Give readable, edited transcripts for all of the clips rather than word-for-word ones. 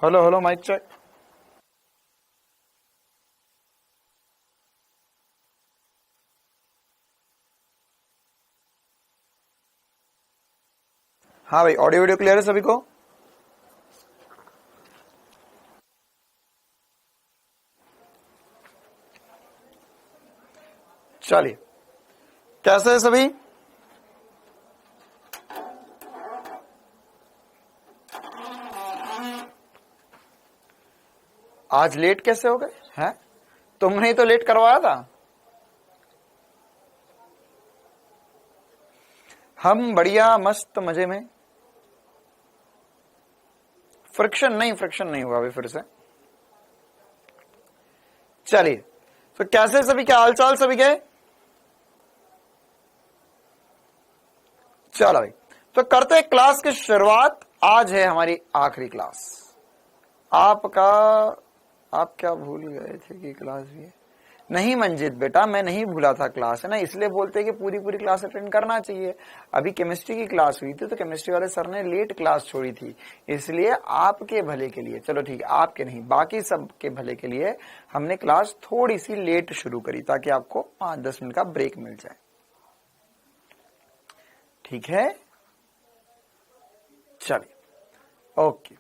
Hello hello mic check. हाँ भाई, audio video clear है सभी को? चलिए, कैसे है सभी? आज लेट कैसे हो गए हैं? तुमने ही तो लेट करवाया था। हम बढ़िया मस्त मजे में। फ्रिक्शन नहीं हुआ अभी फिर से। चलिए, तो कैसे सभी, क्या हालचाल सभी के? चलो भाई, तो करते हैं क्लास की शुरुआत। आज है हमारी आखिरी क्लास। आप क्या भूल गए थे कि क्लास भी है? नहीं मंजित बेटा, मैं नहीं भूला था, क्लास है ना, इसलिए बोलते हैं कि पूरी क्लास अटेंड करना चाहिए। अभी केमिस्ट्री की क्लास हुई थी तो केमिस्ट्री वाले सर ने लेट क्लास छोड़ी थी, इसलिए आपके भले के लिए, चलो ठीक है, आपके नहीं बाकी सब के भले के लिए हमने क्लास थोड़ी सी लेट शुरू करी ताकि आपको 5-10 मिनट का ब्रेक मिल जाए। ठीक है, चलिए ओके,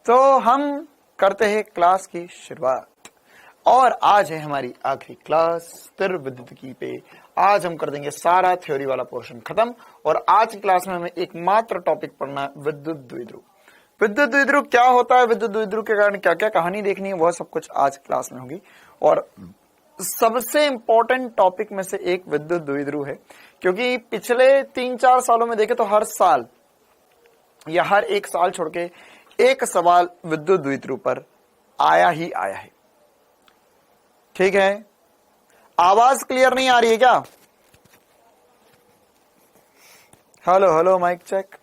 तो हम करते हैं क्लास की शुरुआत। और आज है हमारी आखिरी क्लास स्थिर विद्युतिकी पे। आज हम कर देंगे सारा थ्योरी वाला पोर्शन खत्म और आज की क्लास में हमें एकमात्र टॉपिक पढ़ना है, विद्युत द्विध्रुव। विद्युत द्विध्रुव क्या होता है, विद्युत द्विध्रुव के कारण क्या क्या कहानी देखनी है, वह सब कुछ आज क्लास में होगी। और सबसे इंपॉर्टेंट टॉपिक में से एक विद्युत द्विध्रुव है, क्योंकि पिछले 3-4 सालों में देखे तो हर साल या हर एक साल छोड़ के एक सवाल विद्युत द्विध्रुव पर आया ही आया है। ठीक है, आवाज क्लियर नहीं आ रही है क्या? Hello hello mic check.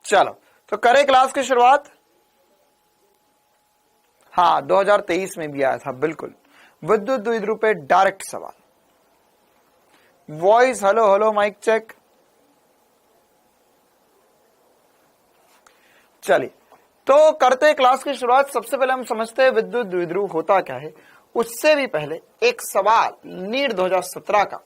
चलो, तो करें क्लास की शुरुआत। हाँ, 2023 में भी आया था, बिल्कुल, विद्युत द्विध्रुव पे डायरेक्ट सवाल। Voice hello hello mic check. चलिए, तो करते हैं क्लास की शुरुआत। सबसे पहले हम समझते हैं विद्युत द्विध्रुव होता क्या है। उससे भी पहले एक सवाल नीट 2017 का,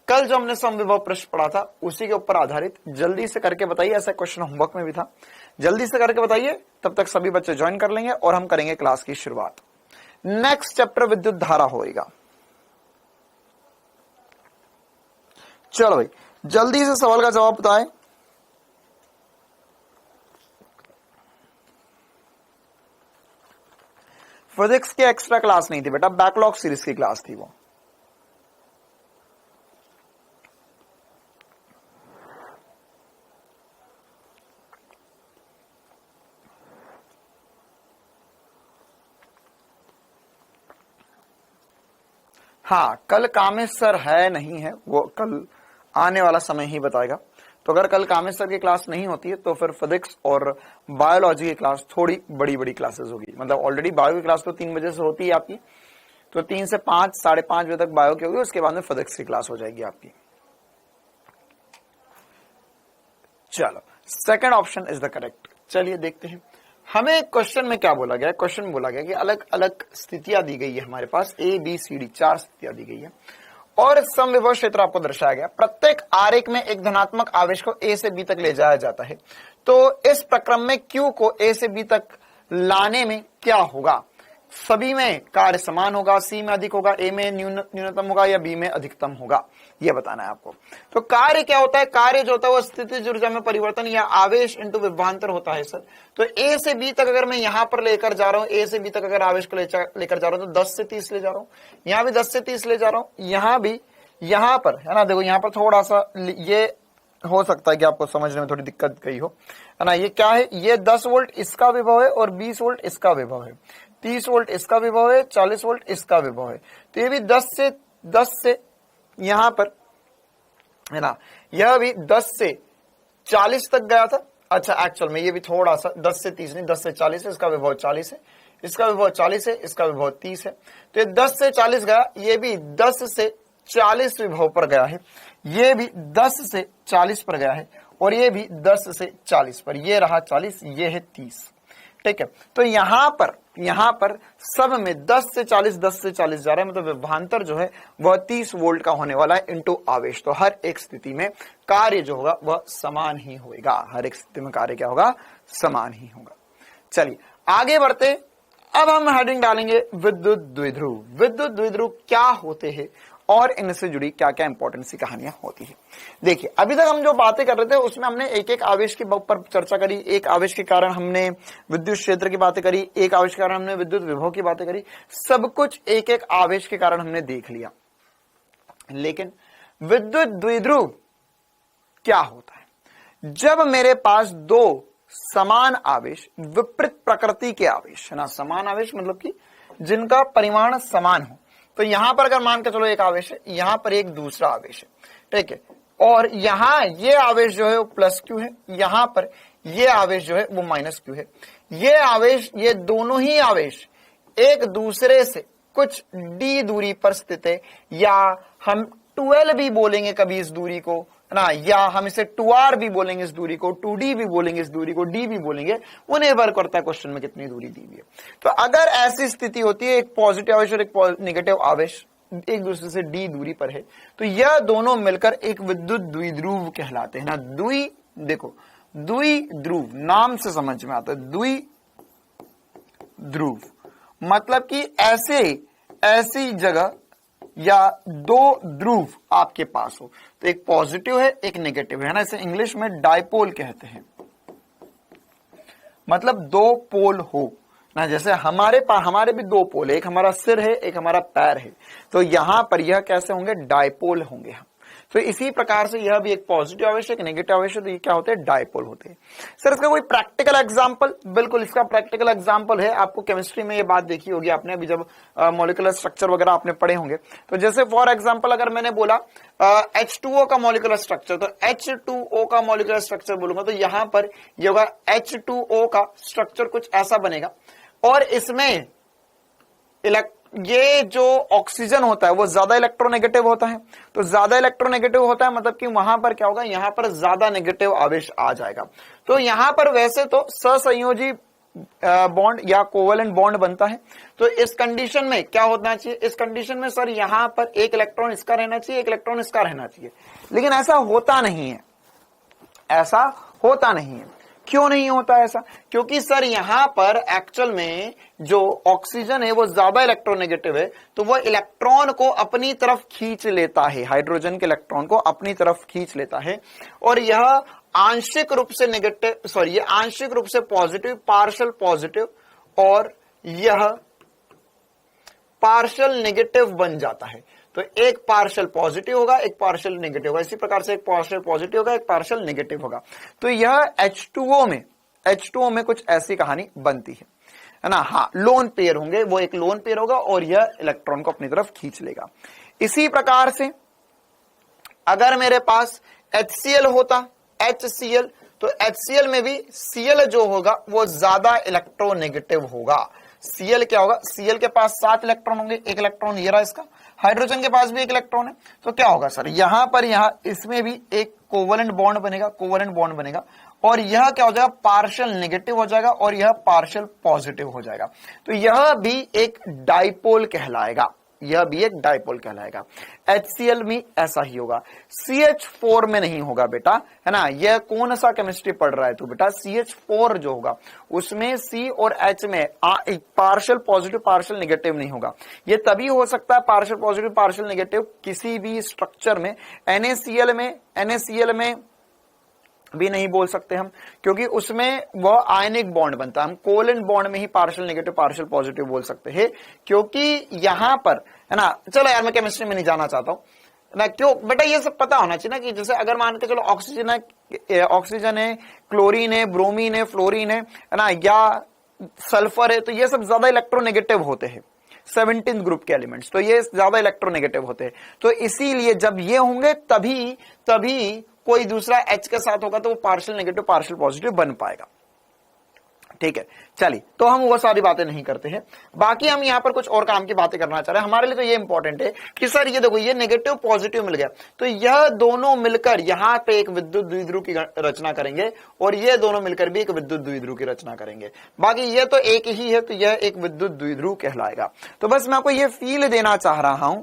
कल जो हमने समविभव पृष्ठ पढ़ा था उसी के ऊपर आधारित, जल्दी से करके बताइए। ऐसा क्वेश्चन होमवर्क में भी था, जल्दी से करके बताइए, तब तक सभी बच्चे ज्वाइन कर लेंगे और हम करेंगे क्लास की शुरुआत। नेक्स्ट चैप्टर विद्युत धारा होगा। चलो भाई, जल्दी से सवाल का जवाब बताएं। फिजिक्स की एक्स्ट्रा क्लास नहीं थी बेटा, बैकलॉग सीरीज की क्लास थी वो। हाँ, कल कामेश सर है नहीं है, वो कल आने वाला समय ही बताएगा। तो अगर कल कामेश सर की क्लास नहीं होती है तो फिर फिजिक्स और बायोलॉजी की क्लास थोड़ी बड़ी क्लासेस होगी। मतलब ऑलरेडी बायो की क्लास तो 3 बजे से होती है आपकी, तो 3 से 5, 5:30 बजे तक बायो की होगी, उसके बाद में फिजिक्स की क्लास हो जाएगी आपकी। चलो, second option is the correct. चलिए देखते हैं हमें क्वेश्चन में क्या बोला गया। क्वेश्चन में बोला गया कि अलग अलग स्थितियां दी गई है हमारे पास, ABCD 4 स्थितियां दी गई है और समविभव क्षेत्र आपको दर्शाया गया। प्रत्येक आरेख में एक धनात्मक आवेश को A से B तक ले जाया जाता है। तो इस प्रक्रम में Q को A से B तक लाने में क्या होगा? सभी में कार्य समान होगा, C में अधिक होगा, A में न्यूनतम होगा या B में अधिकतम होगा, यह बताना है आपको। तो कार्य क्या होता है? कार्य जो होता है वो स्थितिज ऊर्जा में परिवर्तन या आवेश इंटू विभवांतर होता है सर। तो A से B तक अगर मैं यहां पर लेकर जा रहा हूं, A से B तक अगर आवेश को लेकर जा रहा हूं तो 10 से 30 ले जा रहा हूं, यहां भी 10 से 30 ले जा रहा हूं, यहां भी, यहां पर है ना, देखो यहां पर थोड़ा सा ये हो सकता है कि आपको समझने में थोड़ी दिक्कत गई हो, है ना। ये क्या है? ये 10 वोल्ट इसका विभव है और 20 वोल्ट इसका विभव है, 30 वोल्ट इसका विभव है, 40 वोल्ट इसका विभव है। तो ये भी 10 से यहां पर, है ना, यह भी 10 से 40 तक गया था। अच्छा, एक्चुअल में ये भी थोड़ा सा 10 से 30 नहीं, 10 से 40 है, इसका विभव 40 है, इसका विभव 40 है, इसका विभव 30 है। तो ये 10 से 40 गया, ये भी 10 से 40 विभव पर गया है, ये भी 10 से 40 पर गया है और ये भी 10 से 40 पर, ये रहा 40, ये है 30, ठीक है। तो यहां पर सब में 10 से 40 जा रहा है, मतलब विभवांतर जो है वह 30 वोल्ट का होने वाला है इनटू आवेश। तो हर एक स्थिति में कार्य जो होगा वह समान ही होगा, हर एक स्थिति में कार्य क्या होगा, समान ही होगा। चलिए आगे बढ़ते, अब हम हेडिंग डालेंगे विद्युत द्विध्रुव। विद्युत द्विध्रुव क्या होते हैं और इनसे जुड़ी क्या क्या इंपॉर्टेंट सी कहानियां होती है। देखिए अभी तक हम जो बातें कर रहे थे उसमें हमने एक एक आवेश के ऊपर चर्चा करी, एक आवेश के कारण हमने विद्युत क्षेत्र की बातें करी, एक आवेश के कारण हमने विद्युत विभव की बातें करी, सब कुछ एक एक आवेश के कारण हमने देख लिया। लेकिन विद्युत द्विध्रुव क्या होता है? जब मेरे पास दो समान आवेश, विपरीत प्रकृति के आवेश है ना, समान आवेश मतलब कि जिनका परिमाण समान हो, तो यहां पर अगर मान के चलो एक आवेश है, यहां पर एक दूसरा आवेश है, ठीक है, और यहां ये आवेश जो है वो प्लस क्यू है, यहां पर ये आवेश जो है वो माइनस क्यू है। ये आवेश, ये दोनों ही आवेश एक दूसरे से कुछ d दूरी पर स्थित है, या हम 12 भी बोलेंगे कभी इस दूरी को ना, या हम इसे 2r भी बोलेंगे इस दूरी को, 2d भी बोलेंगे इस दूरी को, d भी बोलेंगे, वो निर्भर करता है क्वेश्चन में कितनी दूरी दी हुई है। तो अगर ऐसी स्थिति होती है, एक पॉजिटिव आवेश और एक नेगेटिव आवेश एक दूसरे से d दूरी पर है, तो यह दोनों मिलकर एक विद्युत द्विध्रुव कहलाते हैं ना। देखो द्विध्रुव नाम से समझ में आता है, द्विध्रुव मतलब कि ऐसी जगह या दो ध्रुव आपके पास हो, तो एक पॉजिटिव है एक नेगेटिव है ना, इसे इंग्लिश में डायपोल कहते हैं, मतलब दो पोल हो ना। जैसे हमारे भी दो पोल है, एक हमारा सिर है एक हमारा पैर है, तो यहां पर यह कैसे होंगे, डायपोल होंगे हम। तो इसी प्रकार से यह भी एक पॉजिटिव आवेश एक नेगेटिव आवेश है, तो ये क्या होते हैं, डायपोल होते हैं। सर इसका कोई प्रैक्टिकल एग्जांपल? बिल्कुल इसका प्रैक्टिकल एग्जांपल है, आपको केमिस्ट्री में ये बात देखी होगी आपने, अभी जब मॉलिक्यूलर स्ट्रक्चर वगैरह आपने पढ़े होंगे। तो जैसे फॉर एग्जांपल अगर मैंने बोला H2O का मॉलिक्यूलर स्ट्रक्चर, तो H2O का मॉलिक्यूलर स्ट्रक्चर बोलूंगा तो यहां पर ये होगा H2O का स्ट्रक्चर कुछ ऐसा बनेगा, और इसमें ये जो ऑक्सीजन होता है वो ज्यादा इलेक्ट्रोनेगेटिव होता है। तो ज्यादा इलेक्ट्रोनेगेटिव होता है मतलब कि वहां पर क्या होगा, यहां पर ज्यादा नेगेटिव आवेश आ जाएगा। तो यहां पर वैसे तो सहसंयोजी बॉन्ड या कोवेलेंट बॉन्ड बनता है, तो इस कंडीशन में क्या होना चाहिए, इस कंडीशन में सर यहां पर एक इलेक्ट्रॉन इसका रहना चाहिए, एक इलेक्ट्रॉन इसका रहना चाहिए, लेकिन ऐसा होता नहीं है, ऐसा होता नहीं है। क्यों नहीं होता ऐसा? क्योंकि सर यहां पर एक्चुअल में जो ऑक्सीजन है वो ज्यादा इलेक्ट्रोनेगेटिव है, तो वह इलेक्ट्रॉन को अपनी तरफ खींच लेता है, हाइड्रोजन के इलेक्ट्रॉन को अपनी तरफ खींच लेता है, और यह आंशिक रूप से नेगेटिव, ये आंशिक रूप से पॉजिटिव, पार्शियल पॉजिटिव, और यह पार्शियल नेगेटिव बन जाता है। तो एक पार्शियल पॉजिटिव होगा एक पार्शियल नेगेटिव होगा, इसी प्रकार से एक पार्शियल पॉजिटिव होगा एक पार्शियल नेगेटिव होगा। तो यह H2O में कुछ ऐसी कहानी बनती है ना। हाँ, लोन पेयर होंगे, वो एक लोन पेयर होगा और यह इलेक्ट्रॉन को अपनी तरफ खींच लेगा। इसी प्रकार से अगर मेरे पास HCl होता, HCl, तो HCl में भी Cl जो होगा वो ज्यादा इलेक्ट्रोनेगेटिव होगा। Cl क्या होगा, Cl के पास 7 इलेक्ट्रॉन होंगे, एक इलेक्ट्रॉन ये रहा इसका, हाइड्रोजन के पास भी एक इलेक्ट्रॉन है, तो क्या होगा सर, यहां पर इसमें भी एक कोवेलेंट बॉन्ड बनेगा, और यह क्या हो जाएगा, पार्शियल नेगेटिव हो जाएगा और यह पार्शियल पॉजिटिव हो जाएगा। तो यह भी एक डाइपोल कहलाएगा, HCl में ऐसा ही होगा, CH4 में नहीं होगा बेटा, है ना। यह कौन सा केमिस्ट्री पढ़ रहा है तू बेटा, CH4 जो होगा उसमें C और H में पार्शियल पॉजिटिव पार्शियल नेगेटिव नहीं होगा। यह तभी हो सकता है पार्शियल पॉजिटिव पार्शियल नेगेटिव किसी भी स्ट्रक्चर में, NaCl में भी नहीं बोल सकते हम, क्योंकि उसमें वह आयनिक बॉन्ड बनता है। हम कोवेलेंट बॉन्ड में ही पार्शियल नेगेटिव पार्शियल पॉजिटिव बोल सकते हैं, क्योंकि यहां पर, है ना। चलो यार मैं केमिस्ट्री में नहीं जाना चाहता हूं ना, क्यों बेटा, ये सब पता होना चाहिए ना, कि जैसे अगर मान के चलो ऑक्सीजन है, क्लोरीन है, ब्रोमीन है, फ्लोरीन है ना, या सल्फर है, तो ये सब ज्यादा इलेक्ट्रोनेगेटिव होते हैं, 17 ग्रुप के एलिमेंट्स, तो ये ज्यादा इलेक्ट्रोनेगेटिव होते हैं। तो इसीलिए जब ये होंगे तभी कोई दूसरा H के साथ होगा तो वो पार्शियल नेगेटिव पार्शियल पॉजिटिव बन पाएगा। ठीक है, चलिए, तो हम वो सारी बातें नहीं करते हैं। बाकी हम यहाँ पर कुछ और काम की बातें करना चाह रहे हैं। हमारे लिए तो ये इंपॉर्टेंट है कि सर ये देखो, ये नेगेटिव पॉजिटिव मिल गया, तो यह दोनों मिलकर यहाँ पे एक विद्युत द्विध्रुव की रचना करेंगे और ये दोनों मिलकर भी एक विद्युत द्विध्रुव की रचना करेंगे। बाकी ये तो एक ही है, तो यह एक विद्युत द्विध्रुव कहलाएगा। तो बस मैं आपको ये फील देना चाह रहा हूं,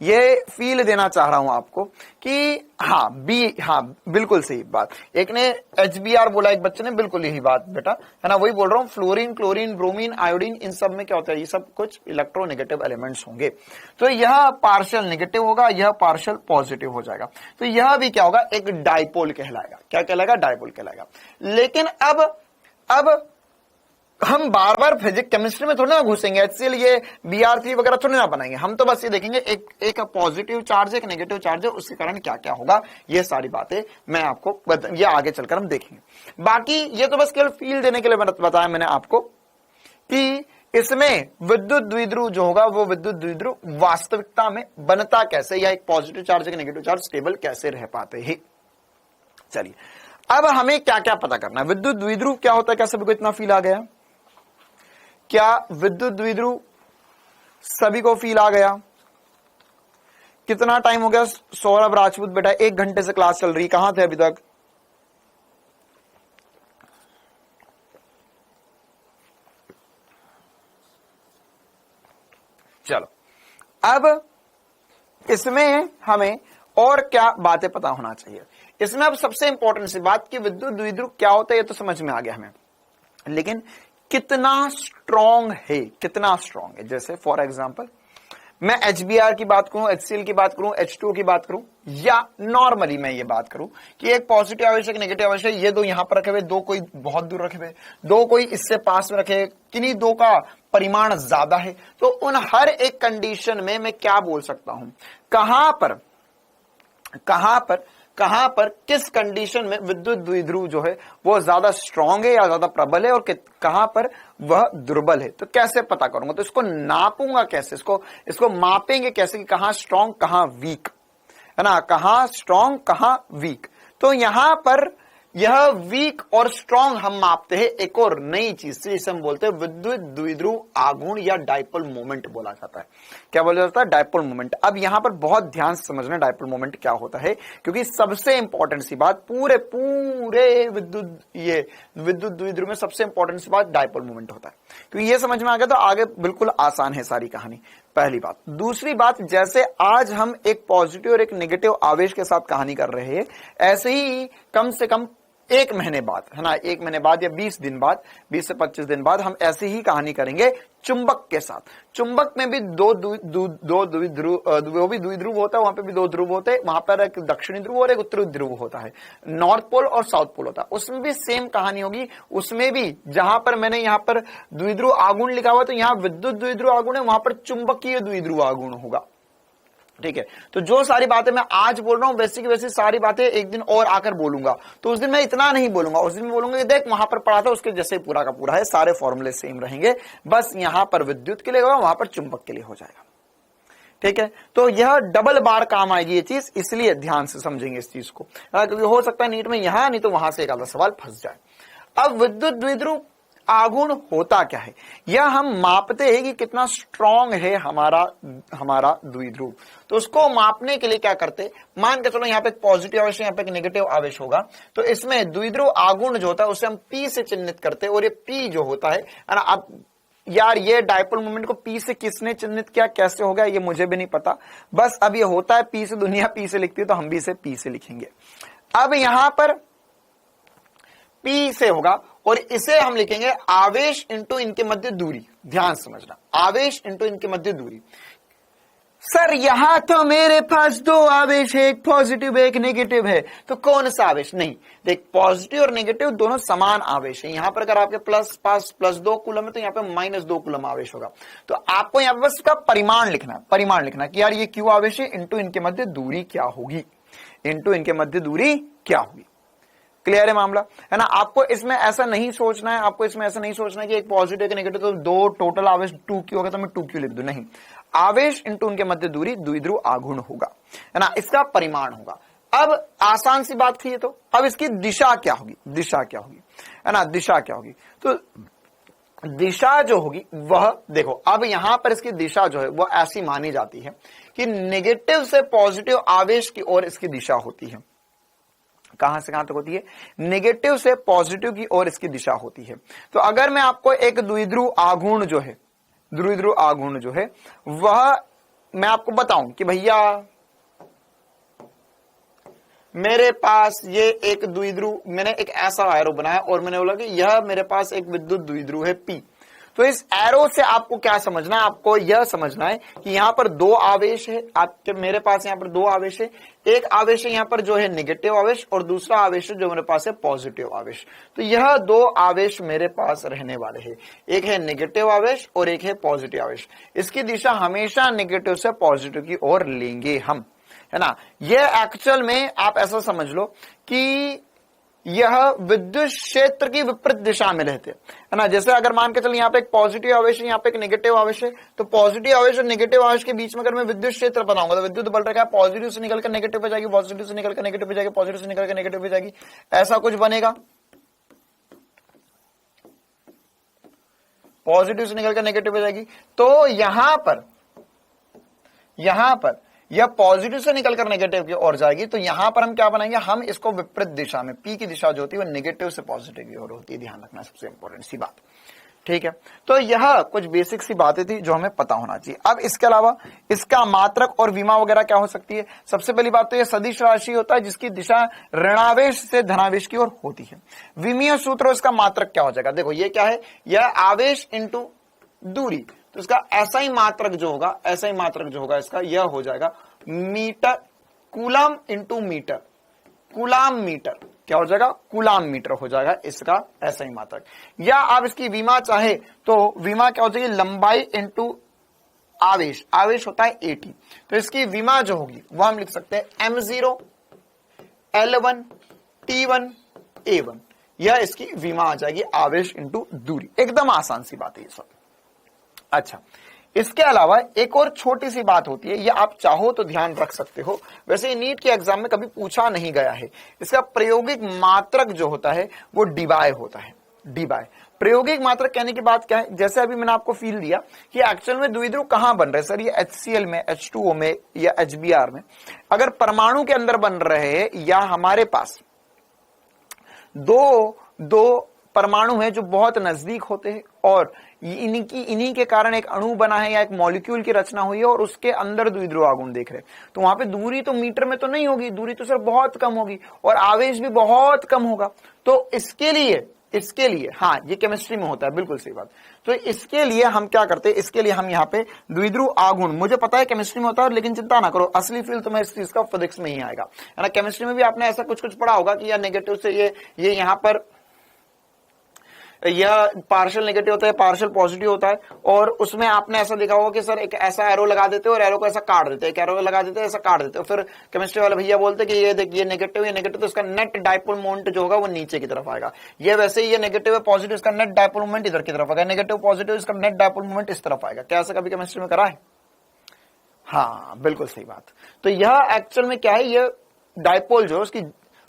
ये फील देना चाह रहा हूं आपको कि हाँ बी, हाँ बिल्कुल सही बात। एक ने HBr बोला, एक बच्चे ने, बिल्कुल यही बात बेटा, है ना, वही बोल रहा हूं। फ्लोरीन, क्लोरीन, ब्रोमीन, आयोडीन, इन सब में क्या होता है, ये सब कुछ इलेक्ट्रोनेगेटिव एलिमेंट्स होंगे। तो यह पार्शियल नेगेटिव होगा, यह पार्शियल पॉजिटिव हो जाएगा। तो यह भी क्या होगा, एक डाइपोल कहलाएगा। क्या कहलाएगा, डाइपोल कहलाएगा। लेकिन अब हम बार बार फिजिक्स केमिस्ट्री में थोड़ी ना घुसेंगे, HCl ये Br3 वगैरह थोड़ी ना बनाएंगे। हम तो बस ये देखेंगे एक पॉजिटिव चार्ज है, एक नेगेटिव चार्ज है, उसके कारण क्या क्या होगा, ये सारी बातें मैं आपको ये आगे चलकर हम देखेंगे। बाकी ये तो बस केवल फील देने के लिए बताया मैंने आपको कि इसमें विद्युत द्विध्रुव जो होगा वो विद्युत द्विध्रुव वास्तविकता में बनता कैसे, या एक पॉजिटिव चार्ज, एक नेगेटिव चार्ज स्टेबल कैसे रह पाते हैं। चलिए, अब हमें क्या क्या पता करना है। विद्युत द्विध्रुव क्या होता है, क्या सभी को इतना फील आ गया? क्या विद्युत द्विध्रुव सभी को फील आ गया? कितना टाइम हो गया सौरभ राजपूत बेटा, 1 घंटे से क्लास चल रही, कहां थे अभी तक? चलो, अब इसमें हमें और क्या बातें पता होना चाहिए। इसमें अब सबसे इंपॉर्टेंट सी बात कि विद्युत द्विध्रुव क्या होता है, ये तो समझ में आ गया हमें, लेकिन कितना स्ट्रॉन्ग है, कितना स्ट्रॉन्ग है। जैसे फॉर एग्जांपल मैं HBr की बात करूं, HCl की बात करूं, H2O की बात करूं, या नॉर्मली मैं ये बात करूं कि एक पॉजिटिव आवेश, एक नेगेटिव आवेश, ये दो यहां पर रखे हुए, दो कोई बहुत दूर रखे हुए, दो कोई इससे पास में रखे, किन्हीं दो का परिमाण ज्यादा है, तो उन हर एक कंडीशन में मैं क्या बोल सकता हूं, कहां पर किस कंडीशन में विद्युत द्विध्रुव जो है वो ज्यादा स्ट्रांग है या ज्यादा प्रबल है, और कहां पर वह दुर्बल है। तो कैसे पता करूंगा, तो इसको नापूंगा कैसे, इसको मापेंगे कैसे कि कहां स्ट्रांग कहां वीक, है ना, कहां स्ट्रांग कहां वीक। तो यहां पर यह वीक और स्ट्रांग हम मापते हैं एक और नई चीज से, जिसे हम बोलते हैं विद्युत द्विध्रुव आघूर्ण या डाइपोल मोमेंट बोला जाता है। क्या बोला जाता है, डाइपोल मोमेंट। अब यहां पर बहुत ध्यान से समझना डाइपोल मोमेंट क्या होता है, क्योंकि सबसे इंपॉर्टेंट सी बात पूरे विद्युत द्विध्रुव में सबसे इंपॉर्टेंट सी बात डाइपोल मोमेंट होता है। क्योंकि ये समझ में आ गया तो आगे बिल्कुल आसान है सारी कहानी, पहली बात। दूसरी बात, जैसे आज हम एक पॉजिटिव और एक नेगेटिव आवेश के साथ कहानी कर रहे हैं, ऐसे ही कम से कम 1 महीने बाद, है ना, 1 महीने बाद या 20 दिन बाद, 20 से 25 दिन बाद हम ऐसी ही कहानी करेंगे चुंबक के साथ। चुंबक में भी दो द्विध्रुव, वो भी द्विध्रुव होता है, वहां पे भी 2 ध्रुव होते हैं, वहां पर एक दक्षिणी ध्रुव और एक उत्तरी ध्रुव होता है, नॉर्थ पोल और साउथ पोल होता है। उसमें भी सेम कहानी होगी। उसमें भी जहां पर मैंने यहाँ पर द्विध्रुव आघूर्ण लिखा हुआ, तो यहाँ विद्युत द्विध्रुव आघूर्ण है, वहां पर चुंबकीय द्विध्रुव आघूर्ण होगा। ठीक है, तो जो सारी बातें मैं आज बोल रहा हूं वैसी की वैसी सारी बातें एक दिन और आकर बोलूंगा। तो उस दिन मैं इतना नहीं बोलूंगा, उस दिन बोलूंगा कि देख वहां पर पढ़ा था उसके जैसे पूरा का पूरा है, सारे फॉर्मूले सेम रहेंगे, बस यहां पर विद्युत के लिए होगा, वहां पर चुंबक के लिए हो जाएगा। ठीक है, तो यह डबल बार काम आएगी ये चीज, इसलिए ध्यान से समझेंगे इस चीज को, क्योंकि हो सकता है नीट में यहां नहीं तो वहां से एक आधा सवाल फंस जाए। अब विद्युत द्विध्रुव आघूर्ण होता क्या है, यह हम मापते हैं कि कितना स्ट्रांग है हमारा द्विध्रुव। तो उसको मापने के लिए क्या करते, मान के चलो यहाँ पे एक पॉजिटिव आवेश है, यहाँ पे एक नेगेटिव आवेश होगा, तो इसमें द्विध्रुव आघूर्ण जो होता है उसे हम P से चिन्हित करते हैं। और ये P जो होता है ना, अब यार ये डाइपोल मोमेंट को P से किसने चिन्हित किया, कैसे हो गया, ये मुझे भी नहीं पता, बस अब ये होता है P से, दुनिया P से लिखती है, तो हम भी इसे P से लिखेंगे। अब यहां पर P से होगा और इसे हम लिखेंगे आवेश इंटू इनके मध्य दूरी। ध्यान समझना, आवेश इंटू इनके मध्य दूरी। सर यहां तो मेरे पास 2 आवेश है, एक पॉजिटिव एक नेगेटिव है, तो कौन सा आवेश? नहीं देख, पॉजिटिव और नेगेटिव दोनों समान आवेश है। यहां पर अगर आपके +2 कूलम है तो यहाँ पे -2 कूलम आवेश होगा। तो आपको यहाँ पे बस उसका परिमाण लिखना कि यार ये क्यू आवेश है इंटू इनके मध्य दूरी क्या होगी, क्लियर है मामला, है ना। आपको इसमें ऐसा नहीं सोचना है, कि एक पॉजिटिव एक नेगेटिव तो 2 टोटल आवेश 2Q होगा तो मैं 2Q लिख दूं, नहीं, आवेश इंटू उनके मध्य दूरी द्विध्रुव आघूर्ण होगा, है ना, इसका परिमाण होगा। अब आसान सी बात थी ये तो, अब इसकी दिशा क्या होगी, है ना, दिशा क्या होगी। तो दिशा जो होगी वह देखो, अब यहां पर इसकी दिशा जो है वो ऐसी मानी जाती है कि नेगेटिव से पॉजिटिव आवेश की ओर इसकी दिशा होती है। कहां से कहां तक होती है? नेगेटिव से पॉजिटिव की ओर इसकी दिशा होती है। तो अगर मैं आपको एक द्विध्रुव आघूर्ण जो है, द्विध्रुव आघूर्ण जो है वह मैं आपको बताऊं कि भैया मेरे पास ये एक द्विध्रुव, मैंने एक ऐसा एरो बनाया और मैंने बोला कि यह मेरे पास एक विद्युत द्विध्रुव है P। तो इस एरो से आपको क्या समझना है? आपको यह समझना है कि यहां पर दो आवेश है, आपके मेरे पास यहां पर दो आवेश है। एक आवेश है यहां पर जो है नेगेटिव आवेश और दूसरा आवेश है जो मेरे पास है पॉजिटिव आवेश। तो यह दो आवेश मेरे पास रहने वाले हैं, एक है नेगेटिव आवेश और एक है पॉजिटिव आवेश। इसकी दिशा हमेशा नेगेटिव से पॉजिटिव की ओर लेंगे हम, है ना। यह एक्चुअल में आप ऐसा समझ लो कि यह विद्युत क्षेत्र की विपरीत दिशा में रहते हैं, है ना। जैसे अगर मान के चलिए यहाँ पे एक पॉजिटिव आवेश है, यहाँ पे एक नेगेटिव आवेश है, तो पॉजिटिव आवेश और नेगेटिव आवेश के बीच में अगर मैं विद्युत क्षेत्र बनाऊंगा तो विद्युत बल रखा है, पॉजिटिव से निकलकर नेगेटिव पे जाएगी, पॉजिटिव से निकलकर नेगेटिव पे जाएगी, पॉजिटिव से निकलकर नेगेटिव पे जाएगी, ऐसा कुछ बनेगा। पॉजिटिव से निकलकर नेगेटिव पे जाएगी। तो यहां पर यह पॉजिटिव से निकलकर नेगेटिव की ओर जाएगी। तो यहां पर हम क्या बनाएंगे? हम इसको विपरीत दिशा में, पी की दिशा जो होती है वो नेगेटिव से पॉजिटिव की ओर होती है। ध्यान रखना, सबसे इंपॉर्टेंट सी बात, ठीक है। तो यह कुछ बेसिक सी बातें थी जो हमें पता होना चाहिए। अब इसके अलावा इसका मात्रक और विमा वगैरह क्या हो सकती है? सबसे पहली बात तो यह सदिश राशि होता है जिसकी दिशा ऋणावेश से धनावेश की ओर होती है। विमीय सूत्र, इसका मात्रक क्या हो जाएगा? देखो ये क्या है, यह आवेश इंटू दूरी, तो इसका ऐसा ही मात्रक जो होगा, ऐसा ही मात्रक जो होगा इसका यह हो जाएगा metre, coulomb into metre, coulomb metre, क्या हो जाएगा? कूलाम मीटर हो जाएगा इसका ऐसा ही मात्रक। या आप इसकी विमा चाहे तो विमा क्या हो जाएगी? लंबाई इंटू आवेश, आवेश होता है 80, तो इसकी विमा जो होगी वह हम लिख सकते हैं m0 L1 T1 A1, यह इसकी विमा आ जाएगी, आवेश इंटू दूरी। एकदम आसान सी बात है ये सब। अच्छा, इसके अलावा एक और छोटी सी बात होती है, ये आप चाहो तो ध्यान रख सकते हो, वैसे नीट के एग्जाम में कभी पूछा नहीं गया है। इसका प्रायोगिक मात्रक जो होता है वो डीबाय होता है, डीबाय। प्रायोगिक मात्रक कहने की बात क्या है? जैसे अभी मैंने आपको फील दिया कि एक्चुअल में द्विध्रुव कहां बन रहे हैं सर, ये HCl में, H2O में या HBr में। अगर परमाणु के अंदर बन रहे हैं या हमारे पास दो परमाणु है जो बहुत नजदीक होते हैं और इन्हीं के कारण एक अणु बना है या एक मॉलिक्यूल की रचना हुई है और उसके अंदर द्विध्रुव आघूर्ण देख रहे हैं, तो वहां पे दूरी तो मीटर में तो नहीं होगी, दूरी तो सिर्फ बहुत कम होगी और आवेश भी बहुत कम होगा। तो इसके लिए हाँ, ये केमिस्ट्री में होता है, बिल्कुल सही बात। तो इसके लिए हम क्या करते हैं? इसके लिए हम यहाँ पे द्विध्रुव आघूर्ण, मुझे पता है केमिस्ट्री में होता है, लेकिन चिंता ना करो, असली फील तुम्हें इस चीज का फिजिक्स में ही आएगा, है ना। केमिस्ट्री में भी आपने ऐसा कुछ पढ़ा होगा कि या नेगेटिव से ये यहाँ पर यह पार्शियल नेगेटिव होता है, पार्शियल पॉजिटिव होता है, और उसमें आपने ऐसा देखा होगा कि सर एक ऐसा एरो लगा देते और एरो को ऐसा काट देते, एक एरो लगा देते ऐसा काट देते, फिर केमिस्ट्री वाले भैया बोलते कि ये देखिए नेगेटिव, ये नेगेटिव, तो इसका नेट डाइपोल मोमेंट जो होगा वो नीचे की तरफ आएगा। ये वैसे ही ये नेगेटिव है पॉजिटिव, इसका नेट डाइपोल मोमेंट इधर की तरफ आएगा, नेगेटिव पॉजिटिव, इसका नेट डाइपोल मोमेंट इस तरफ आएगा। क्या ऐसा कभी केमिस्ट्री में करा है? हाँ, बिल्कुल सही बात। तो यह एक्चुअल में क्या है, ये डाइपोल जो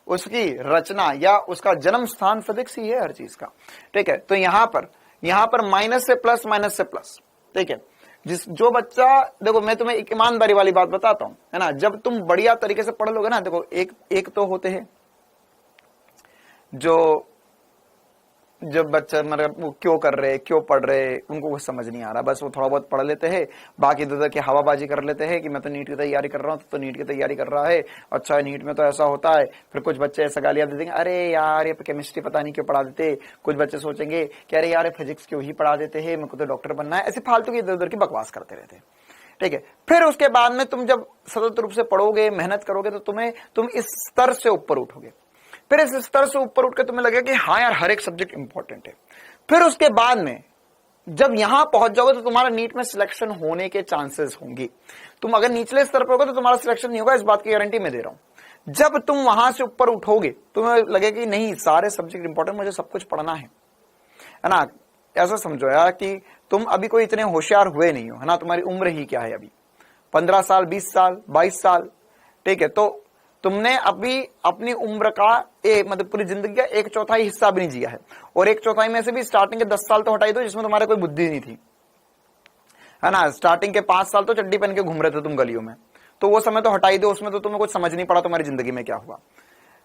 उसकी रचना या उसका जन्म स्थान फिजिक्स ही है हर चीज का, ठीक है। तो यहां पर माइनस से प्लस, माइनस से प्लस, ठीक है। जो बच्चा, देखो मैं तुम्हें एक ईमानदारी वाली बात बताता हूं, है ना, जब तुम बढ़िया तरीके से पढ़ लोगे ना, देखो एक तो होते हैं जब बच्चा मतलब वो क्यों कर रहे, क्यों पढ़ रहे, उनको कुछ समझ नहीं आ रहा, बस वो थोड़ा बहुत पढ़ लेते हैं, बाकी इधर की हवाबाजी कर लेते हैं कि मैं तो नीट की तैयारी कर रहा हूँ, तो नीट की तैयारी कर रहा है, अच्छा नीट में तो ऐसा होता है। फिर कुछ बच्चे ऐसा गालियां दे देंगे, अरे यार ये केमिस्ट्री पता नहीं क्यों पढ़ा देते। कुछ बच्चे सोचेंगे कि अरे यार फिजिक्स क्यों ही पढ़ा देते हैं, मेरे को तो डॉक्टर बनना है। ऐसे फालतू की इधर उधर की बकवास करते रहते हैं, ठीक है। फिर उसके बाद में तुम जब सतत रूप से पढ़ोगे, मेहनत करोगे, तो तुम इस स्तर से ऊपर उठोगे। फिर इस स्तर से ऊपर उठकर तुम्हें लगेगा कि हाँ यार हर एक सब्जेक्ट इंपॉर्टेंट है। फिर उसके बाद में जब यहां पहुंच जाओगे तो तुम्हारा नीट में सिलेक्शन होने के चांसेस होंगे। तुम अगर निचले स्तर पर होगे तो तुम्हारा सिलेक्शन नहीं होगा, इस बात की गारंटी मैं दे रहा हूं। जब तुम वहां से ऊपर उठोगे तुम्हें लगेगा कि नहीं सारे सब्जेक्ट इंपॉर्टेंट, मुझे सब कुछ पढ़ना है ना। ऐसा समझो यार कि तुम अभी कोई इतने होशियार हुए नहीं हो, है ना, तुम्हारी उम्र ही क्या है अभी, 15 साल, 20 साल, 22 साल, ठीक है। तो तुमने अभी अपनी उम्र का मतलब पूरी जिंदगी का 1/4 हिस्सा भी नहीं जिया है, और 1/4 में से भी स्टार्टिंग के 10 साल तो हटाई दो जिसमें तुम्हारे कोई बुद्धि नहीं थी, है ना। स्टार्टिंग के 5 साल तो चड्डी पहन के घूम रहे थे तुम गलियों में, तो वो समय तो हटाई दो, उसमें तो तुम्हें कुछ समझ नहीं पड़ा तुम्हारी जिंदगी में क्या हुआ।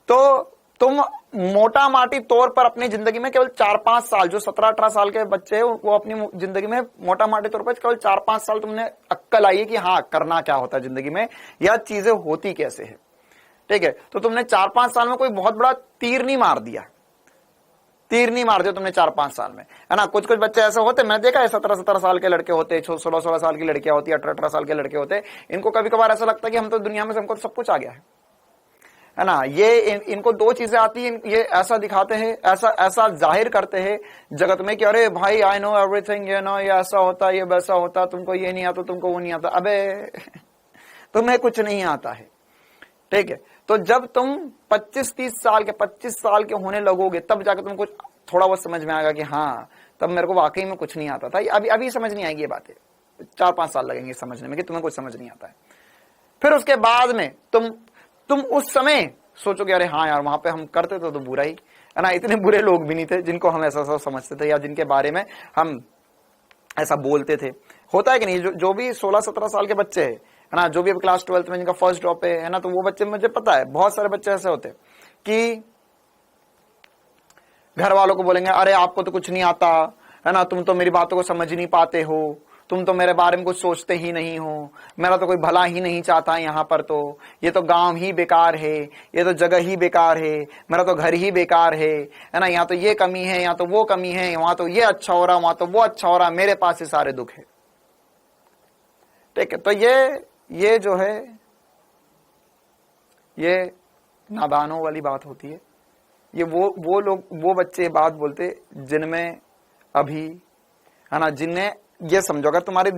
तो तुम मोटा माटी तौर पर अपनी जिंदगी में केवल 4-5 साल, जो 17-18 साल के बच्चे हैं वो अपनी जिंदगी में मोटा माटी तौर पर केवल 4-5 साल तुमने अक्कल आई है कि हाँ करना क्या होता है जिंदगी में, या चीजें होती कैसे है, ठीक है। तो तुमने 4-5 साल में कोई बहुत बड़ा तीर नहीं मार दिया, तीर नहीं मार दिया तुमने 4-5 साल में, है ना। कुछ कुछ बच्चे ऐसे होते, मैं देखा है 17-17 साल के लड़के होते, 16-16 साल की लड़कियां होती, 18-18 साल के लड़के होते, इनको कभी कभार ऐसा लगता है कि हम तो दुनिया में से हमको सब कुछ आ गया है ना। ये इनको 2 चीजें आती हैं, ये ऐसा दिखाते हैं, ऐसा जाहिर करते हैं जगत में कि अरे भाई आई नो एवरीथिंग, ये नो, ये ऐसा होता, ये वैसा होता, तुमको ये नहीं आता, तुमको वो नहीं आता। अबे तुम्हें कुछ नहीं आता है, ठीक है। तो जब तुम 25-30 साल के 25 साल के होने लगोगे तब जाकर तुमको थोड़ा बहुत समझ में आएगा कि हाँ तब मेरे को वाकई में कुछ नहीं आता था। अभी समझ नहीं आएगी ये बातें, 4-5 साल लगेंगे समझने में कि तुम्हें कुछ समझ नहीं आता है। फिर उसके बाद में तुम उस समय सोचोगे अरे हाँ यार वहां पे हम करते थे तो बुरा ही, है ना। इतने बुरे लोग भी नहीं थे जिनको हम ऐसा समझते थे या जिनके बारे में हम ऐसा बोलते थे। होता है कि नहीं, जो भी 16-17 साल के बच्चे है ना, जो भी अब क्लास 12th में जिनका फर्स्ट ड्रॉप है ना, तो वो बच्चे, मुझे पता है बहुत सारे बच्चे ऐसे होते कि घर वालों को बोलेंगे अरे आपको तो कुछ नहीं आता, है ना, तुम तो मेरी बातों को समझ नहीं पाते हो, तुम तो मेरे बारे में कुछ सोचते ही नहीं हो, मेरा तो कोई भला ही नहीं चाहता यहाँ पर, तो ये तो गांव ही बेकार है, ये तो जगह ही बेकार है, मेरा तो घर ही बेकार है ना, यहाँ तो ये कमी है, यहाँ तो वो कमी है, वहां तो ये अच्छा हो रहा, वहां तो वो अच्छा हो रहा, मेरे पास ये सारे दुख है, ठीक है। तो ये जो है ये नादानों वाली बात होती है। ये वो लोग, वो बच्चे बात बोलते जिनमें अभी, है ना, जिनने ये समझो, अगर तुम्हारे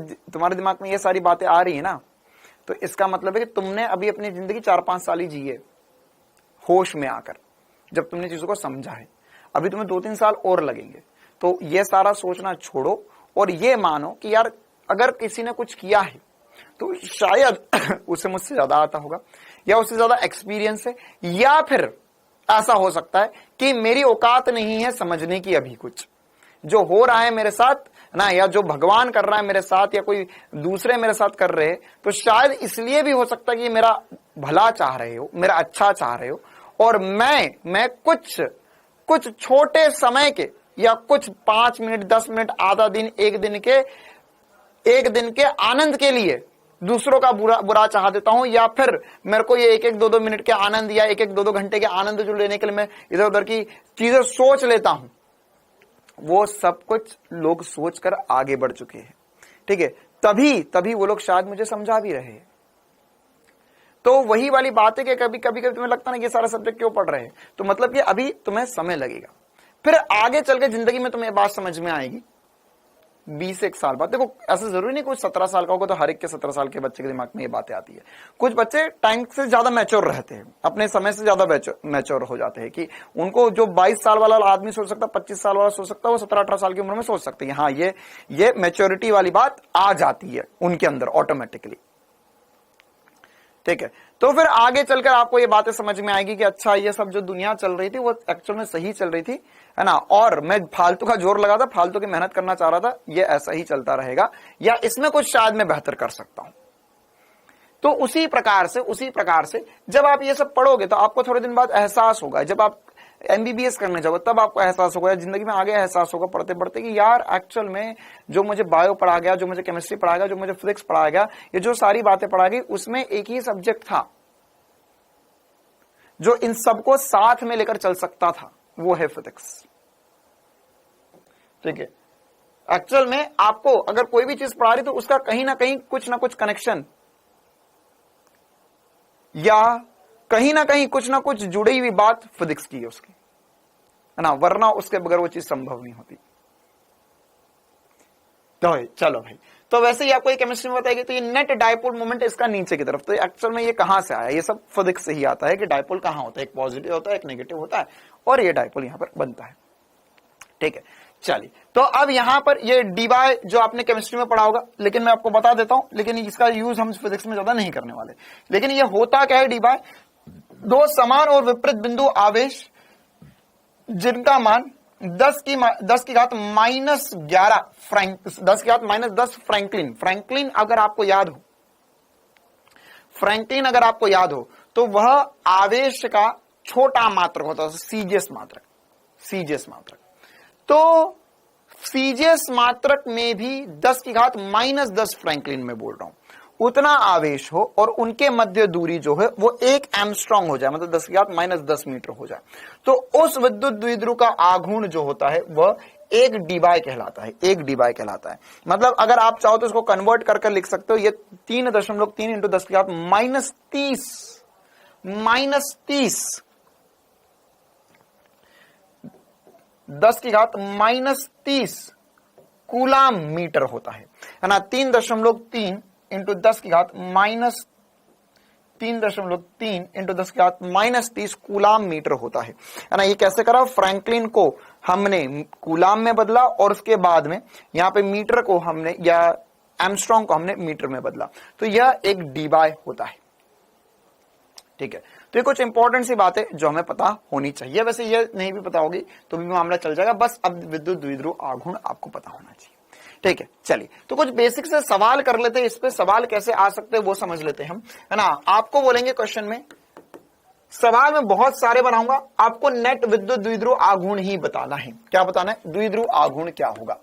दिमाग में ये सारी बातें आ रही है ना, तो इसका मतलब है कि तुमने अभी अपनी जिंदगी 4-5 साल ही जी है होश में आकर, जब तुमने चीजों को समझा है। अभी तुम्हें 2-3 साल और लगेंगे। तो ये सारा सोचना छोड़ो और ये मानो कि यार अगर किसी ने कुछ किया है तो शायद उसे मुझसे ज्यादा आता होगा, या उससे ज्यादा एक्सपीरियंस है, या फिर ऐसा हो सकता है कि मेरी औकात नहीं है समझने की अभी कुछ जो हो रहा है मेरे साथ ना, या जो भगवान कर रहा है मेरे साथ, या कोई दूसरे मेरे साथ कर रहे हैं, तो शायद इसलिए भी हो सकता है कि मेरा भला चाह रहे हो, मेरा अच्छा चाह रहे हो, और मैं कुछ छोटे समय के, या कुछ 5 मिनट, 10 मिनट, आधा दिन, एक दिन के आनंद के लिए दूसरों का बुरा चाह देता हूं, या फिर मेरे को ये 1-1, 2-2 मिनट के आनंद, या 1-1, 2-2 घंटे के आनंद जो लेने के लिए मैं इधर उधर की चीजें सोच लेता हूं। वो सब कुछ लोग सोचकर आगे बढ़ चुके हैं, ठीक है। तभी वो लोग शायद मुझे समझा भी रहे हैं। तो वही वाली बात है कि कभी तुम्हें लगता ना ये सारा सब्जेक्ट क्यों पढ़ रहे हैं, तो मतलब कि अभी तुम्हें समय लगेगा, फिर आगे चल के जिंदगी में तुम्हें बात समझ में आएगी 20-1 साल बाद। देखो ऐसा जरूरी नहीं कोई 17 साल का होगा तो हर एक के 17 साल के बच्चे के दिमाग में ये बातें आती है। कुछ बच्चे टाइम से ज्यादा मैच्योर रहते हैं, अपने समय से ज्यादा मैच्योर हो जाते हैं, कि उनको जो 22 साल वाला आदमी सोच सकता, 25 साल वाला सोच सकता, वो 17-18 साल की उम्र में सोच सकते हैं। हाँ, ये मैच्योरिटी वाली बात आ जाती है उनके अंदर ऑटोमेटिकली, ठीक है। तो फिर आगे चलकर आपको ये बातें समझ में आएगी कि अच्छा ये सब जो दुनिया चल रही थी वो एक्चुअल में सही चल रही थी, है ना, और मैं फालतू का जोर लगा था, फालतू की मेहनत करना चाह रहा था, ये ऐसा ही चलता रहेगा, या इसमें कुछ शायद मैं बेहतर कर सकता हूं। तो उसी प्रकार से जब आप ये सब पढ़ोगे तो आपको थोड़े दिन बाद एहसास होगा, जब आप MBBS करने जाओगे तब आपको एहसास होगा, जिंदगी में आगे एहसास होगा पढ़ते पढ़ते कि यार एक्चुअल में जो मुझे बायो पढ़ा गया, जो मुझे केमिस्ट्री पढ़ा गया, जो मुझे फिजिक्स पढ़ाया गया, ये जो सारी बातें पढ़ा गई, उसमें एक ही सब्जेक्ट था जो इन सबको साथ में लेकर चल सकता था, वो है फिजिक्स, ठीक है। एक्चुअल में आपको अगर कोई भी चीज पढ़ा रही तो उसका कहीं ना कहीं कुछ ना कुछ कनेक्शन, या कहीं ना कहीं कुछ ना कुछ जुड़ी हुई बात फिजिक्स की है उसकी, है ना, वरना उसके बगैर वो चीज संभव नहीं होती। तो चलो भाई, तो वैसे ही आपको ये केमिस्ट्री में बताएगी, तो ये नेट डायपोल मोमेंट इसका नीचे की तरफ, तो एक्चुअल में ये कहां से आया, ये सब फिजिक्स से ही आता है कि डायपोल कहां होता है, एक पॉजिटिव होता है, एक नेगेटिव होता है, और ये डायपोल यहां पर बनता है, ठीक है। चलिए, तो अब यहां पर ये डी बाय जो आपने केमिस्ट्री में पढ़ा होगा, लेकिन मैं आपको बता देता हूं, लेकिन इसका यूज हम फिजिक्स में ज्यादा नहीं करने वाले। लेकिन ये होता क्या है डी बाय, दो समान और विपरीत बिंदु आवेश जिनका मान 10 की घात माइनस 11 10 की घात माइनस 10 फ्रैंकलिन अगर आपको याद हो, फ्रैंकलिन अगर आपको याद हो तो वह आवेश का छोटा मात्रक होता है, सीजीएस मात्रक। तो सीजीएस मात्रक में भी 10 की घात माइनस 10 फ्रैंकलिन में बोल रहा हूं, उतना आवेश हो और उनके मध्य दूरी जो है वो 1 एंगस्ट्रॉम हो जाए, मतलब 10 की घात माइनस 10 मीटर हो जाए, तो उस विद्युत द्विध्रुव का आघूर्ण जो होता है वह 1 डीबाई कहलाता है। मतलब अगर आप चाहो तो इसको कन्वर्ट करके लिख सकते हो, ये 3.3 इंटू 10 की घात माइनस 30 10 की घात माइनस 30 कूलाम मीटर होता है ना। 3.3 इंटू 10 की घात माइनस 3.3 इंटू 10 की घात माइनस 30 कूलाम मीटर होता है ना। ये कैसे करा, फ्रैंकलिन को हमने कूलाम में बदला और उसके बाद में यहां पे मीटर को हमने या एंगस्ट्रॉम को हमने मीटर में बदला, तो यह एक डीबाई होता है। ठीक है, तो ये कुछ इंपॉर्टेंट सी बात है जो हमें पता होनी चाहिए। वैसे ये नहीं भी पता होगी तो भी मामला चल जाएगा, बस अब विद्युत द्विध्रुव आघूर्ण आपको पता होना चाहिए। ठीक है, चलिए तो कुछ बेसिक से सवाल कर लेते हैं, इस पे सवाल कैसे आ सकते हैं वो समझ लेते हैं हम, है ना। आपको बोलेंगे क्वेश्चन में, सवाल में बहुत सारे बनाऊंगा, आपको नेट विद्युत द्विध्रुव आघूर्ण ही बताना है। क्या बताना है? द्विध्रुव आघूर्ण क्या होगा,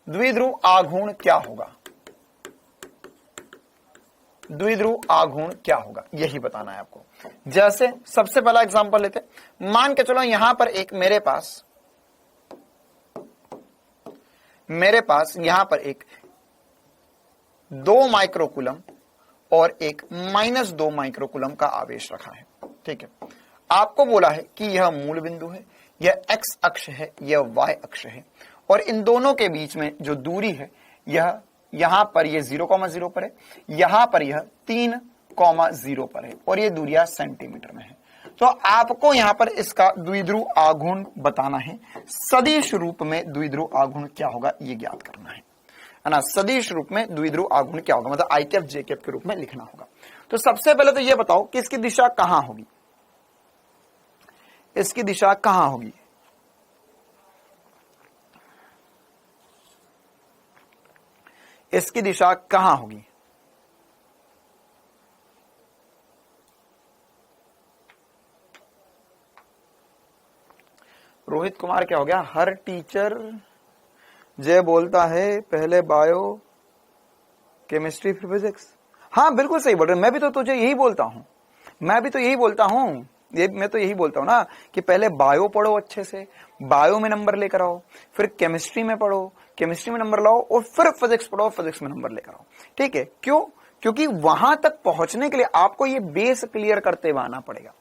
द्विध्रुव आघूर्ण क्या होगा, द्विध्रुव आघूर्ण क्या होगा, यही बताना है आपको। जैसे सबसे पहला एग्जांपल लेते हैं, मान के चलो यहां पर एक मेरे पास यहां पर एक 2 माइक्रोकूलम और एक माइनस 2 माइक्रोकूलम का आवेश रखा है। ठीक है, आपको बोला है कि यह मूल बिंदु है, यह एक्स अक्ष है, यह वाई अक्ष है, और इन दोनों के बीच में जो दूरी है यह यहां पर यह 0,0 पर है, यहां पर यह 3,0 पर है, और ये दूरियां सेंटीमीटर में है। तो आपको यहां पर इसका द्विध्रुव आघूर्ण बताना है। सदिश रूप में द्विध्रुव आघूर्ण क्या होगा ये ज्ञात करना है ना। सदिश रूप में द्विध्रुव आघूर्ण क्या होगा, मतलब आई कैप जे कैप के रूप में लिखना होगा। तो सबसे पहले तो ये बताओ कि इसकी दिशा कहां होगी, इसकी दिशा कहां होगी, इसकी दिशा कहां होगी? रोहित कुमार क्या हो गया, हर टीचर जय बोलता है पहले बायो केमिस्ट्री फिर फिजिक्स। हाँ बिल्कुल सही बोल रहे, मैं भी तो तुझे यही बोलता हूं, मैं तो यही बोलता हूं ना कि पहले बायो पढ़ो अच्छे से, बायो में नंबर लेकर आओ, फिर केमिस्ट्री में पढ़ो, केमिस्ट्री में नंबर लाओ, और फिर फिजिक्स पढ़ो, फिजिक्स में नंबर लेकर आओ। ठीक है, क्यों? क्योंकि वहां तक पहुंचने के लिए आपको ये बेस क्लियर करते हुए आना पड़ेगा।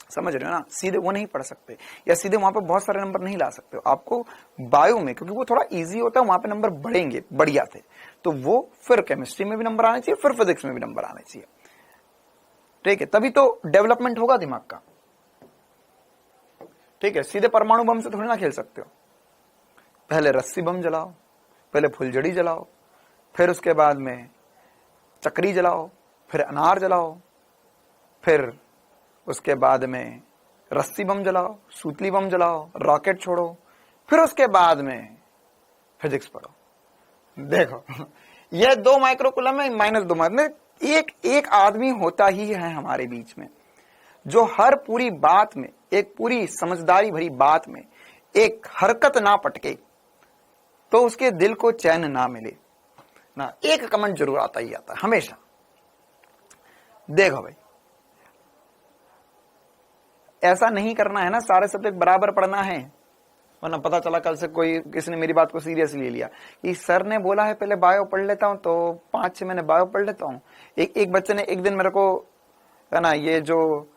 समझ रहे हो ना, सीधे वो नहीं पढ़ सकते या सीधे वहां पे बहुत सारे नंबर नहीं ला सकते हो। आपको बायो में, क्योंकि वो थोड़ा इजी होता है, वहां पे नंबर बढ़ेंगे, बढ़िया थे, तो वो फिर केमिस्ट्री में भी नंबर आने चाहिए, फिर फिजिक्स में भी नंबर आने चाहिए। ठीक है, तभी तो डेवलपमेंट होगा दिमाग का। ठीक है, सीधे परमाणु बम से थोड़ी ना खेल सकते हो, पहले रस्सी बम जलाओ, पहले फुलझड़ी जलाओ, फिर उसके बाद में चक्री जलाओ, फिर अनार जलाओ, फिर उसके बाद में रस्सी बम जलाओ, सूतली बम जलाओ, रॉकेट छोड़ो, फिर उसके बाद में फिजिक्स पढ़ो। देखो ये 2 माइक्रोकूलम में माइनस 2 मतलब एक आदमी होता ही है हमारे बीच में जो हर पूरी बात में, एक पूरी समझदारी भरी बात में एक हरकत ना पटके तो उसके दिल को चैन ना मिले ना, एक कमेंट जरूर आता ही आता है हमेशा। देखो भाई, ऐसा नहीं करना है ना, सारे सब्जेक्ट बराबर पढ़ना है, वरना पता चला कल से कोई किसी ने मेरी बात को सीरियसली ले लिया कि सर ने बोला है पहले बायो पढ़ लेता हूं तो 5-6 महीने बायो पढ़ लेता हूं। एक बच्चे ने एक दिन मेरे को, है ना, ये जो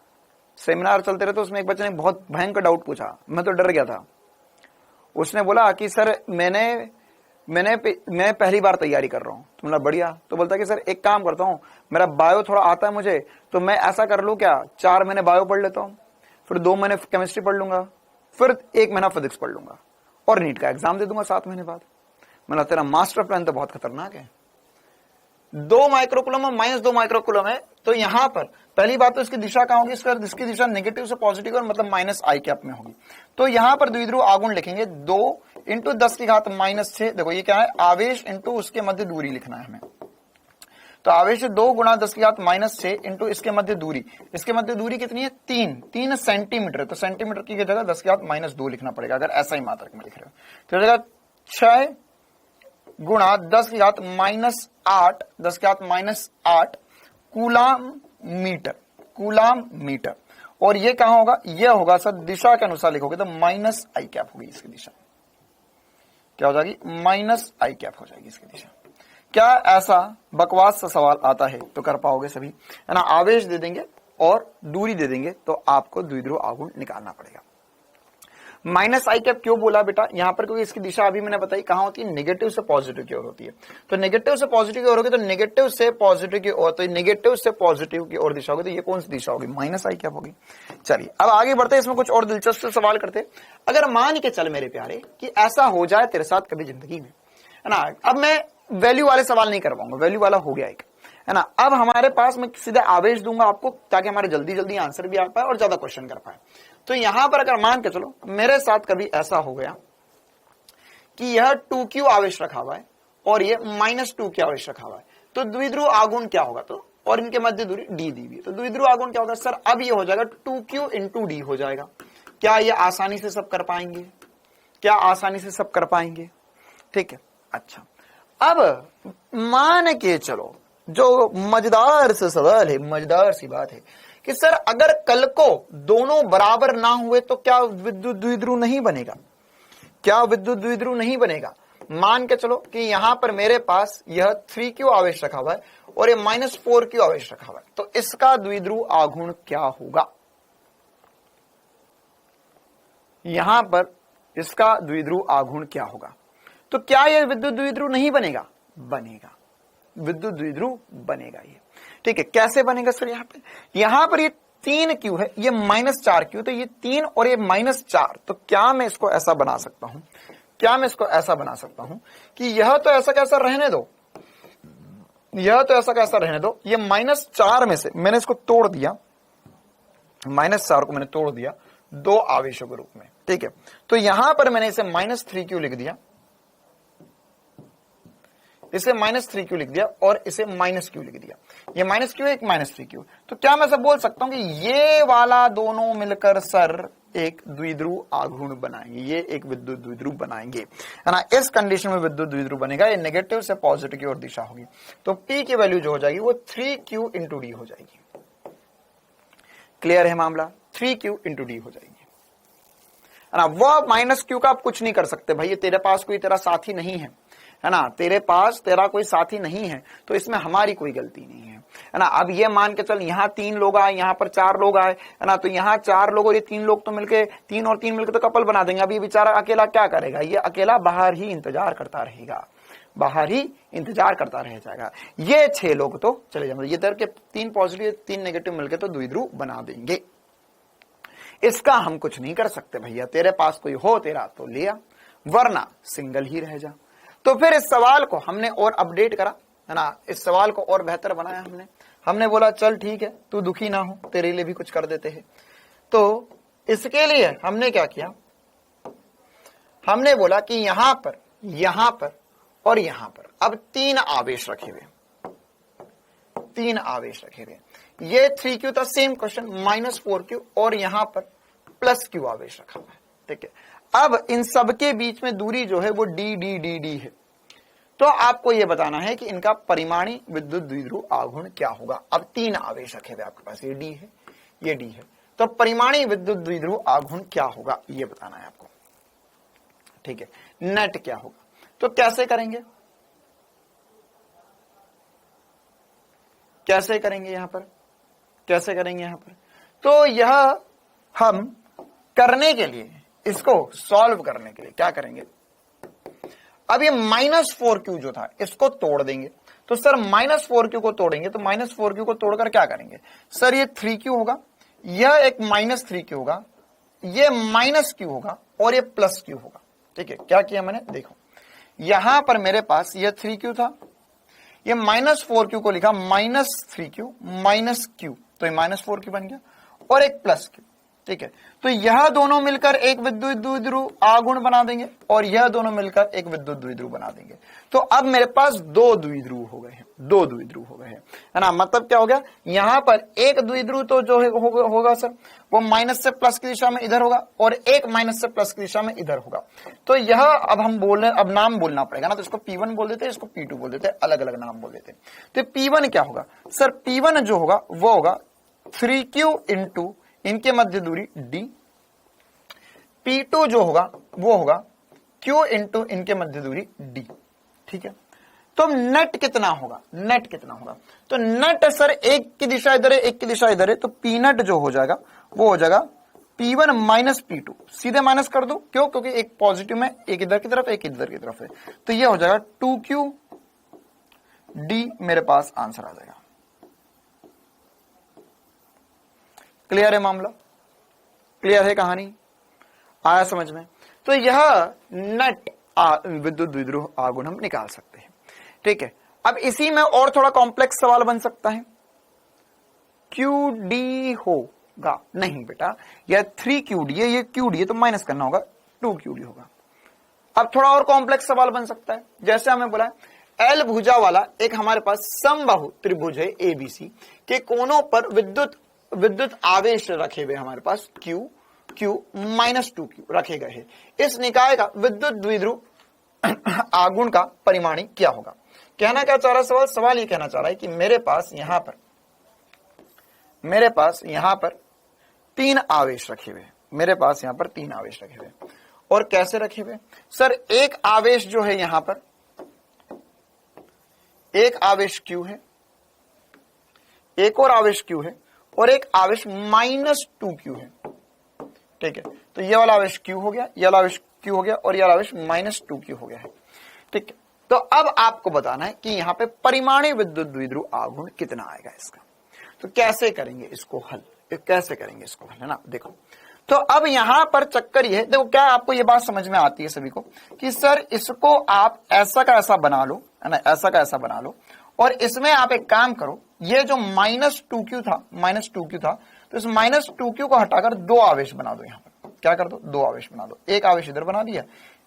सेमिनार चलते रहे तो उसमें एक बच्चे ने बहुत भयंकर डाउट पूछा, मैं तो डर गया था। उसने बोला कि सर मैं पहली बार तैयारी कर रहा हूं। तो मतलब बढ़िया। तो बोलता कि सर एक काम करता हूं, मेरा बायो थोड़ा आता है मुझे, तो मैं ऐसा कर लूं क्या, 4 महीने बायो पढ़ लेता हूं, फिर 2 महीने केमिस्ट्री पढ़ लूंगा, फिर 1 महीना फिजिक्स पढ़ लूंगा और नीट का एग्जाम दे दूंगा 7 महीने बाद। मतलब तेरा मास्टर प्लान तो बहुत खतरनाक है। 2 माइक्रोकूलम और -2 माइक्रोकूलम है, तो यहां पर पहली बात तो इसकी दिशा कहां होगी, इसकी दिशा नेगेटिव से पॉजिटिव और मतलब -i कैप में होगी। तो यहां पर द्विध्रुव आघूर्ण लिखेंगे 2 × 10⁻⁶। देखो ये क्या है, आवेश इंटू उसके मध्य दूरी लिखना है हमें। तो आवेश 2 × 10⁻⁶ इंटू इसके मध्य दूरी, इसके मध्य दूरी कितनी है 3 सेंटीमीटर, तो सेंटीमीटर की जगह 10⁻² लिखना पड़ेगा अगर ऐसा ही मात्रक में लिख रहे हो। तो जगह 6 × 10⁻8 कूलाम मीटर। और ये कहां होगा, ये होगा सर दिशा के अनुसार लिखोगे तो -i कैप होगी इसकी दिशा, क्या हो जाएगी -i कैप हो जाएगी इसकी दिशा। क्या ऐसा बकवास सा सवाल आता है तो कर पाओगे सभी, है ना। आवेश दे देंगे और दूरी दे देंगे तो आपको द्विध्रुव आघूर्ण निकालना पड़ेगा। -i कैप क्यों बोला बेटा यहां पर, क्योंकि इसकी दिशा अभी मैंने बताई कहां होती है, नेगेटिव से पॉजिटिव की ओर होती है। तो नेगेटिव से पॉजिटिव की ओर होगी तो नेगेटिव से पॉजिटिव की ओर, तो नेगेटिव से पॉजिटिव की ओर दिशा होगी, तो ये कौन सी दिशा होगी, -i कैप होगी। चलिए अब आगे बढ़ते, इसमें कुछ और दिलचस्प सवाल करते। अगर मान के चल मेरे प्यारे कि ऐसा हो जाए तेरे साथ कभी जिंदगी में, है ना। अब मैं वैल्यू वाले सवाल नहीं करवाऊंगा, वैल्यू वाला हो गया एक, है ना। अब हमारे पास मैं सीधे आवेश दूंगा आपको ताकि हमारे जल्दी आंसर भी आ पाए और ज्यादा क्वेश्चन कर पाए। तो यहां पर अगर मान के चलो मेरे साथ कभी ऐसा हो गया कि यह 2q आवेश रखा हुआ है और ये -2q आवेश रखा हुआ है, तो द्विध्रुव आघूर्ण क्या होगा, तो और इनके मध्य दूरी d दी हुई है, तो द्विध्रुव आघूर्ण क्या होगा सर, अब ये हो जाएगा 2q × d हो जाएगा। क्या ये आसानी से सब कर पाएंगे, क्या आसानी से सब कर पाएंगे, ठीक है। अच्छा अब मान के चलो जो मजेदार से सवाल है, मजेदार सी बात है कि सर अगर कल को दोनों बराबर ना हुए तो क्या विद्युत द्विध्रुव नहीं बनेगा, क्या विद्युत द्विध्रुव नहीं बनेगा। मान के चलो कि यहां पर मेरे पास यह 3q आवेश रखा हुआ है और ये -4q आवेश रखा हुआ है, तो इसका द्विध्रुव आघूर्ण क्या होगा, यहां पर इसका द्विध्रुव आघूर्ण क्या होगा। तो क्या यह विद्युत द्विध्रुव नहीं बनेगा, बनेगा, विद्युत द्विध्रुव बनेगा ये, ठीक है। कैसे बनेगा सर, यहां पर ये 3q है, ये -4q, तो ये 3 और ये -4, तो क्या मैं इसको ऐसा बना सकता हूं, क्या मैं इसको ऐसा बना सकता हूं कि यह तो ऐसा कैसा रहने दो, यह तो ऐसा कैसा रहने दो, ये -4 में से मैंने इसको तोड़ दिया, -4 को मैंने तोड़ दिया 2 आवेशों के रूप में, ठीक है। तो यहां पर मैंने इसे -3q लिख दिया, इसे -3q लिख दिया और इसे -q लिख दिया, ये -q एक -3q। तो क्या मैं सब बोल सकता हूं कि ये वाला दोनों मिलकर सर एक द्विध्रुव आघूर्ण बनाएंगे, ये एक विद्युत द्विध्रुव बनाएंगे, है ना। इस कंडीशन में विद्युत द्विध्रुव बनेगा, ये नेगेटिव से पॉजिटिव की ओर दिशा होगी, तो P की वैल्यू जो हो जाएगी वो 3q × d हो जाएगी। क्लियर है मामला, 3q × d हो जाएगी, है ना। वो -q का आप कुछ नहीं कर सकते भाई, ये तेरे पास कोई तेरा साथी नहीं है, है ना, तेरे पास तेरा कोई साथी नहीं है, तो इसमें हमारी कोई गलती नहीं है ना। अब ये मान के चल यहाँ 3 लोग आए, यहाँ पर 4 लोग आए, है ना, तो यहाँ 4 लोग और ये 3 लोग तो मिलके 3 और 3 मिलकर तो कपल बना देंगे। अब ये बेचारा अकेला क्या करेगा, ये अकेला बाहर ही इंतजार करता रहेगा, बाहर ही इंतजार करता रह जाएगा। ये 6 लोग तो चले जाएंगे, ये इधर के 3 पॉजिटिव 3 नेगेटिव मिलकर तो द्विध्रुव बना देंगे। इसका हम कुछ नहीं कर सकते भैया, तेरे पास कोई हो तेरा तो लिया, वरना सिंगल ही रह जा। तो फिर इस सवाल को हमने और अपडेट करा, है ना, इस सवाल को और बेहतर बनाया हमने बोला चल ठीक है तू दुखी ना हो, तेरे लिए भी कुछ कर देते हैं। तो इसके लिए हमने क्या किया, हमने बोला कि यहां पर और यहां पर अब 3 आवेश रखे हुए, 3 आवेश रखे हुए, ये 3q था, सेम क्वेश्चन -4q और यहां पर +q आवेश रखा हुआ है, ठीक है। अब इन सब के बीच में दूरी जो है वो d है, तो आपको यह बताना है कि इनका परिमाणी विद्युत द्विध्रुव आघूर्ण क्या होगा। अब 3 आवेश रखे हुए आपके पास, ये d है, ये d है, तो परिमाणी विद्युत द्विध्रुव आघूर्ण क्या होगा ये बताना है आपको, ठीक है। नेट क्या होगा, तो कैसे करेंगे, कैसे करेंगे यहां पर, कैसे करेंगे यहां पर। तो यह हम करने के लिए, इसको सॉल्व करने के लिए क्या करेंगे, अब ये -4q जो था इसको तोड़ देंगे। तो सर -4q को तोड़ेंगे तो -4q को तोड़कर क्या करेंगे सर, ये 3q होगा, यह एक -3q होगा, ये -q होगा और ये +q होगा, ठीक है। क्या किया मैंने, देखो यहां पर मेरे पास यह 3q था, ये -4q को लिखा -3q माइनस q, तो ये -4q बन गया और एक प्लस q, ठीक है। तो यह दोनों मिलकर एक विद्युत द्विध्रुव आघूर्ण बना देंगे और यह दोनों मिलकर एक विद्युत द्विध्रुव बना देंगे। तो अब मेरे पास दो द्विध्रुव हो गए हैं, दो द्विध्रुव हो गए हैं, है ना। मतलब क्या हो गया, यहां पर एक द्विध्रुव तो जो होगा सर वो माइनस से प्लस की दिशा में इधर होगा और एक माइनस से प्लस की दिशा में इधर होगा। तो यह अब हम बोल रहे हैं, अब नाम बोलना पड़ेगा ना, तो इसको P1 बोल देते हैं, इसको P2 बोल देते हैं, अलग अलग नाम बोल देते हैं। तो P1 क्या होगा सर, P1 जो होगा वो होगा 3q इंटू इनके मध्य दूरी d, P2 जो होगा वो होगा q इंटू इनके मध्य दूरी d, ठीक है। तो नेट कितना होगा, नेट कितना होगा, तो नेट सर एक की दिशा इधर है एक की दिशा इधर है, तो पी नेट जो हो जाएगा वो हो जाएगा P1 माइनस P2, सीधे माइनस कर दो, क्यों, क्योंकि एक पॉजिटिव में एक इधर की तरफ एक इधर की तरफ है, तो ये हो जाएगा 2q d, मेरे पास आंसर आ जाएगा। क्लियर है मामला, क्लियर है कहानी, आया समझ में। तो यह नेट विद्युत द्विध्रुव आघूर्ण हम निकाल सकते हैं, ठीक है। अब इसी में और थोड़ा कॉम्प्लेक्स सवाल बन सकता है, QD होगा, नहीं बेटा यह 3QD है, ये QD है तो माइनस करना होगा, 2QD होगा। अब थोड़ा और कॉम्प्लेक्स सवाल बन सकता है, जैसे हमें बोला है L भुजा वाला एक हमारे पास समबाहु त्रिभुज है ABC के कोनों पर विद्युत आवेश रखे हुए हमारे पास Q -2q रखे गए हैं। इस निकाय का विद्युत द्विध्रुव आघूर्ण का परिमाणी क्या होगा। कहना क्या चाह रहा है सवाल ये कहना चाह रहा है कि मेरे पास यहां पर 3 आवेश रखे हुए हैं, मेरे पास यहां पर 3 आवेश रखे हुए हैं। और कैसे रखे हुए सर, एक आवेश जो है यहां पर, एक आवेश Q है, एक और आवेश Q है और एक आवेश -2q है, ठीक है। तो ये वाला आवेश Q हो गया, ये वाला आवेश Q हो गया और ये वाला आवेश -2q हो गया है, ठीक है। तो अब आपको बताना है कि यहां पे परिमाणी विद्युत द्विध्रुव आघूर्ण कितना आएगा इसका। तो कैसे करेंगे इसको हल, कैसे करेंगे इसको हल, है ना। देखो तो अब यहां पर चक्कर ये है, देखो क्या आपको ये बात समझ में आती है सभी को कि सर इसको आप ऐसा का ऐसा बना लो, है ना, ऐसा का ऐसा बना लो और इसमें आप एक काम करो, ये जो -2q था, तो इस -2q को हटाकर 2 आवेश बना दो। यहां पर क्या कर दो, 2 आवेश बना दो, एक आवेश इधर बना दिया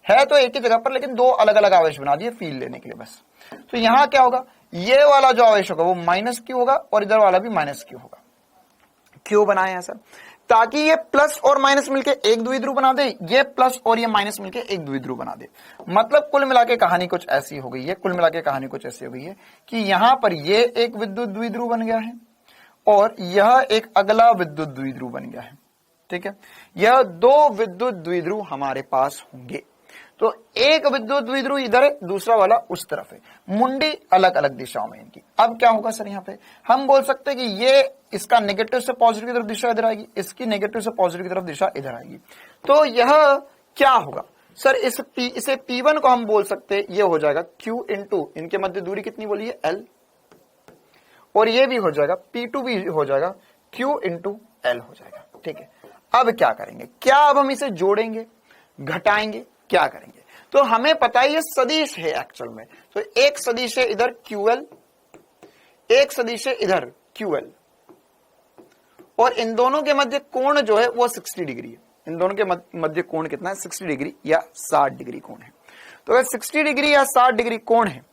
है तो एक ही जगह पर, लेकिन 2 अलग अलग आवेश बना दिए फील लेने के लिए बस। तो यहां क्या होगा, ये वाला जो आवेश होगा वो -q होगा और इधर वाला भी -q होगा। क्यों बनाए हैं सर, ताकि ये प्लस और माइनस मिलके एक द्विध्रुव बना दे, ये प्लस और ये माइनस मिलके एक द्विध्रुव बना दे। मतलब कुल मिलाके कहानी कुछ ऐसी हो गई है, कुल मिलाके कहानी कुछ ऐसी हो गई है कि यहां पर ये एक विद्युत द्विध्रुव बन गया है और यह एक अगला विद्युत द्विध्रुव बन गया है, ठीक है। यह 2 विद्युत द्विध्रुव हमारे पास होंगे। तो एक विद्युत द्विध्रुव इधर है, दूसरा वाला उस तरफ है, मुंडी अलग अलग दिशाओं में इनकी। अब क्या होगा सर, यहाँ पे हम बोल सकते हैं कि ये इसका नेगेटिव से पॉजिटिव की तरफ दिशा इधर आएगी, इसकी नेगेटिव से पॉजिटिव की तरफ दिशा इधर आएगी। तो यह क्या होगा सर, इसे P1 को हम बोल सकते हैं, ये हो जाएगा Q इंटू इनके मध्य दूरी कितनी बोली है L, और ये भी हो जाएगा P2 भी हो जाएगा Q इंटू L हो जाएगा, ठीक है। अब क्या करेंगे, क्या अब हम इसे जोड़ेंगे, घटाएंगे, क्या करेंगे। तो हमें पता है ये सदिश है एक्चुअल में, तो एक सदिश है इधर QL, एक सदिश है इधर QL, और इन दोनों के मध्य कोण जो है वो 60 डिग्री है। इन दोनों के मध्य कोण कितना है, 60 डिग्री या 60 डिग्री कोण है। तो अगर 60 डिग्री या 60 डिग्री कोण है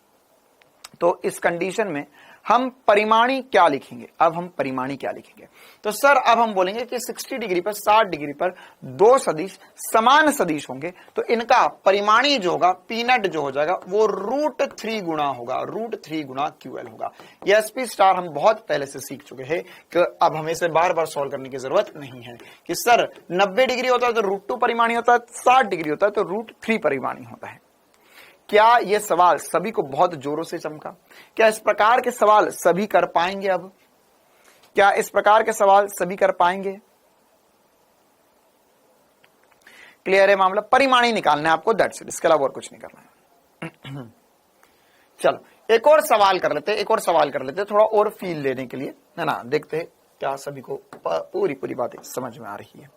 तो इस कंडीशन में हम परिमाणी क्या लिखेंगे, अब हम परिमाणी क्या लिखेंगे। तो सर अब हम बोलेंगे कि 60 डिग्री पर 60 डिग्री पर 2 सदिश समान सदिश होंगे, तो इनका परिमाणी जो होगा P नेट जो हो जाएगा वो √3 गुना होगा, √3 गुना QL होगा। ये SP स्टार हम बहुत पहले से सीख चुके हैं कि अब हमें इसे बार बार सॉल्व करने की जरूरत नहीं है कि सर 90 डिग्री होता है तो √2 परिमाणी होता है, 60 डिग्री होता है तो √3 परिमाणी होता है। क्या यह सवाल सभी को बहुत जोरों से चमका, क्या इस प्रकार के सवाल सभी कर पाएंगे, अब क्या इस प्रकार के सवाल सभी कर पाएंगे। क्लियर है मामला, परिमाणी निकालना है आपको, दैट्स इट, इसके अलावा और कुछ नहीं करना है। चलो एक और सवाल कर लेते हैं, एक और सवाल कर लेते हैं थोड़ा और फील लेने के लिए, है ना। देखते हैं क्या सभी को पूरी बातें समझ में आ रही है।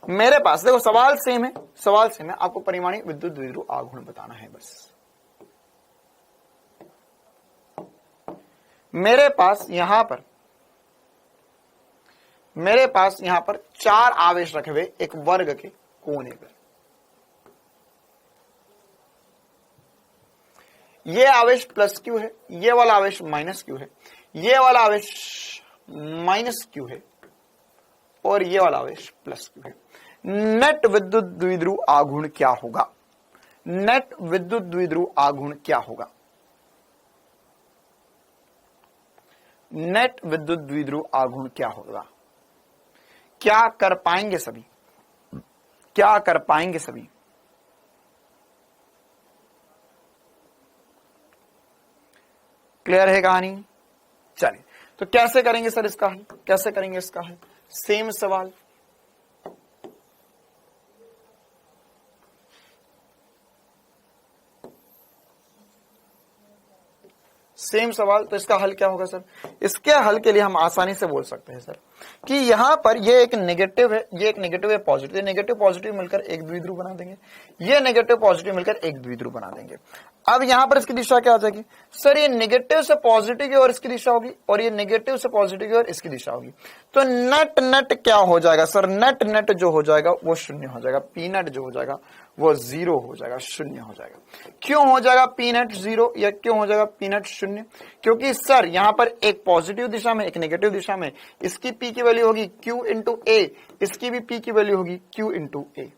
मेरे पास देखो सवाल सेम है, सवाल सेम है, आपको परिमाणी विद्युत द्विध्रुव आघूर्ण बताना है बस। मेरे पास यहां पर 4 आवेश रखे हुए एक वर्ग के कोने पर। ये आवेश प्लस क्यू है, ये वाला आवेश माइनस क्यू है, ये वाला आवेश माइनस क्यू है और ये वाला आवेश प्लस क्यू है। नेट विद्युत द्विध्रुव आघूर्ण क्या होगा? नेट विद्युत द्विध्रुव आघूर्ण क्या होगा? नेट विद्युत द्विध्रुव आघूर्ण क्या होगा? क्या कर पाएंगे सभी? क्या कर पाएंगे सभी? क्लियर है कहानी? चलिए, तो कैसे करेंगे सर इसका हल? कैसे करेंगे इसका हल? सेम सवाल, सेम सवाल। तो इसका हल क्या होगा सर? इसके हल के लिए हम आसानी से बोल सकते हैं सर कि यहां पर ये एक नेगेटिव है, ये एक नेगेटिव है, पॉजिटिव, नेगेटिव पॉजिटिव मिलकर एक द्विध्रुव बना देंगे, ये नेगेटिव पॉजिटिव मिलकर एक द्विध्रुव बना देंगे। अब यहां पर इसकी दिशा क्या आ जाएगी सर? ये नेगेटिव से पॉजिटिव की ओर इसकी दिशा होगी और ये नेगेटिव से पॉजिटिव की ओर इसकी दिशा होगी। तो नेट नेट क्या हो जाएगा सर? नेट नेट जो हो जाएगा वो शून्य हो जाएगा। पी नेट जो हो जाएगा वो 0 हो जाएगा, शून्य हो जाएगा। क्यों हो जाएगा पी नेट 0 या क्यों हो जाएगा पी नेट 0? क्योंकि सर यहां पर एक पॉजिटिव दिशा में एक नेगेटिव दिशा में इसकी पी की वैल्यू होगी Q इंटू ए, इसकी भी पी की वैल्यू होगी Q इंटू ए।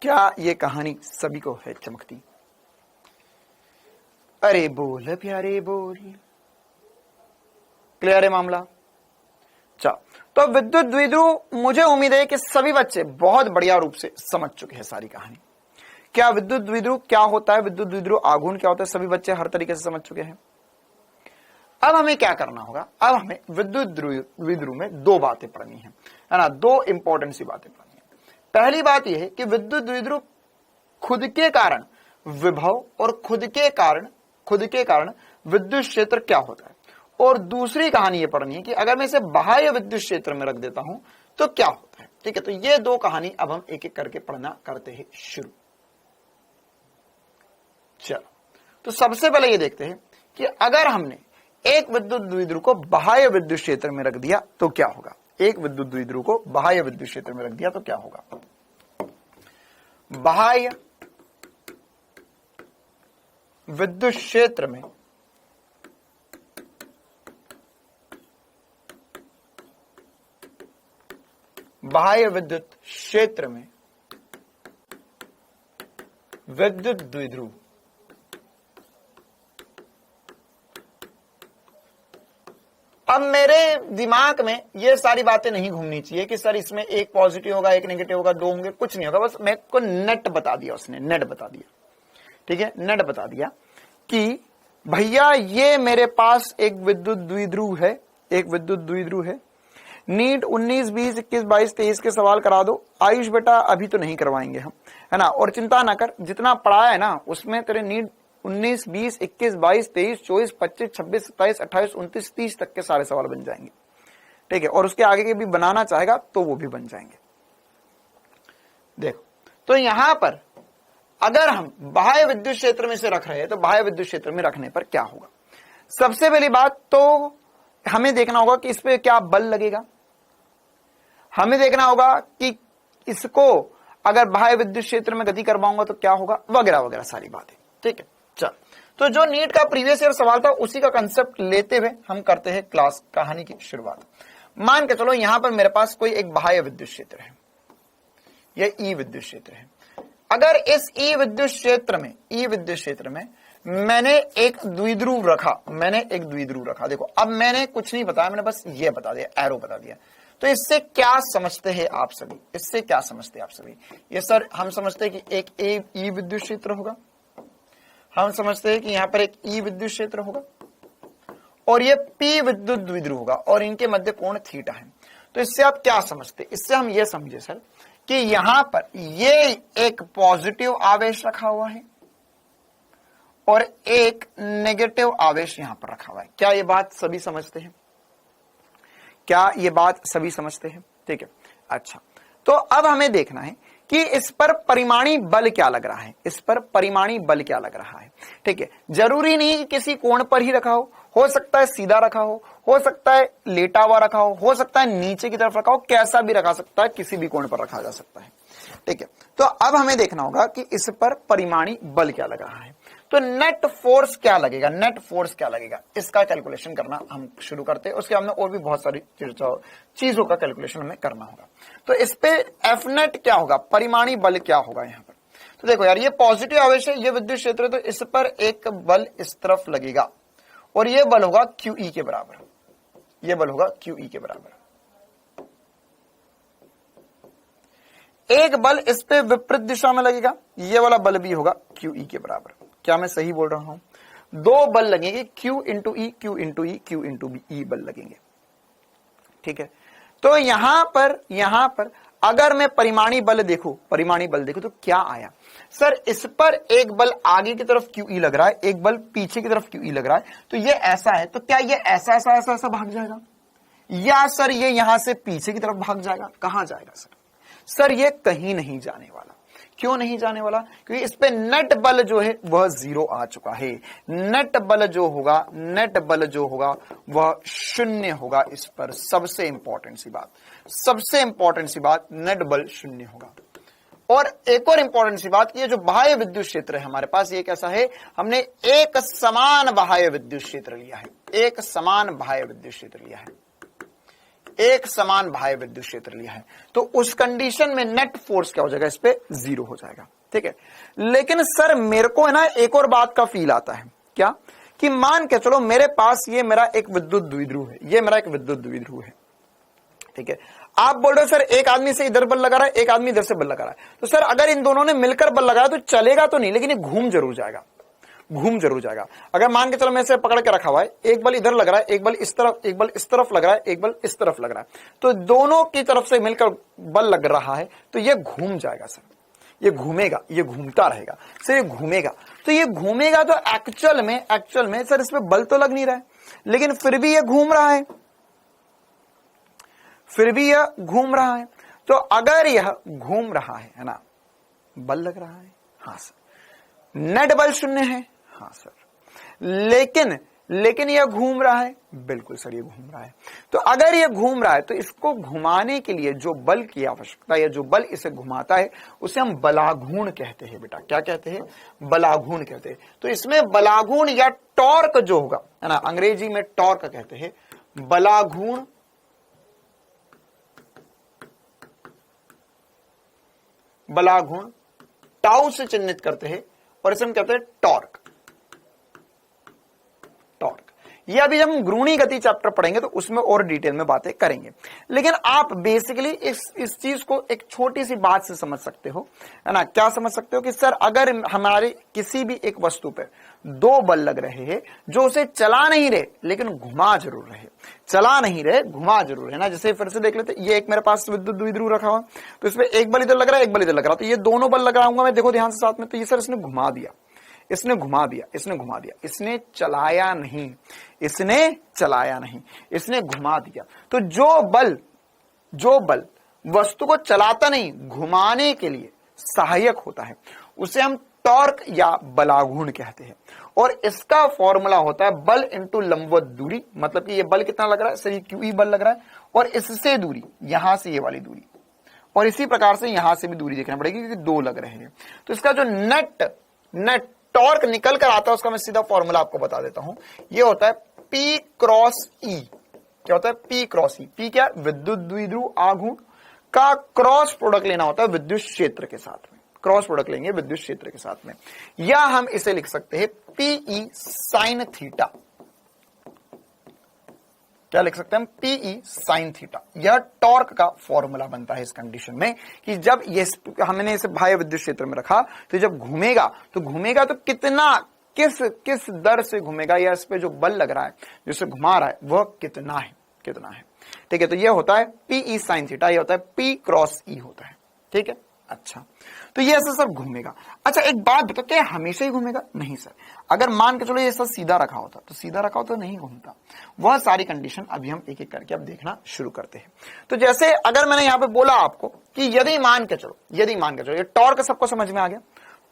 क्या ये कहानी सभी को है चमकती? अरे बोल प्यारे बोल। क्लियर है मामला? चलो, तो विद्युत द्विध्रुव मुझे उम्मीद है कि सभी बच्चे बहुत बढ़िया रूप से समझ चुके हैं सारी कहानी। क्या विद्युत द्विध्रुव क्या होता है, विद्युत द्विध्रुव आघूर्ण क्या होता है, सभी बच्चे हर तरीके से समझ चुके हैं। अब हमें क्या करना होगा? अब हमें विद्युत द्विध्रुव में 2 बातें पढ़नी है ना, 2 इंपॉर्टेंट सी बातें पढ़नी है। पहली बात यह है कि विद्युत द्विध्रुव खुद के कारण विभव और खुद के कारण विद्युत क्षेत्र क्या होता है। और दूसरी कहानी ये पढ़नी है कि अगर मैं इसे बाह्य विद्युत क्षेत्र में रख देता हूं तो क्या होता है। ठीक है, तो ये 2 कहानी अब हम एक एक करके पढ़ना करते हैं शुरू। चलो, तो सबसे पहले ये देखते हैं कि अगर हमने एक विद्युत द्विध्रुव को बाह्य विद्युत क्षेत्र में रख दिया तो क्या होगा। एक विद्युत द्विध्रुव को बाह्य विद्युत क्षेत्र में रख दिया तो क्या होगा। बाह्य विद्युत क्षेत्र में बाह्य विद्युत क्षेत्र में विद्युत द्विध्रुव अब मेरे दिमाग में ये सारी बातें नहीं घूमनी चाहिए कि सर इसमें एक पॉजिटिव होगा एक नेगेटिव होगा 2 होंगे, कुछ नहीं होगा। बस मेरे को नेट बता दिया उसने, नेट बता दिया। ठीक है, नेट बता दिया कि भैया ये मेरे पास एक विद्युत द्विध्रुव है, एक विद्युत द्विध्रुव है। नीट 19, 20, 21, 22, 23 के सवाल करा दो। आयुष बेटा अभी तो नहीं करवाएंगे हम, है ना, और चिंता ना कर, जितना पढ़ाया है ना उसमें तेरे नीट 19, 20, 21, 22, 23, 24, 25, 26, 27, 28, 29, 30 तक के सारे सवाल बन जाएंगे। ठीक है, और उसके आगे के भी बनाना चाहेगा तो वो भी बन जाएंगे। देखो, तो यहां पर अगर हम बाह्य विद्युत क्षेत्र में से रख रहे हैं तो बाह्य विद्युत क्षेत्र में रखने पर क्या होगा। सबसे पहली बात तो हमें देखना होगा कि इस पे क्या बल लगेगा। हमें देखना होगा कि इसको अगर बाह्य विद्युत क्षेत्र में गति करवाऊंगा तो क्या होगा, वगैरह वगैरह सारी बातें। ठीक है, चल, तो जो नीट का प्रीवियस ईयर सवाल था उसी का कंसेप्ट लेते हुए हम करते हैं क्लास कहानी की शुरुआत। मान के चलो यहां पर मेरे पास कोई एक बाह्य विद्युत क्षेत्र है, यह ई विद्युत क्षेत्र है। अगर इस ई विद्युत क्षेत्र में मैंने एक द्विध्रुव रखा, देखो अब मैंने कुछ नहीं बताया, मैंने बस ये बता दिया, एरो बता दिया। तो इससे क्या समझते हैं आप सभी? ये सर हम समझते हैं कि एक ई विद्युत क्षेत्र होगा, हम समझते हैं कि यहां पर एक ई विद्युत क्षेत्र होगा और ये पी विद्युत द्विध्रुव होगा और इनके मध्य कोण थीटा है। तो इससे आप क्या समझते? इससे हम ये समझे सर कि यहां पर ये एक पॉजिटिव आवेश रखा हुआ है और एक नेगेटिव आवेश यहां पर रखा हुआ है। क्या ये बात सभी समझते हैं? ठीक है, अच्छा, तो अब हमें देखना है कि इस पर परिमाणी बल क्या लग रहा है, इस पर परिमाणी बल क्या लग रहा है। ठीक है, जरूरी नहीं कि किसी कोण पर ही रखा हो सकता है सीधा रखा हो सकता है लेटा हुआ रखा हो सकता है नीचे की तरफ रखा हो, कैसा भी रखा सकता है, किसी भी कोण पर रखा जा सकता है। ठीक है, तो अब हमें देखना होगा कि इस पर परिमाणी बल क्या लग रहा है। तो नेट फोर्स क्या लगेगा, नेट फोर्स क्या लगेगा, इसका कैलकुलेशन करना हम शुरू करते हैं। उसके बाद में और भी बहुत सारी चीजों का कैलकुलेशन हमें करना होगा। तो इस पे एफ नेट क्या होगा, परिमाणी बल क्या होगा यहाँ पर। तो देखो यार, ये पॉजिटिव आवेश है, ये विद्युत क्षेत्र है, तो इस पर एक बल इस तरफ लगेगा और ये बल होगा QE के बराबर, ये बल होगा QE के बराबर। एक बल इस पे विपरीत दिशा में लगेगा, ये वाला बल भी होगा QE के बराबर। क्या मैं सही बोल रहा हूं? दो बल लगेंगे, Q इंटू ई, Q इंटू ई, Q इंटू बी, ई बल लगेंगे। ठीक है, तो यहां पर अगर मैं परिमाणी बल देखूं, परिमाणी बल देखूं तो क्या आया सर, इस पर एक बल आगे की तरफ QE लग रहा है, एक बल पीछे की तरफ QE लग रहा है, तो ये ऐसा है, तो क्या ये ऐसा ऐसा ऐसा ऐसा भाग जाएगा, या सर ये यहां से पीछे की तरफ भाग जाएगा? कहां जाएगा सर, ये कहीं नहीं जाने वाला। क्यों नहीं जाने वाला? क्योंकि इस पे नेट बल जो है वह 0 आ चुका है। नेट बल जो होगा वह 0 होगा। इस पर सबसे इंपॉर्टेंट सी बात, नेट बल 0 होगा। और एक और इंपॉर्टेंट सी बात, ये जो बाह्य विद्युत क्षेत्र है हमारे पास, ये कैसा है, हमने एक समान बाह्य विद्युत क्षेत्र लिया है, एक समान बाह्य विद्युत क्षेत्र लिया है, एक समान बाह्य विद्युत क्षेत्र लिया है। तो उस कंडीशन में नेट फोर्स क्या हो जाएगा, इस पे 0 हो जाएगा। ठीक है, लेकिन सर मेरे को है ना एक और बात का फील आता है, क्या कि मान के चलो मेरे पास ये मेरा एक विद्युत द्विध्रुव है, ये मेरा एक विद्युत द्विध्रुव है। ठीक है, आप बोल रहे हो सर एक आदमी से इधर बल लगा रहा है, एक आदमी इधर से बल लगा रहा है, तो सर अगर इन दोनों ने मिलकर बल लगाया तो चलेगा तो नहीं, लेकिन ये घूम जरूर जाएगा। अगर मान के चलो मैं इसे पकड़ के रखा हुआ है, एक बल इधर लग रहा है, एक बल इस तरफ, एक बल इस तरफ लग रहा है, एक बल इस तरफ लग रहा है, तो दोनों की तरफ से मिलकर बल लग रहा है, तो ये घूम जाएगा सर, ये घूमेगा, ये घूमता रहेगा सर, ये घूमेगा। तो ये घूमेगा तो एक्चुअल में सर इसमें बल तो लग नहीं रहा है, लेकिन फिर भी ये घूम रहा है, तो अगर यह घूम रहा है ना, बल लग रहा है, हाँ सर, नेट बल 0 है, हाँ सर, लेकिन यह घूम रहा है, बिल्कुल सर ये घूम रहा है। तो अगर यह घूम रहा है तो इसको घुमाने के लिए जो बल की आवश्यकता है, जो बल इसे घुमाता है, उसे हम बलाघूर्ण कहते हैं। बेटा क्या कहते हैं? बलाघूर्ण कहते हैं। तो इसमें बलाघूर्ण या टॉर्क जो होगा, है ना, अंग्रेजी में टॉर्क कहते हैं, बलाघूर्ण टाउ से चिन्हित करते हैं और इसे हम कहते हैं टॉर्क। ये अभी जब हम घूर्णी गति चैप्टर पढ़ेंगे तो उसमें और डिटेल में बातें करेंगे, लेकिन आप बेसिकली इस चीज को एक छोटी सी बात से समझ सकते हो, है ना। क्या समझ सकते हो कि सर अगर हमारे किसी भी एक वस्तु पर दो बल लग रहे हैं जो उसे चला नहीं रहे लेकिन घुमा जरूर रहे, घुमा जरूर है ना। जैसे फिर से देख लेते, ये एक मेरे पास विद्युत द्विध्रुव रखा हुआ, तो इसमें एक बल इधर लग रहा है, एक बल इधर लग रहा है, तो ये दोनों बल लगाऊंगा मैं, देखो ध्यान से साथ में। तो ये सर इसने घुमा दिया, इसने चलाया नहीं, इसने घुमा दिया। तो जो बल वस्तु को चलाता नहीं, घुमाने के लिए सहायक होता है, उसे हम टॉर्क या बलाघूर्ण कहते हैं। और इसका फॉर्मूला होता है बल इंटू लंबवत दूरी, मतलब कि ये बल कितना लग रहा है सर, ये QE बल लग रहा है, और इससे दूरी, यहां से ये वाली दूरी, और इसी प्रकार से यहां से भी दूरी देखना पड़ेगी क्योंकि दो लग रहे हैं। तो इसका जो नेट टॉर्क निकल कर आता है, उसका मैं सीधा फॉर्मूला आपको बता देता हूं। ये होता है P क्रॉस E। क्या होता है? P cross E। P क्या? विद्युत द्विध्रुव आघूर्ण का क्रॉस प्रोडक्ट लेना होता है विद्युत क्षेत्र के साथ में, क्रॉस प्रोडक्ट लेंगे विद्युत क्षेत्र के साथ में, या हम इसे लिख सकते हैं PE साइन थीटा। क्या लिख सकते हैं हम? PE sine theta. यह टॉर्क का फॉर्मूला बनता है इस कंडीशन में कि जब ये हमने इसे बाह्य विद्युत क्षेत्र में रखा, तो जब घूमेगा तो कितना, किस दर से घूमेगा, या इस पे जो बल लग रहा है, जिसे घुमा रहा है, वह कितना है। ठीक है, तो यह होता है PE साइन थीटा, यह होता है P क्रॉस E होता है। ठीक है, अच्छा, तो ये ऐसा सर घूमेगा। अच्छा एक बात बताओ, क्या हमेशा ही घूमेगा? नहीं सर, अगर मान के चलो ये सब सीधा रखा होता तो सीधा रखा होता तो नहीं घूमता। वह सारी कंडीशन अभी हम एक एक करके अब देखना शुरू करते हैं। तो जैसे अगर मैंने यहां पे बोला आपको कि यदि मान के चलो ये टॉर्क सबको समझ में आ गया,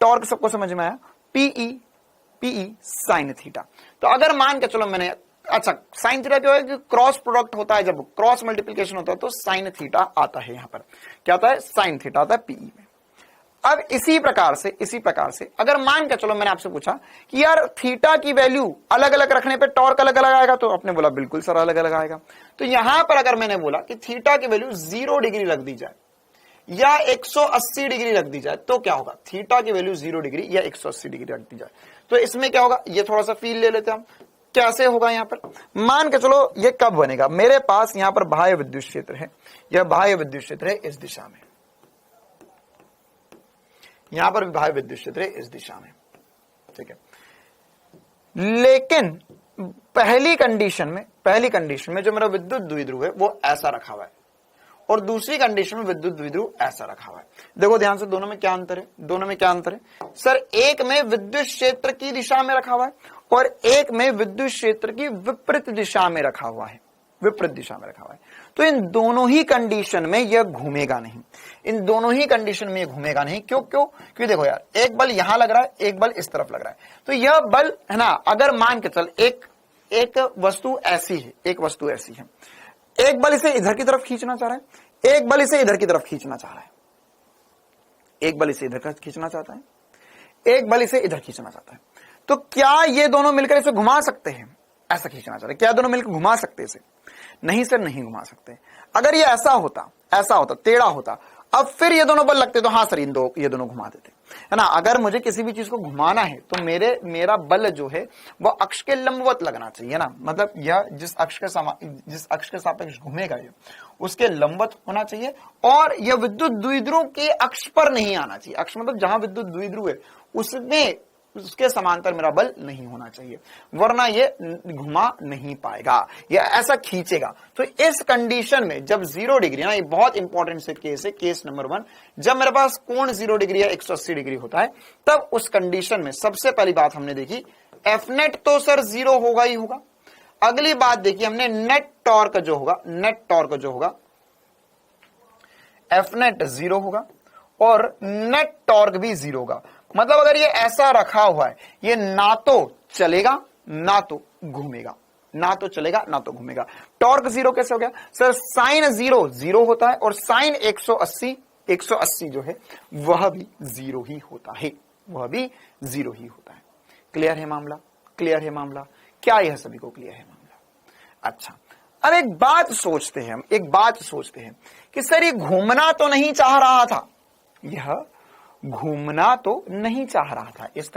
टॉर्क सबको समझ में आया, पीई साइन थीटा। तो अगर मान के चलो मैंने, अच्छा साइन थीटा जो है कि क्रॉस प्रोडक्ट होता है, जब क्रॉस मल्टीप्लिकेशन होता है तो साइन थीटा आता है, यहां पर क्या आता है, साइन थीटा आता है पीई में। अब इसी प्रकार से अगर मान के चलो मैंने आपसे पूछा कि यार थीटा की वैल्यू अलग अलग रखने पे टॉर्क अलग अलग आएगा, तो आपने बोला बिल्कुल सर अलग अलग आएगा। तो यहां पर अगर मैंने बोला कि थीटा की वैल्यू 0 डिग्री रख दी जाए या 180 डिग्री रख दी जाए तो क्या होगा, थीटा की वैल्यू 0 डिग्री या 180 डिग्री रख दी जाए तो इसमें क्या होगा, ये थोड़ा सा फील ले लेते हैं हम। कैसे होगा, यहां पर मान के चलो ये कब बनेगा, मेरे पास यहां पर बाह्य विद्युत क्षेत्र है, यह बाह्य विद्युत क्षेत्र है इस दिशा में, यहां पर भी बाह्य विद्युत क्षेत्र है इस दिशा में, ठीक है। लेकिन पहली कंडीशन में जो मेरा विद्युत द्विध्रुव है वो ऐसा रखा हुआ है और दूसरी कंडीशन में विद्युत द्विध्रुव ऐसा रखा हुआ है। देखो ध्यान से, दोनों में क्या अंतर है, सर एक में विद्युत क्षेत्र की दिशा में रखा हुआ है और एक में विद्युत क्षेत्र की विपरीत दिशा में रखा हुआ है, तो इन दोनों ही कंडीशन में यह घूमेगा नहीं, क्योंकि देखो यार, एक बल यहां लग रहा है, एक बल इस तरफ लग रहा है, तो यह बल है ना, अगर मान के चल एक वस्तु ऐसी है, एक बल इसे इधर की तरफ खींचना चाह रहा है, एक बल इसे इधर की तरफ खींचना चाह रहा है, एक बल इसे इधर खींचना चाहता है, एक बल इसे इधर खींचना चाहता है। तो क्या ये दोनों मिलकर इसे घुमा सकते हैं? ऐसा खींचना चाहते हैं, क्या दोनों मिलकर घुमा सकते इसे? नहीं सर, नहीं घुमा सकते। अगर ये ऐसा होता, टेढ़ा होता, अब फिर ये दोनों बल लगते तो हाँ सर ये दोनों घुमा देते, है ना। अगर मुझे किसी भी चीज को घुमाना है तो मेरा बल जो है वो अक्ष के लंबवत लगना चाहिए ना, मतलब यह जिस अक्ष के सापेक्ष घूमेगा ये उसके लंबवत होना चाहिए और यह विद्युत द्विध्रुव के अक्ष पर नहीं आना चाहिए। अक्ष मतलब जहां विद्युत द्विध्रुव है उसमें उसके समांतर मेरा बल नहीं होना चाहिए, वरना ये घुमा नहीं पाएगा, ये ऐसा खींचेगा। तो इस कंडीशन में जब 0 डिग्री ना, ये बहुत इंपॉर्टेंट से केस है, केस नंबर 1, जब मेरे पास कोण 0 डिग्री या 180 डिग्री होता है तब उस कंडीशन में सबसे पहली बात हमने देखी एफ नेट तो सर 0 होगा ही होगा। अगली बात देखी हमने नेट टॉर्क जो होगा एफ नेट 0 होगा और नेट टॉर्क भी 0 होगा। मतलब अगर ये ऐसा रखा हुआ है, ये ना तो चलेगा ना तो घूमेगा, टॉर्क 0 कैसे हो गया सर? साइन 0 होता है और साइन 180 जो है वह भी 0 ही होता है, क्लियर है मामला? क्या यह सभी को क्लियर है मामला? अच्छा, अब एक बात सोचते हैं कि सर ये घूमना तो नहीं चाह रहा था, इस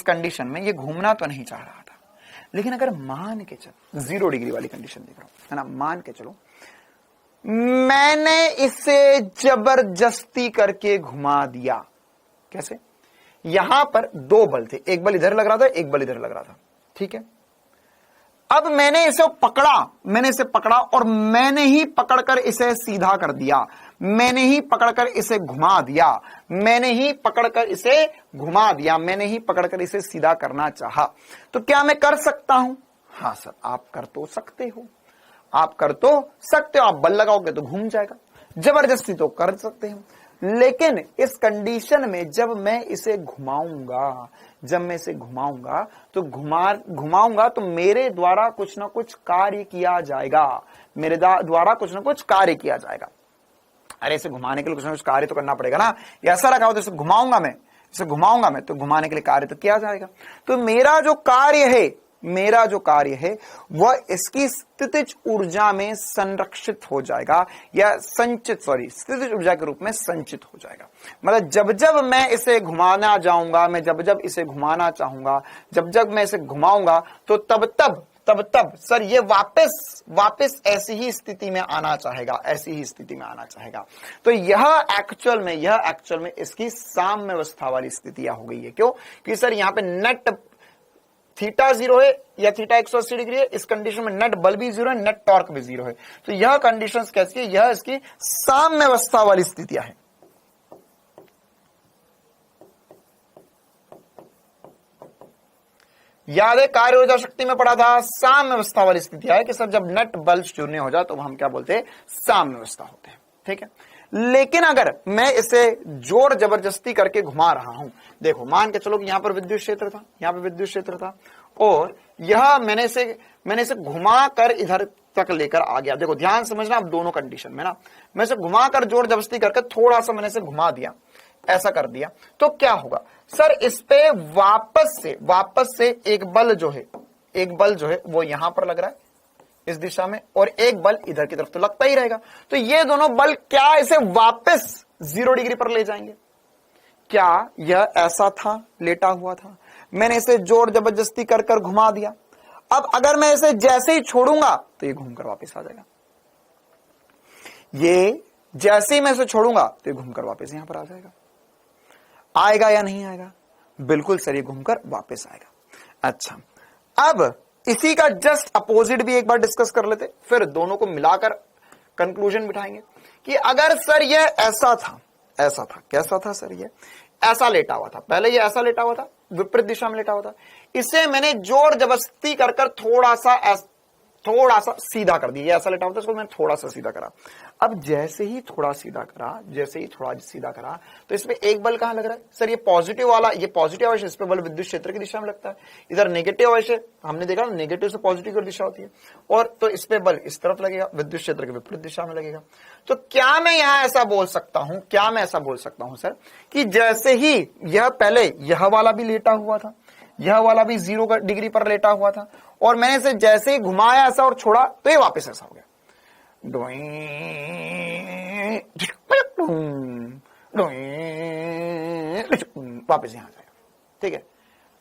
कंडीशन में ये घूमना तो नहीं चाह रहा था। लेकिन अगर मान के चलो 0 डिग्री वाली कंडीशन देख रहा हूं, है ना, मान के चलो मैंने इसे जबरदस्ती करके घुमा दिया। कैसे? यहां पर 2 बल थे, एक बल इधर लग रहा था, एक बल इधर लग रहा था, ठीक है। अब मैंने इसे पकड़ा और मैंने ही पकड़कर इसे सीधा कर दिया, मैंने ही पकड़कर इसे घुमा दिया, मैंने ही पकड़कर इसे सीधा करना चाहा। तो क्या मैं कर सकता हूं? हाँ सर, आप कर तो सकते हो, आप बल लगाओगे तो घूम जाएगा, जबरदस्ती तो कर सकते हो। लेकिन इस कंडीशन में जब मैं इसे घुमाऊंगा तो मेरे द्वारा कुछ ना कुछ कार्य किया जाएगा, अरे इसे घुमाने के लिए कुछ ना कुछ कार्य तो करना पड़ेगा ना। ऐसा रखा हो तो इसे घुमाऊंगा मैं तो घुमाने के लिए कार्य तो किया जाएगा। तो मेरा जो कार्य है वह इसकी स्थितिज ऊर्जा में संरक्षित हो जाएगा या स्थितिज ऊर्जा के रूप में संचित हो जाएगा। मतलब जब मैं इसे घुमाना जाऊंगा, मैं जब इसे घुमाना चाहूंगा, जब मैं इसे घुमाऊंगा तो तब सर ये वापस ऐसी ही स्थिति में आना चाहेगा, तो यह एक्चुअल में इसकी साम्यावस्था वाली स्थितियां हो गई है। क्यों? क्योंकि सर यहाँ पे नेट थीटा 0 है या थीटा 180 डिग्री है, इस कंडीशन में नेट बल भी 0 है, नेट टॉर्क भी 0 है। तो यह कंडीशंस कैसी है? यह इसकी साम्यावस्था वाली स्थितियां है, याद है कार्य ऊर्जा शक्ति में पढ़ा था, साम्य अवस्था वाली स्थिति है कि सर जब नट बल्ब शून्य हो जाए तो हम क्या बोलते हैं, साम्य अवस्था होते हैं। ठीक है, लेकिन अगर मैं इसे जोर जबरदस्ती करके घुमा रहा हूं, देखो मान के चलो कि यहां पर विद्युत क्षेत्र था, यहां पर विद्युत क्षेत्र था, और यह मैंने इसे घुमा कर इधर तक लेकर आ गया। देखो ध्यान समझना, अब दोनों कंडीशन में ना, मैं इसे घुमा कर जोर जबरदस्ती करके थोड़ा सा मैंने इसे घुमा दिया, ऐसा कर दिया, तो क्या होगा सर, इस पे वापस से एक बल जो है वो यहां पर लग रहा है इस दिशा में, और एक बल इधर की तरफ तो लगता ही रहेगा। तो ये दोनों बल क्या इसे वापस 0 डिग्री पर ले जाएंगे? क्या यह ऐसा था, लेटा हुआ था, मैंने इसे जोर जबरदस्ती कर कर घुमा दिया, अब अगर मैं इसे जैसे ही छोड़ूंगा तो ये घूमकर वापस आ जाएगा। ये जैसे ही मैं इसे छोड़ूंगा तो ये घूमकर वापस यहां पर आ जाएगा। आएगा या नहीं आएगा? बिल्कुल सर, ये घूमकर वापस आएगा। अच्छा, अब इसी का जस्ट अपोजिट भी एक बार डिस्कस कर लेते, फिर दोनों को मिलाकर कंक्लूजन बिठाएंगे कि अगर सर ये ऐसा था, कैसा था सर, ये ऐसा लेटा हुआ था, पहले ये ऐसा लेटा हुआ था, विपरीत दिशा में लेटा हुआ था, इसे मैंने जोर जबरदस्ती कर कर थोड़ा सा सीधा कर दिया, ऐसा लेटा हुआ था, इसको मैंने थोड़ा सा सीधा करा। अब जैसे ही थोड़ा सीधा करा तो इसमें एक बल कहां लग रहा है सर, ये पॉजिटिव वाला, ये पॉजिटिव आवेश, इस पे बल विद्युत क्षेत्र की दिशा में लगता है, इधर नेगेटिव आवेश है, हमने देखा नेगेटिव से पॉजिटिव की दिशा होती है, और तो इस पे बल इस तरफ लगेगा, विद्युत क्षेत्र के विपरीत दिशा में लगेगा। तो क्या मैं यहां ऐसा बोल सकता हूं सर कि जैसे ही यह पहले यह वाला भी लेटा हुआ था, यह वाला भी 0 डिग्री पर लेटा हुआ था, और मैंने इसे जैसे ही घुमाया ऐसा और छोड़ा तो ये वापस ऐसा हो गया, वापस यहां जाएगा। ठीक है,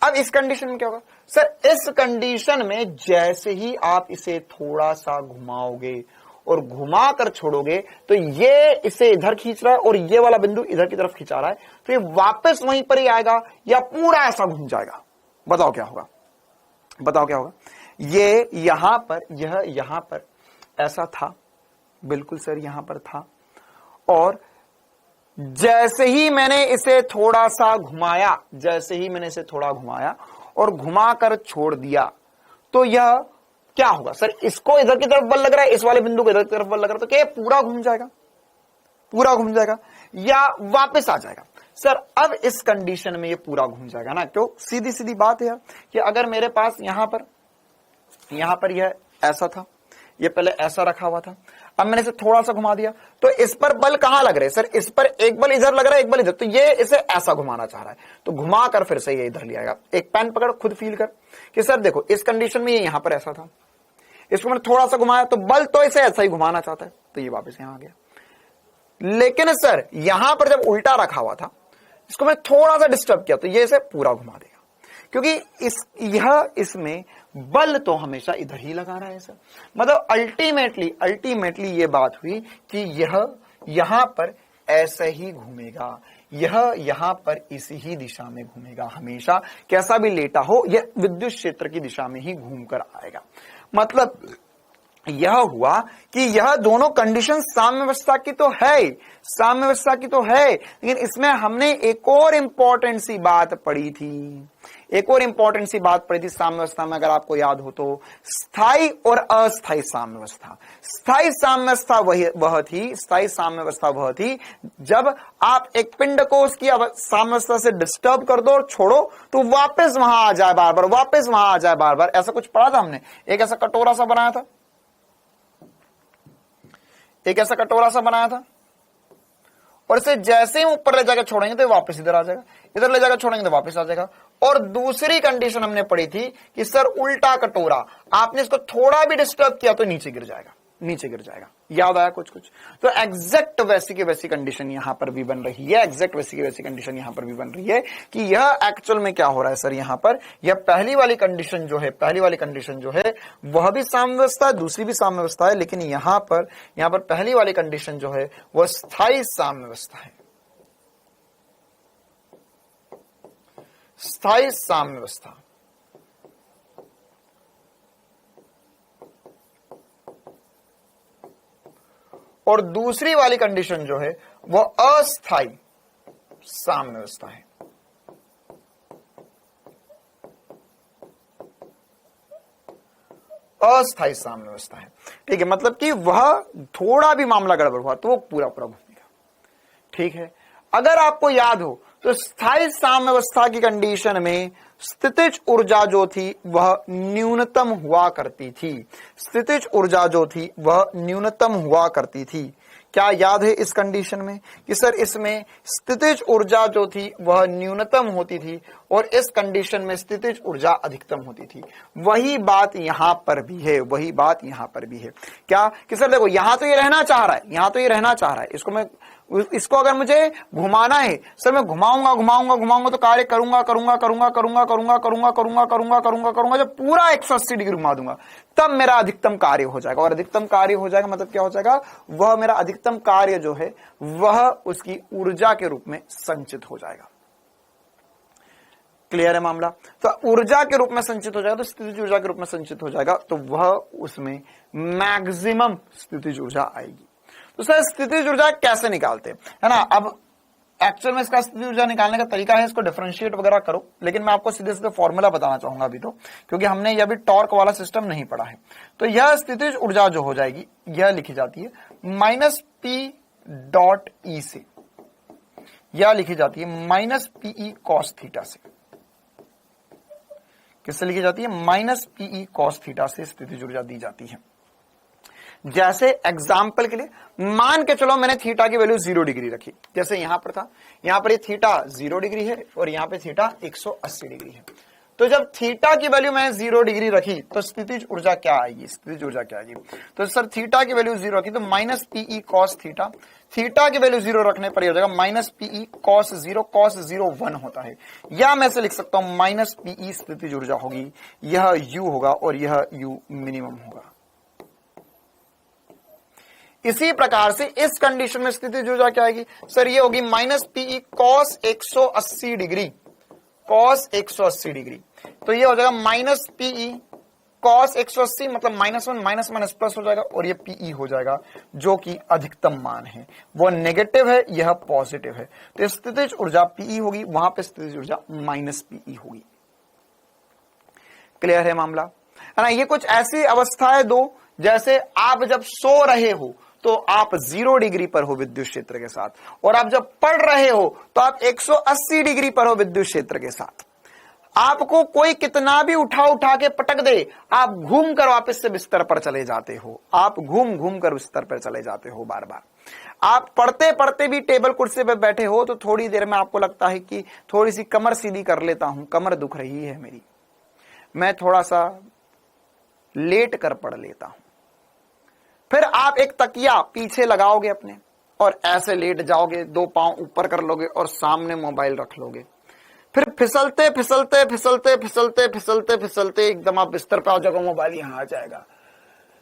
अब इस कंडीशन में क्या होगा सर, इस कंडीशन में जैसे ही आप इसे थोड़ा सा घुमाओगे और घुमा कर छोड़ोगे तो ये इसे इधर खींच रहा है और ये वाला बिंदु इधर की तरफ खिंचा रहा है, तो ये वापस वहीं पर ही आएगा या पूरा ऐसा घूम जाएगा? बताओ क्या होगा? ये यहां पर, यह यहां पर ऐसा था, बिल्कुल सर यहां पर था, और जैसे ही मैंने इसे थोड़ा सा घुमाया, और घुमा कर छोड़ दिया, तो यह क्या होगा सर, इसको इधर की तरफ बल लग रहा है, इस वाले बिंदु को इधर की तरफ बल लग रहा है, तो क्या पूरा घूम जाएगा या वापस आ जाएगा? सर अब इस कंडीशन में ये पूरा घूम जाएगा ना, क्यों? सीधी बात है यार कि अगर मेरे पास यहां पर यह ऐसा था, ये पहले ऐसा रखा हुआ था, अब मैंने इसे थोड़ा सा घुमा दिया, तो इस पर बल कहां लग रहे हैं सर, इस पर एक बल इधर लग रहा है, एक बल इधर, तो ये इसे ऐसा घुमाना चाह रहा है, तो घुमा कर फिर से ये इधर ले आएगा। एक पेन पकड़, खुद फील कर कि सर देखो इस कंडीशन में ये यहां पर ऐसा था, इसको मैंने थोड़ा सा घुमाया तो बल तो इसे ऐसा ही घुमाना चाहता है, तो ये वापस यहां आ गया। लेकिन सर यहां पर जब उल्टा रखा हुआ था, इसको मैं थोड़ा सा डिस्टर्ब किया तो ये इसे पूरा घुमा देगा, क्योंकि इसमें बल तो हमेशा इधर ही लगा रहा है सर। मतलब अल्टीमेटली ये बात हुई कि यह यहां पर ऐसे ही घूमेगा, यह यहां पर इसी ही दिशा में घूमेगा हमेशा, कैसा भी लेटा हो यह विद्युत क्षेत्र की दिशा में ही घूमकर आएगा। मतलब यह हुआ कि यह दोनों कंडीशन साम्यावस्था की तो है, लेकिन इसमें हमने एक और इंपॉर्टेंट सी बात पढ़ी थी साम्यावस्था में, अगर आपको याद हो तो, स्थायी और अस्थायी साम्यावस्था। स्थायी साम्यावस्था वह थी जब आप एक पिंड को उसकी साम्यावस्था से डिस्टर्ब कर दो और छोड़ो तो वापस वहां आ जाए बार बार, ऐसा कुछ पढ़ा था हमने। एक ऐसा कटोरा सा बनाया था, और इसे जैसे ही ऊपर ले जाकर छोड़ेंगे तो वापस इधर आ जाएगा, इधर ले जाकर छोड़ेंगे तो वापस आ जाएगा। और दूसरी कंडीशन हमने पढ़ी थी कि सर उल्टा कटोरा, आपने इसको थोड़ा भी डिस्टर्ब किया तो नीचे गिर जाएगा। याद आया कुछ? तो एग्जैक्ट वैसी की वैसी कंडीशन यहां पर भी बन रही है, कि यह एक्चुअल में क्या हो रहा है सर, यहां पर यह पहली वाली कंडीशन जो है वह भी साम्यावस्था है, दूसरी भी साम्यावस्था है, लेकिन यहां पर पहली वाली कंडीशन जो है वह स्थायी साम्यावस्था है। स्थायी साम्यावस्था और दूसरी वाली कंडीशन जो है वह अस्थायी साम्यावस्था है। अस्थायी साम्यावस्था है। ठीक है, मतलब कि वह थोड़ा भी मामला गड़बड़ हुआ तो वो पूरा पूरा घूमेगा। ठीक है, अगर आपको याद हो तो स्थायी साम्यावस्था की कंडीशन में स्थितिज ऊर्जा जो थी वह न्यूनतम हुआ करती थी। स्थितिज ऊर्जा जो थी वह न्यूनतम हुआ करती थी। क्या याद है इस कंडीशन में कि सर इसमें स्थितिज ऊर्जा जो थी वह न्यूनतम होती थी और इस कंडीशन में स्थितिज ऊर्जा अधिकतम होती थी। वही बात यहां पर भी है, वही बात यहां पर भी है। क्या कि सर देखो यहां तो ये रहना चाह रहा है, यहां तो ये रहना चाह रहा है, इसको अगर मुझे घुमाना है सर मैं घुमाऊंगा तो कार्य करूंगा जब पूरा 180 डिग्री घुमा दूंगा तब मेरा अधिकतम कार्य हो जाएगा। और अधिकतम कार्य हो जाएगा मतलब क्या हो जाएगा, वह मेरा अधिकतम कार्य जो है वह उसकी ऊर्जा के रूप में संचित हो जाएगा। क्लियर है मामला? तो ऊर्जा के रूप में संचित हो जाएगा, तो स्थितिज ऊर्जा के रूप में संचित हो जाएगा, तो वह उसमें मैक्सिमम स्थितिज ऊर्जा आएगी। तो सर स्थितिज ऊर्जा कैसे निकालते हैं, है ना? अब एक्चुअल में इसका स्थितिज ऊर्जा निकालने का तरीका है, इसको डिफरेंशिएट वगैरह करो, लेकिन मैं आपको सीधे सीधे फॉर्मूला बताना चाहूंगा अभी तो, क्योंकि हमने ये अभी टॉर्क वाला सिस्टम नहीं पढ़ा है। तो यह स्थितिज ऊर्जा जो हो जाएगी यह लिखी जाती है -P.E से, यह लिखी जाती है -Pe cos थीटा से। किससे लिखी जाती है? -Pe cos थीटा से स्थितिज ऊर्जा दी जाती है। जैसे एग्जाम्पल के लिए मान के चलो मैंने थीटा की वैल्यू 0 डिग्री रखी, जैसे यहां पर था, यहां पर ये थीटा 0 डिग्री है और यहां पे थीटा 180 डिग्री है। तो जब थीटा की वैल्यू मैंने 0 डिग्री रखी तो स्थितिज ऊर्जा क्या आएगी? स्थितिज ऊर्जा क्या आएगी? तो सर थीटा की वैल्यू 0 रखी तो -Pe cos थीटा, थीटा की वैल्यू 0 रखने पर हो जाएगा -Pe cos 0 1 होता है, या मैं से लिख सकता हूं -Pe स्थितिज ऊर्जा होगी, यह u होगा और यह u मिनिमम होगा। इसी प्रकार से इस कंडीशन में स्थितिज ऊर्जा क्या आएगी? सर ये होगी -Pe cos 180 degree, cos 180 degree, तो ये हो जाएगा -Pe cos 180 मतलब -1 प्लस हो जाएगा और ये Pe हो जाएगा जो कि अधिकतम मान है, वो नेगेटिव है, यह पॉजिटिव है। तो स्थितिज ऊर्जा Pe होगी, वहां पे स्थितिज ऊर्जा -Pe होगी। क्लियर है मामला, है ना? ये कुछ ऐसी अवस्थाएं दो जैसे आप जब सो रहे हो तो आप 0 डिग्री पर हो विद्युत क्षेत्र के साथ, और आप जब पढ़ रहे हो तो आप 180 डिग्री पर हो विद्युत क्षेत्र के साथ। आपको कोई कितना भी उठा के पटक दे, आप घूम कर वापस से बिस्तर पर चले जाते हो, आप घूम कर बिस्तर पर चले जाते हो बार बार। आप पढ़ते पढ़ते भी टेबल कुर्सी पर बैठे हो तो थोड़ी देर में आपको लगता है कि थोड़ी सी कमर सीधी कर लेता हूं, कमर दुख रही है मेरी, मैं थोड़ा सा लेट कर पढ़ लेता हूं। फिर आप एक तकिया पीछे लगाओगे अपने और ऐसे लेट जाओगे, 2 पांव ऊपर कर लोगे और सामने मोबाइल रख लोगे। फिर फिसलते एकदम आप बिस्तर पे आ जाओगे, मोबाइल यहां आ जाएगा।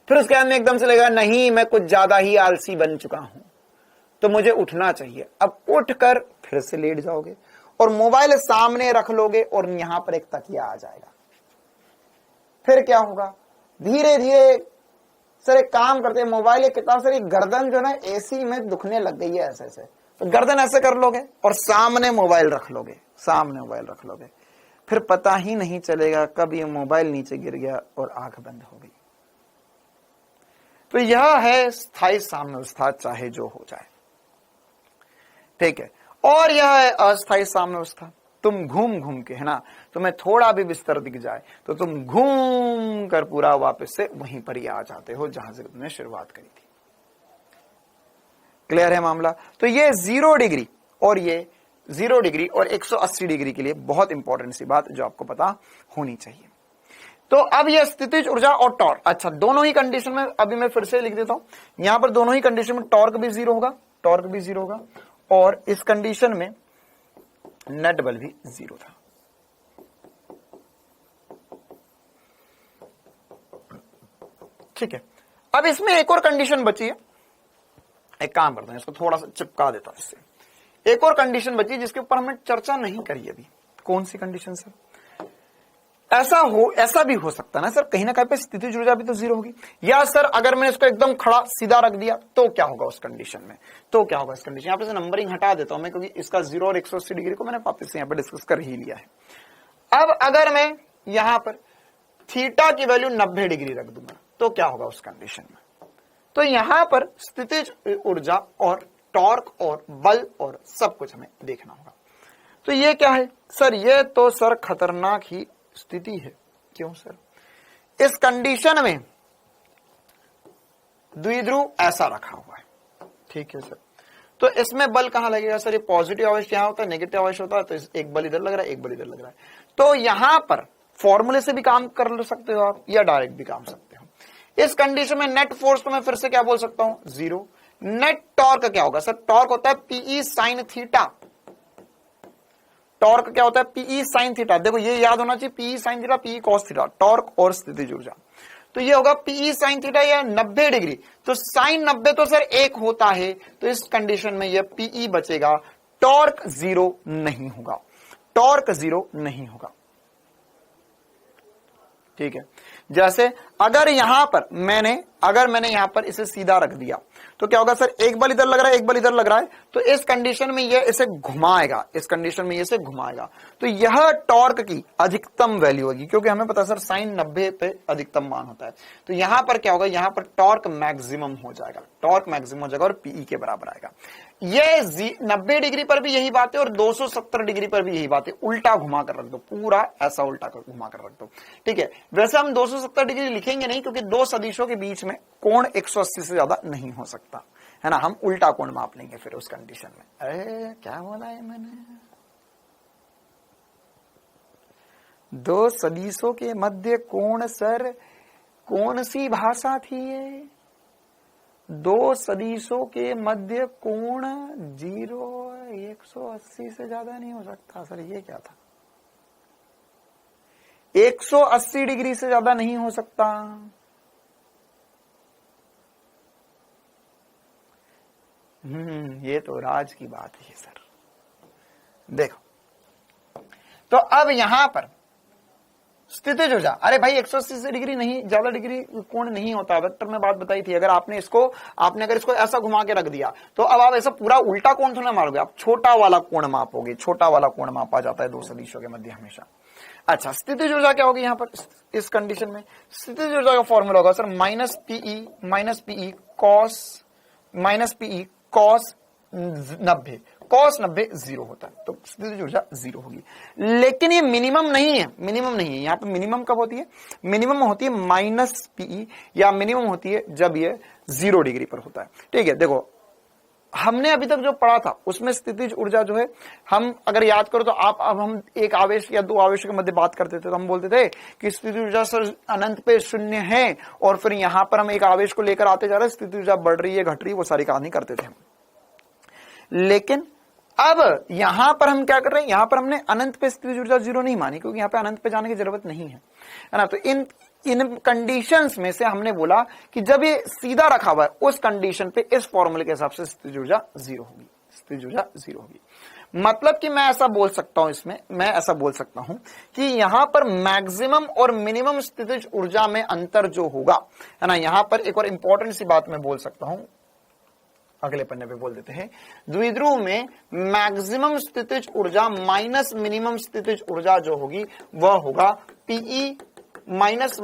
फिर उसके बाद में एकदम से लगेगा नहीं मैं कुछ ज्यादा ही आलसी बन चुका हूं तो मुझे उठना चाहिए। अब उठकर फिर से लेट जाओगे और मोबाइल सामने रख लोगे और यहां पर एक तकिया आ जाएगा। फिर क्या होगा? धीरे धीरे सर एक काम करते हैं, मोबाइल एक किताब, सर गर्दन जो ना एसी में दुखने लग गई है, ऐसे ऐसे, तो गर्दन ऐसे कर लोगे और सामने मोबाइल रख लोगे, फिर पता ही नहीं चलेगा कब ये मोबाइल नीचे गिर गया और आंख बंद हो गई। तो यह है स्थायी साम्यावस्था, चाहे जो हो जाए। ठीक है, और यह है अस्थायी साम्यावस्था। तुम घूम के, है ना, तुम्हें थोड़ा भी बिस्तर दिख जाए तो तुम घूम कर पूरा वापस से वहीं पर ही आ जाते हो जहां से तुमने शुरुआत करी थी। क्लियर है मामला? तो ये 0 डिग्री और ये 0 डिग्री और 180 डिग्री के लिए बहुत इंपॉर्टेंट सी बात जो आपको पता होनी चाहिए। तो अब ये स्थितिज ऊर्जा और टॉर्क, अच्छा दोनों ही कंडीशन में, अभी मैं फिर से लिख देता हूं, यहां पर दोनों ही कंडीशन में टॉर्क भी 0 होगा, और इस कंडीशन में नेट बल भी 0 था। ठीक है, अब इसमें एक और कंडीशन बची है, एक काम करते हैं इसको थोड़ा सा चिपका देता हूं इससे। एक और कंडीशन बची जिसके ऊपर हमने चर्चा नहीं करी अभी। कौन सी कंडीशन सर? ऐसा भी हो सकता है ना सर, कहीं ना कहीं पे स्थितिज ऊर्जा भी तो 0 होगी, या सर अगर मैंने इसको एकदम खड़ा सीधा रख दिया तो क्या होगा उस कंडीशन में? तो क्या होगा इस कंडीशन? यहां पे से नंबरिंग हटा देता हूं मैं, क्योंकि इसका 0 और 180 डिग्री को मैंने वापस से यहां पर डिस्कस कर ही लिया है। अब अगर मैं यहां पर थीटा की वैल्यू 90 डिग्री रख दूंगा तो क्या होगा उस कंडीशन में? तो यहां पर स्थितिज ऊर्जा और टॉर्क और बल और सब कुछ हमें देखना होगा। तो ये क्या है सर? ये तो सर खतरनाक ही स्थिति है। क्यों सर? इस कंडीशन में द्विध्रुव ऐसा रखा हुआ है, ठीक है सर। तो इसमें बल कहां लगेगा सर? ये पॉजिटिव आवेश यहां होता है, नेगेटिव आवेश होता है, तो एक बल इधर लग रहा है, एक बल इधर लग रहा है। तो यहां पर फॉर्मूले से भी काम कर सकते हो आप या डायरेक्ट भी काम सकते हो। इस कंडीशन में नेट फोर्स तो मैं फिर से क्या बोल सकता हूं? 0। नेट टॉर्क क्या होगा सर? टॉर्क होता है पीई साइन थीटा। टॉर्क क्या होता है? PE sine theta. देखो ये याद होना चाहिए, PE sine theta, PE cos theta, torque और स्थितिज ऊर्जा। तो ये होगा पीई साइन थीटा या 90 डिग्री। तो साइन 90 तो सर 1 होता है, तो इस कंडीशन में ये पीई बचेगा, टॉर्क 0 नहीं होगा, टॉर्क 0 नहीं होगा, ठीक है। जैसे अगर मैंने यहां पर इसे सीधा रख दिया तो क्या होगा सर? एक बल इधर लग रहा है, एक बल इधर लग रहा है, तो इस कंडीशन में ये इसे घुमाएगा, इस कंडीशन में ये इसे घुमाएगा। तो यह टॉर्क की अधिकतम वैल्यू होगी, क्योंकि हमें पता है सर साइन 90 पे अधिकतम मान होता है। तो यहां पर क्या होगा? यहां पर टॉर्क मैक्सिमम हो जाएगा, टॉर्क मैक्सिमम हो जाएगा और पीई के बराबर आएगा। ये 90 डिग्री पर भी यही बात है और 270 डिग्री पर भी यही बात है। उल्टा घुमा कर रख दो, पूरा ऐसा उल्टा घुमा कर रख दो, ठीक है। वैसे हम 270 डिग्री लिखेंगे नहीं, क्योंकि दो सदिशों के बीच में कोण 180 से ज्यादा नहीं हो सकता, है ना। हम उल्टा कोण माप लेंगे फिर उस कंडीशन में। अरे क्या बोला है मैंने? दो सदिशों के मध्य कोण सर कौन सी भाषा थी ये? दो सदिशों के मध्य कोण 180 से ज्यादा नहीं हो सकता सर। ये क्या था? 180 डिग्री से ज्यादा नहीं हो सकता। ये तो राज की बात है सर। देखो तो अब यहां पर स्थितिज ऊर्जा, अरे भाई 180 डिग्री नहीं, ज्यादा डिग्री कोण नहीं होता। वेक्टर में बात बताई थी। अगर आपने अगर इसको ऐसा घुमा के रख दिया तो अब आप ऐसा पूरा उल्टा कोण थोड़ा मारोगे, आप छोटा वाला कोण मापोगे। छोटा वाला कोण मापा जाता है दो सदिशों के मध्य हमेशा। अच्छा, स्थितिज ऊर्जा क्या होगी यहां पर इस कंडीशन में? स्थितिज ऊर्जा का फॉर्मूला होगा sir minus PE cos 90। Cos 90 0 होता है, तो स्थितिज ऊर्जा 0 होगी। लेकिन ये मिनिमम नहीं है, यहाँ पे मिनिमम कब होती है? मिनिमम होती है माइनस पीई, या मिनिमम होती है जब ये 0 डिग्री पर होता है, ठीक है। देखो हमने अभी तक जो पढ़ा था उसमें स्थितिज ऊर्जा जो है, हम अगर याद करो तो अब हम एक आवेश या दो आवेशों के मध्य बात करते थे तो हम बोलते थे कि स्थितिज ऊर्जा सर अनंत पे 0 है, और फिर यहां पर हम एक आवेश को लेकर आते जा रहे हैं, स्थितिज ऊर्जा बढ़ रही है घट रही है, वो सारी कहानी करते थे हम। लेकिन अब यहां पर हम क्या कर रहे हैं? यहां पर हमने अनंत पे स्थितिज ऊर्जा 0 नहीं मानी, क्योंकि यहां पे अनंत पे जाने की जरूरत नहीं है ना। तो इन कंडीशंस में से हमने बोला कि जब ये सीधा रखा हुआ है उस कंडीशन पे इस फॉर्मूले के हिसाब से स्थितिज ऊर्जा 0 होगी, स्थितिज ऊर्जा 0 होगी। मतलब कि मैं ऐसा बोल सकता हूं, इसमें मैं ऐसा बोल सकता हूं कि यहां पर मैक्सिमम और मिनिमम स्थितिज ऊर्जा में अंतर जो होगा, है ना। यहां पर एक और इंपॉर्टेंट सी बात मैं बोल सकता हूं, अगले पन्ने पे बोल देते हैं। द्विध्रुव में मैक्सिमम स्थितिज ऊर्जा माइनस मिनिमम स्थितिज ऊर्जा जो होगी वह होगा पीई माइनस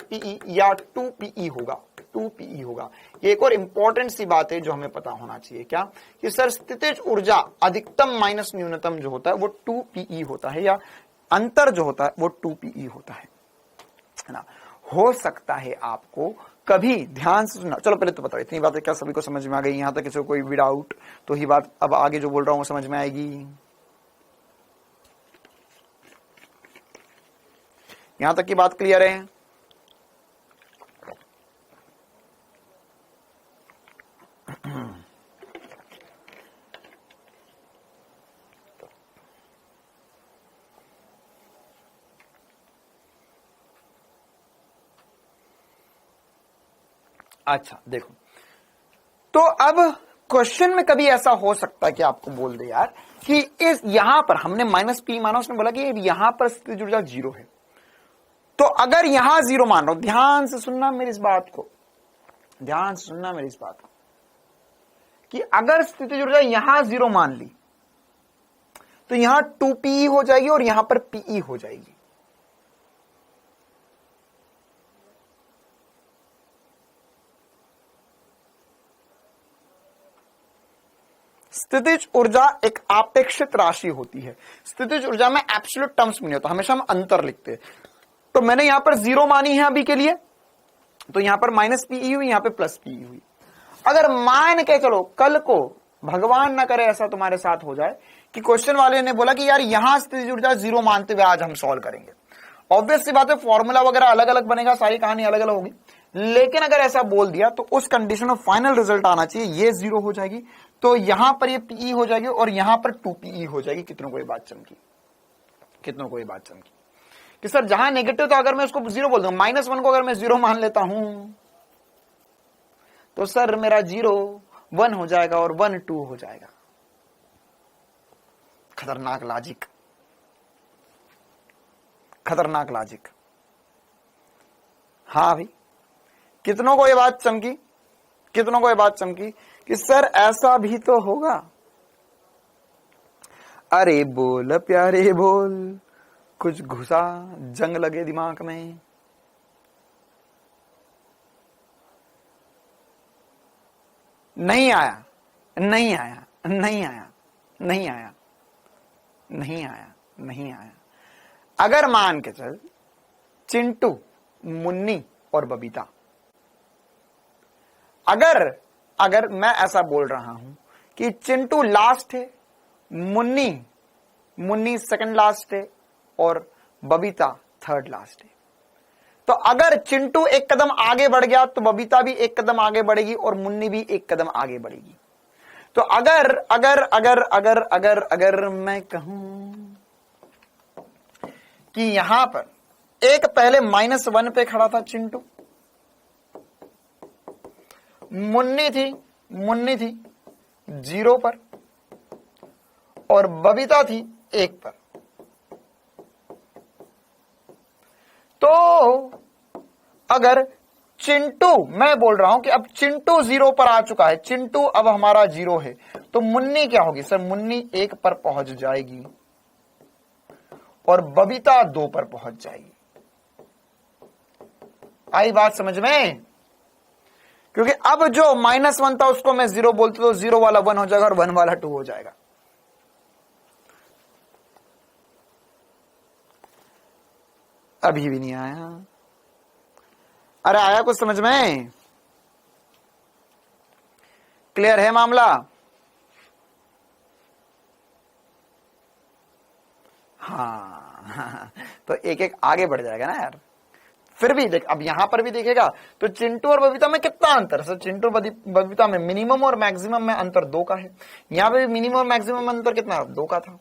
पीई या 2 होगा, 2 होगा। ये एक और इंपॉर्टेंट सी बात है जो हमें पता होना चाहिए, क्या कि सर स्थितिज ऊर्जा अधिकतम माइनस न्यूनतम जो होता है वो 2 होता है, या अंतर जो होता है वो 2 होता है ना। हो सकता है आपको कभी ध्यान से सुनना। चलो पहले तो बताओ इतनी बातें क्या सभी को समझ में आ गई? यहां तक किसी को कोई भी डाउट तो ही बात अब आगे जो बोल रहा हूं वो समझ में आएगी। यहां तक की बात क्लियर है? अच्छा देखो, तो अब क्वेश्चन में कभी ऐसा हो सकता है कि आपको बोल दे यार कि इस यहां पर हमने माइनस पी माना, उसने बोला कि यहां पर स्थितिज ऊर्जा 0 है, तो अगर यहां 0 मान रहा हूं, ध्यान से सुनना मेरी इस बात को, ध्यान से सुनना मेरी इस बात को, कि अगर स्थितिज ऊर्जा यहां 0 मान ली तो यहां 2 पीई हो जाएगी और यहां पर पीई हो जाएगी। स्थितिज ऊर्जा एक आपेक्षित राशि होती है। स्थितिज ऊर्जा में एब्सोल्यूट टर्म्स में नहीं होता, हमेशा हम अंतर लिखते हैं। तो मैंने यहां पर 0 मानी है अभी के लिए, तो यहां पर माइनस पीई हुई, यहां पे प्लस पीई हुई। अगर मान के चलो कल को भगवान ना करे ऐसा तुम्हारे साथ हो जाए कि क्वेश्चन वाले ने बोला कि यार यहां स्थितिज ऊर्जा 0 मानते हुए आज हम सॉल्व करेंगे, ऑब्वियस सी बात है फॉर्मूला वगैरह अलग अलग बनेगा, सारी कहानी अलग अलग होगी। लेकिन अगर ऐसा बोल दिया तो उस कंडीशन में फाइनल रिजल्ट आना चाहिए, ये 0 हो जाएगी, तो यहां पर ये पीई हो जाएगी और यहां पर 2 हो जाएगी। कितनों को ये बात चमकी, कितनों को ये बात चमकी कि सर जहां नेगेटिव तो अगर मैं उसको 0 बोल दूंगा, -1 को अगर मैं 0 मान लेता हूं तो सर मेरा 0 1 हो जाएगा और 1 2 हो जाएगा। खतरनाक लॉजिक, खतरनाक लॉजिक। हाँ भाई, कितनों को ये बात चमकी, कितनों को ये बात चमकी कि सर ऐसा भी तो होगा। अरे बोल प्यारे बोल, कुछ घुसा जंग लगे दिमाग में। नहीं आया, नहीं आया, नहीं आया, नहीं आया, नहीं आया, नहीं आया। अगर मान के चल चिंटू, मुन्नी और बबीता, अगर मैं ऐसा बोल रहा हूं कि चिंटू लास्ट है, मुन्नी सेकंड लास्ट है और बबीता थर्ड लास्ट है, तो अगर चिंटू एक कदम आगे बढ़ गया तो बबीता भी एक कदम आगे बढ़ेगी और मुन्नी भी एक कदम आगे बढ़ेगी। तो अगर अगर अगर अगर अगर अगर मैं कहूं कि यहां पर एक पहले -1 पे खड़ा था चिंटू, मुन्नी थी 0 पर और बबीता थी 1 पर, तो अगर चिंटू, मैं बोल रहा हूं कि अब चिंटू 0 पर आ चुका है, चिंटू अब हमारा 0 है, तो मुन्नी क्या होगी सर? मुन्नी 1 पर पहुंच जाएगी और बबीता 2 पर पहुंच जाएगी। आई बात समझ में? क्योंकि अब जो -1 था उसको मैं 0 बोलता तो 0 वाला 1 हो जाएगा और 1 वाला 2 हो जाएगा। अभी भी नहीं आया? अरे आया कुछ समझ में? क्लियर है मामला? हाँ तो एक एक आगे बढ़ जाएगा ना यार। फिर भी देख, अब यहां पर भी देखेगा तो चिंटू और बबीता में कितना अंतर? सर चिंटू बबीता में मिनिमम और मैक्सिमम में अंतर 2 का है, यहां पे भी मिनिमम और मैक्सिमम अंतर कितना? 2 का था,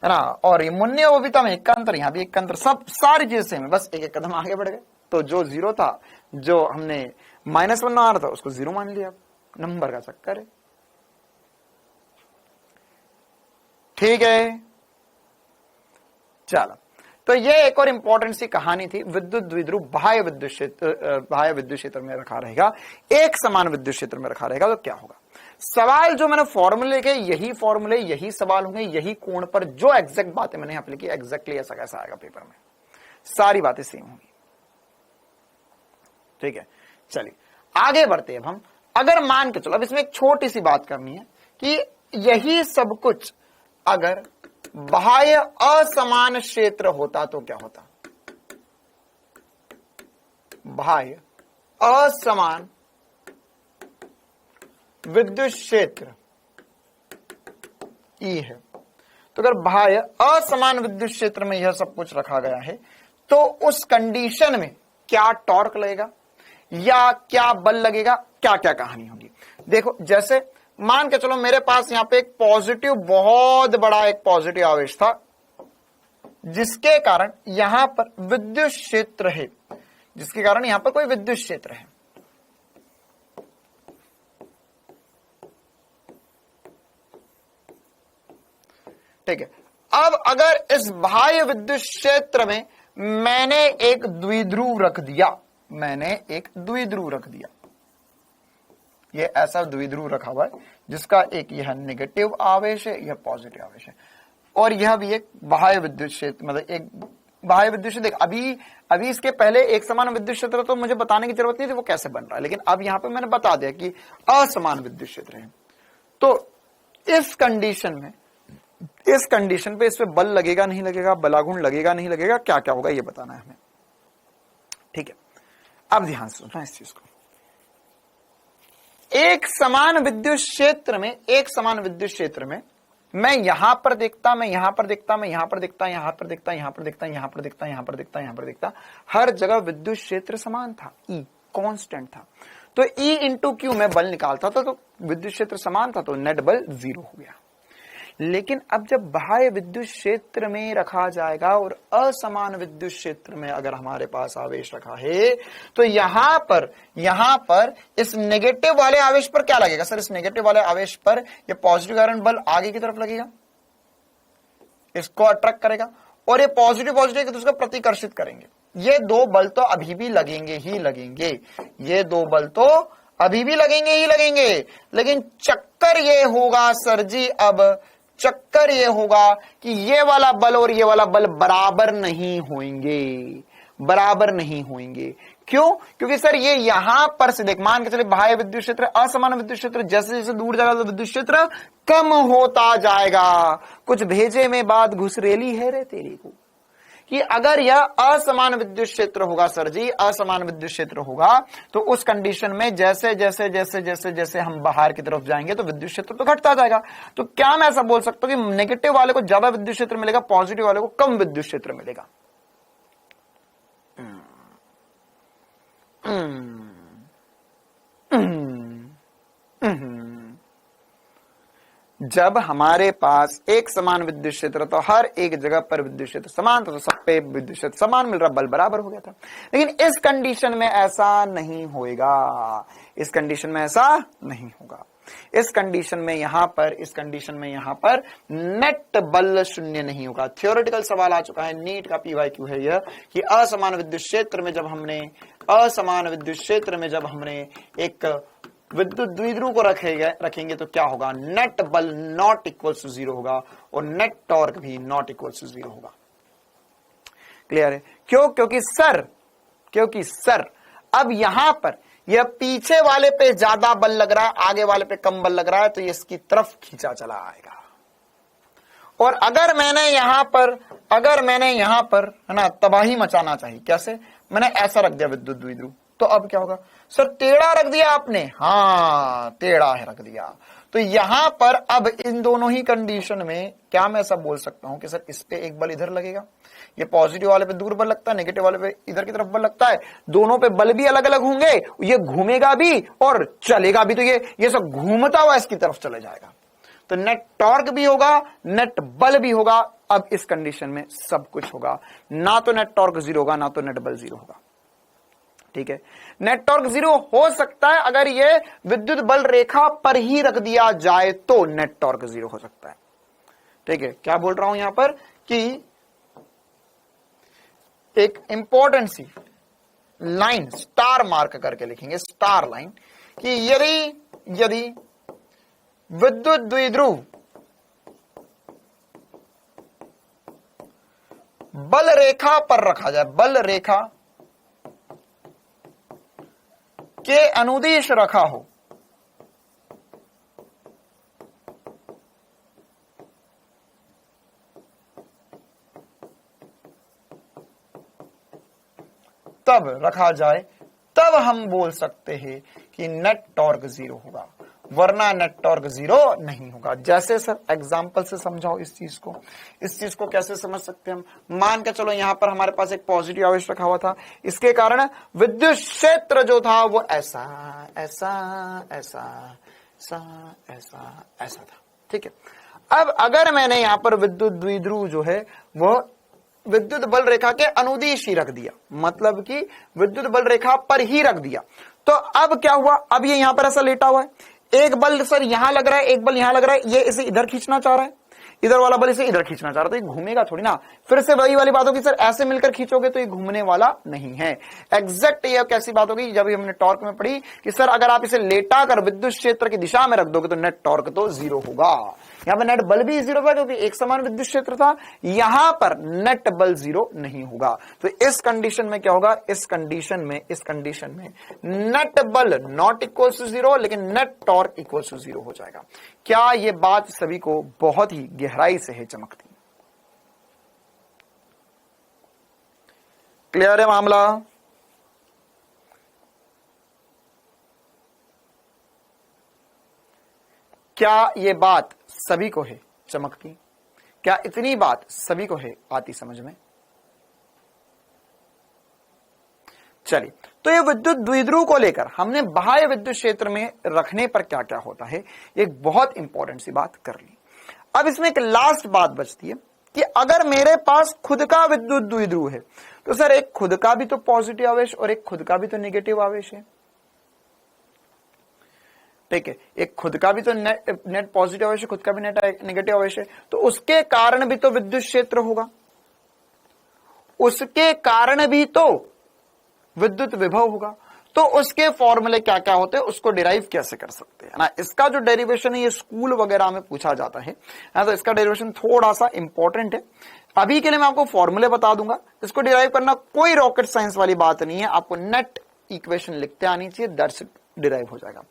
है ना। और ये मुन्नी और बबीता में 1 का अंतर, यहां भी 1 का अंतर, सब सारी चीजें सेम है, बस एक एक कदम आगे बढ़ गए। तो जो 0 था, जो हमने -1 आ रहा था उसको 0 मान लिया। नंबर का चक्कर है, ठीक है। चलो, तो ये एक और इंपॉर्टेंट सी कहानी थी। विद्युत द्विध्रुव बाह्य विद्युत क्षेत्र में रखा रहेगा, एक समान विद्युत क्षेत्र में रखा रहेगा, तो क्या होगा? सवाल जो मैंने फॉर्मूले के, यही फॉर्मूले, यही सवाल होंगे, यही कोण पर जो एग्जैक्ट बातें मैंने यहां पे लिखी, एग्जैक्टली ऐसा कैसा आएगा पेपर में, सारी बातें सेम होंगी, ठीक है। चलिए आगे बढ़ते हैं अब हम। अगर मान के चलो, अब इसमें एक छोटी सी बात करनी है कि यही सब कुछ अगर बाह्य असमान क्षेत्र होता तो क्या होता? बाह्य असमान विद्युत क्षेत्र ई है, तो अगर बाह्य असमान विद्युत क्षेत्र में यह सब कुछ रखा गया है तो उस कंडीशन में क्या टॉर्क लगेगा या क्या बल लगेगा, क्या क्या कहानी होगी? देखो, जैसे मान के चलो मेरे पास यहां पे एक पॉजिटिव, बहुत बड़ा एक पॉजिटिव आवेश था, जिसके कारण यहां पर विद्युत क्षेत्र है, जिसके कारण यहां पर कोई विद्युत क्षेत्र है। ठीक है। अब अगर इस बाह्य विद्युत क्षेत्र में मैंने एक द्विध्रुव रख दिया, ये ऐसा द्विध्रुव रखा हुआ है जिसका एक यह नेगेटिव आवेश है, यह पॉजिटिव आवेश है, और यह भी एक बाह्य विद्युत क्षेत्र, मतलब एक बाह्य विद्युत क्षेत्र। देख, अभी इसके पहले एक समान विद्युत क्षेत्र तो मुझे बताने की जरूरत नहीं थी वो कैसे बन रहा है, लेकिन अब यहां पे मैंने बता दिया कि असमान विद्युत क्षेत्र है। तो इस कंडीशन पे इस पे बल लगेगा नहीं लगेगा, बलागुण लगेगा नहीं लगेगा, क्या क्या होगा ये बताना है हमें। ठीक है, अब ध्यान से सुनना इस चीज को। एक समान विद्युत क्षेत्र में मैं यहां पर देखता, मैं यहां पर देखता, मैं यहां पर देखता, यहां पर देखता, यहां पर देखता, यहां पर देखता, यहां पर देखता, यहां पर देखता, हर जगह विद्युत क्षेत्र समान था, ई कांस्टेंट था। तो ई इंटू क्यू में बल निकालता था तो विद्युत क्षेत्र समान था, तो नेट बल 0 हो गया। लेकिन अब जब बाह्य विद्युत क्षेत्र में रखा जाएगा और असमान विद्युत क्षेत्र में अगर हमारे पास आवेश रखा है, तो यहां पर इस नेगेटिव वाले आवेश पर क्या लगेगा सर? इस नेगेटिव वाले आवेश पर ये पॉजिटिव आयरन बल आगे की तरफ लगेगा, इसको अट्रैक्ट करेगा, और ये पॉजिटिव एक दूसरे को प्रतिकर्षित करेंगे। ये दो बल तो अभी भी लगेंगे ही लगेंगे, ये दो बल तो अभी भी लगेंगे ही लगेंगे, लेकिन चक्कर ये होगा सर जी, अब चक्कर ये होगा कि ये वाला बल और ये वाला बल बराबर नहीं होंगे। क्यों? क्योंकि सर ये यहां पर से देख, मान के चले बाह्य विद्युत क्षेत्र असमान विद्युत क्षेत्र, जैसे जैसे दूर जाएगा तो विद्युत क्षेत्र कम होता जाएगा। कुछ भेजे में बात घुसरेली है रे तेरी को, कि अगर यह असमान विद्युत क्षेत्र होगा सर जी, असमान विद्युत क्षेत्र होगा, तो उस कंडीशन में जैसे जैसे जैसे जैसे जैसे हम बाहर की तरफ जाएंगे तो विद्युत क्षेत्र तो घटता जाएगा। तो क्या मैं ऐसा बोल सकता हूं कि नेगेटिव वाले को ज्यादा विद्युत क्षेत्र मिलेगा, पॉजिटिव वाले को कम विद्युत क्षेत्र मिलेगा? जब हमारे पास एक समान विद्युत क्षेत्र तो हर एक जगह पर विद्युत क्षेत्र समान था, तो सब पे विद्युत क्षेत्र समान मिल रहा, बल बराबर हो गया था। लेकिन इस कंडीशन में ऐसा नहीं होएगा, इस कंडीशन में ऐसा नहीं होगा। इस कंडीशन में यहां पर नेट बल शून्य नहीं होगा। थ्योरेटिकल सवाल आ चुका है, नीट का PYQ है यह, कि असमान विद्युत क्षेत्र में जब हमने एक विद्युत द्विध्रुव को रखेंगे तो क्या होगा? नेट बल नॉट इक्वल्स टू 0 होगा और नेट टॉर्क भी नॉट इक्वल्स टू 0 होगा। क्लियर है? क्यों? क्योंकि सर अब यहां पर यह पीछे वाले पे ज्यादा बल लग रहा है, आगे वाले पे कम बल लग रहा है, तो ये इसकी तरफ खींचा चला आएगा। और अगर मैंने यहां पर है ना तबाही मचाना चाहिए, कैसे? मैंने ऐसा रख दिया विद्युत द्विध्रुव, तो अब क्या होगा सर? टेढ़ा रख दिया आपने, हाँ टेढ़ा है रख दिया, तो यहां पर अब इन दोनों ही कंडीशन में क्या मैं ऐसा बोल सकता हूं कि सर इस पे एक बल इधर लगेगा, ये पॉजिटिव वाले पे दूर बल लगता है, नेगेटिव वाले पे इधर की तरफ बल लगता है, दोनों पे बल भी अलग अलग होंगे, ये घूमेगा भी और चलेगा भी, तो ये सब घूमता हुआ इसकी तरफ चले जाएगा, तो नेट टॉर्क भी होगा, नेट बल भी होगा। अब इस कंडीशन में सब कुछ होगा, ना तो नेट टॉर्क 0 होगा, ना तो नेट बल 0 होगा। ठीक है, नेट टॉर्क 0 हो सकता है अगर ये विद्युत बल रेखा पर ही रख दिया जाए तो नेट टॉर्क 0 हो सकता है। ठीक है, क्या बोल रहा हूं यहां पर कि एक इंपॉर्टेंट सी लाइन स्टार मार्क करके लिखेंगे, स्टार लाइन, कि यदि विद्युत द्विध्रुव बल रेखा पर रखा जाए, बल रेखा के अनुदिश रखा हो, तब रखा जाए, तब हम बोल सकते हैं कि नेट टॉर्क 0 होगा, वरना नेट टॉर्क 0 नहीं होगा। जैसे सर एग्जांपल से समझाओ इस चीज को कैसे समझ सकते हैं हम? मान के चलो यहां पर हमारे पास एक पॉजिटिव आवेश रखा हुआ था, इसके कारण विद्युत क्षेत्र जो था वो ऐसा था। ठीक है, अब अगर मैंने यहां पर विद्युत द्विध्रुव जो है वो विद्युत बल रेखा के अनुदिश ही रख दिया, मतलब कि विद्युत बल रेखा पर ही रख दिया, तो अब क्या हुआ? अब ये यहां पर ऐसा लेटा हुआ है, एक बल सर यहां लग रहा है, एक बल यहां लग रहा है, ये इसे इधर खींचना चाह रहा है, इधर वाला बल इसे इधर खींचना चाह रहा है, तो ये घूमेगा थोड़ी ना। फिर से वही वाली बात होगी सर, ऐसे मिलकर खींचोगे तो ये घूमने वाला नहीं है। एग्जैक्ट ये कैसी बात होगी जब हमने टॉर्क में पढ़ी कि सर अगर आप इसे लेटा कर विद्युत क्षेत्र की दिशा में रख दोगे तो नेट टॉर्क तो 0 होगा। यहां पर नेट बल भी 0 था क्योंकि एक समान विद्युत क्षेत्र था, यहां पर नेट बल 0 नहीं होगा। तो इस कंडीशन में क्या होगा, इस कंडीशन में नेट बल नॉट इक्वल टू 0 लेकिन नेट टॉर्क इक्वल टू 0 हो जाएगा। क्या यह बात सभी को बहुत ही गहराई से है चमकती? क्लियर है मामला? क्या ये बात सभी को है चमकती? क्या इतनी बात सभी को है आती समझ में? चलिए, तो ये विद्युत द्विध्रुव को लेकर हमने बाह्य विद्युत क्षेत्र में रखने पर क्या क्या होता है, एक बहुत इंपॉर्टेंट सी बात कर ली। अब इसमें एक लास्ट बात बचती है कि अगर मेरे पास खुद का विद्युत द्विध्रुव है तो सर एक खुद का भी तो पॉजिटिव आवेश और एक खुद का भी तो नेगेटिव आवेश है, ठीक है। एक खुद का भी तो नेट पॉजिटिव आवेश है, खुद का भी नेट नेगेटिव आवेश है, तो उसके कारण भी तो विद्युत क्षेत्र होगा, उसके कारण भी तो विद्युत विभव होगा। तो उसके फॉर्मूले क्या क्या होते हैं, उसको डिराइव कैसे कर सकते हैं ना। इसका जो डेरिवेशन है ये स्कूल वगैरह में पूछा जाता है, तो इसका डेरिवेशन थोड़ा सा इंपॉर्टेंट है। अभी के लिए मैं आपको फॉर्मूले बता दूंगा, इसको डिराइव करना कोई रॉकेट साइंस वाली बात नहीं है, आपको नेट इक्वेशन लिखते आनी चाहिए, दैट्स इट, डिराइव हो जाएगा।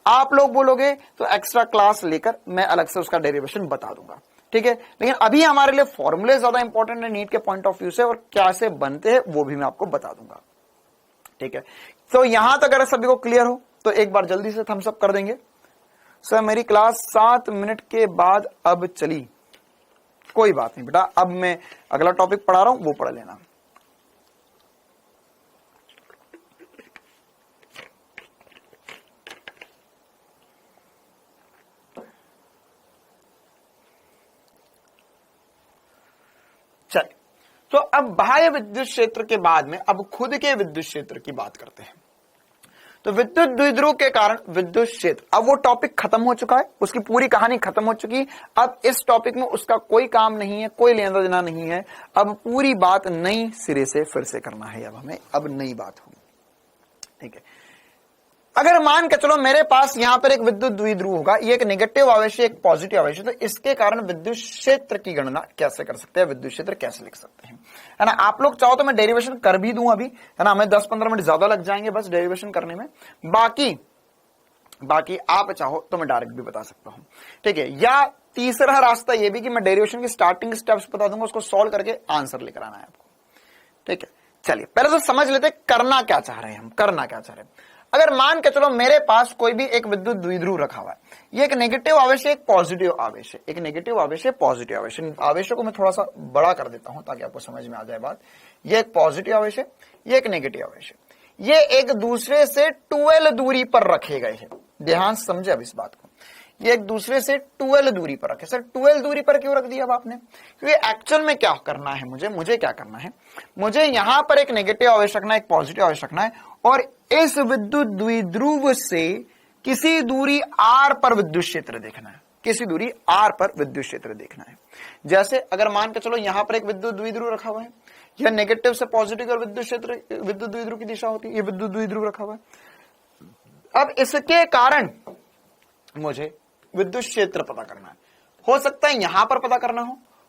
आप लोग बोलोगे तो एक्स्ट्रा क्लास लेकर मैं अलग से उसका डेरिवेशन बता दूंगा, ठीक है। लेकिन अभी हमारे लिए फॉर्मूले ज्यादा इंपॉर्टेंट है नीट के पॉइंट ऑफ व्यू से, और कैसे बनते हैं वो भी मैं आपको बता दूंगा, ठीक है। तो यहां तक अगर सभी को क्लियर हो तो एक बार जल्दी से थम्स अप कर देंगे। सर मेरी क्लास 7 मिनट के बाद अब चली, कोई बात नहीं बेटा, अब मैं अगला टॉपिक पढ़ा रहा हूं वो पढ़ लेना। चलिए, तो अब बाह्य विद्युत क्षेत्र के बाद में अब खुद के विद्युत क्षेत्र की बात करते हैं। तो विद्युत द्विध्रुव के कारण विद्युत क्षेत्र, अब वो टॉपिक खत्म हो चुका है, उसकी पूरी कहानी खत्म हो चुकी। अब इस टॉपिक में उसका कोई काम नहीं है, कोई लेना देना नहीं है, अब पूरी बात नई सिरे से फिर से करना है। अब हमें अब नई बात होगी, ठीक है। अगर मान के चलो मेरे पास यहां पर एक विद्युत द्विध्रुव होगा, ये एक नेगेटिव आवेश है, एक पॉजिटिव आवेश है, तो इसके कारण विद्युत क्षेत्र की गणना कैसे कर सकते हैं, विद्युत क्षेत्र कैसे लिख सकते हैं, है ना। आप लोग चाहो तो मैं डेरिवेशन कर भी दूं अभी, है ना, हमें 10-15 मिनट ज्यादा लग जाएंगे बस डेरिवेशन करने में, बाकी आप चाहो तो मैं डायरेक्ट भी बता सकता हूं, ठीक है। या तीसरा रास्ता यह भी कि मैं डेरिवेशन की स्टार्टिंग स्टेप्स बता दूंगा, उसको सॉल्व करके आंसर लेकर आना है आपको, ठीक है। चलिए पहले तो समझ लेते करना क्या चाह रहे हैं हम, करना क्या चाह रहे हैं। अगर मान के चलो मेरे पास कोई भी एक विद्युत द्विध्रुव रखा हुआ है, ये एक नेगेटिव आवेश है, एक पॉजिटिव आवेश है, एक नेगेटिव आवेश है, पॉजिटिव आवेश है। आवेशों को मैं थोड़ा सा बड़ा कर देता हूं ताकि आपको समझ में आ जाए बात। ये एक पॉजिटिव आवेश है, ये एक नेगेटिव आवेश है, ये एक दूसरे से 12 दूरी पर रखे गए हैं। ध्यान से समझे अब इस बात को, ये एक दूसरे से 12 दूरी पर रखे। सर 12 दूरी पर क्यों रख दिया अब आपने, क्योंकि एक्चुअल में क्या करना है, मुझे क्या करना है, मुझे यहां पर एक नेगेटिव आवेश रखना है, एक पॉजिटिव आवेश रखना है, और इस विद्युत द्विध्रुव से किसी दूरी r पर विद्युत क्षेत्र देखना है, किसी दूरी r पर विद्युत क्षेत्र देखना है। जैसे अगर मान के चलो यहां पर एक विद्युत द्विध्रुव रखा हुआ है, यह नेगेटिव से पॉजिटिव और विद्युत क्षेत्र विद्युत द्विध्रुव की दिशा होती है, ये विद्युत द्विध्रुव रखा हुआ है। अब इसके कारण मुझे विद्युत क्षेत्र पता करना है, हो सकता है यहां पर पता करना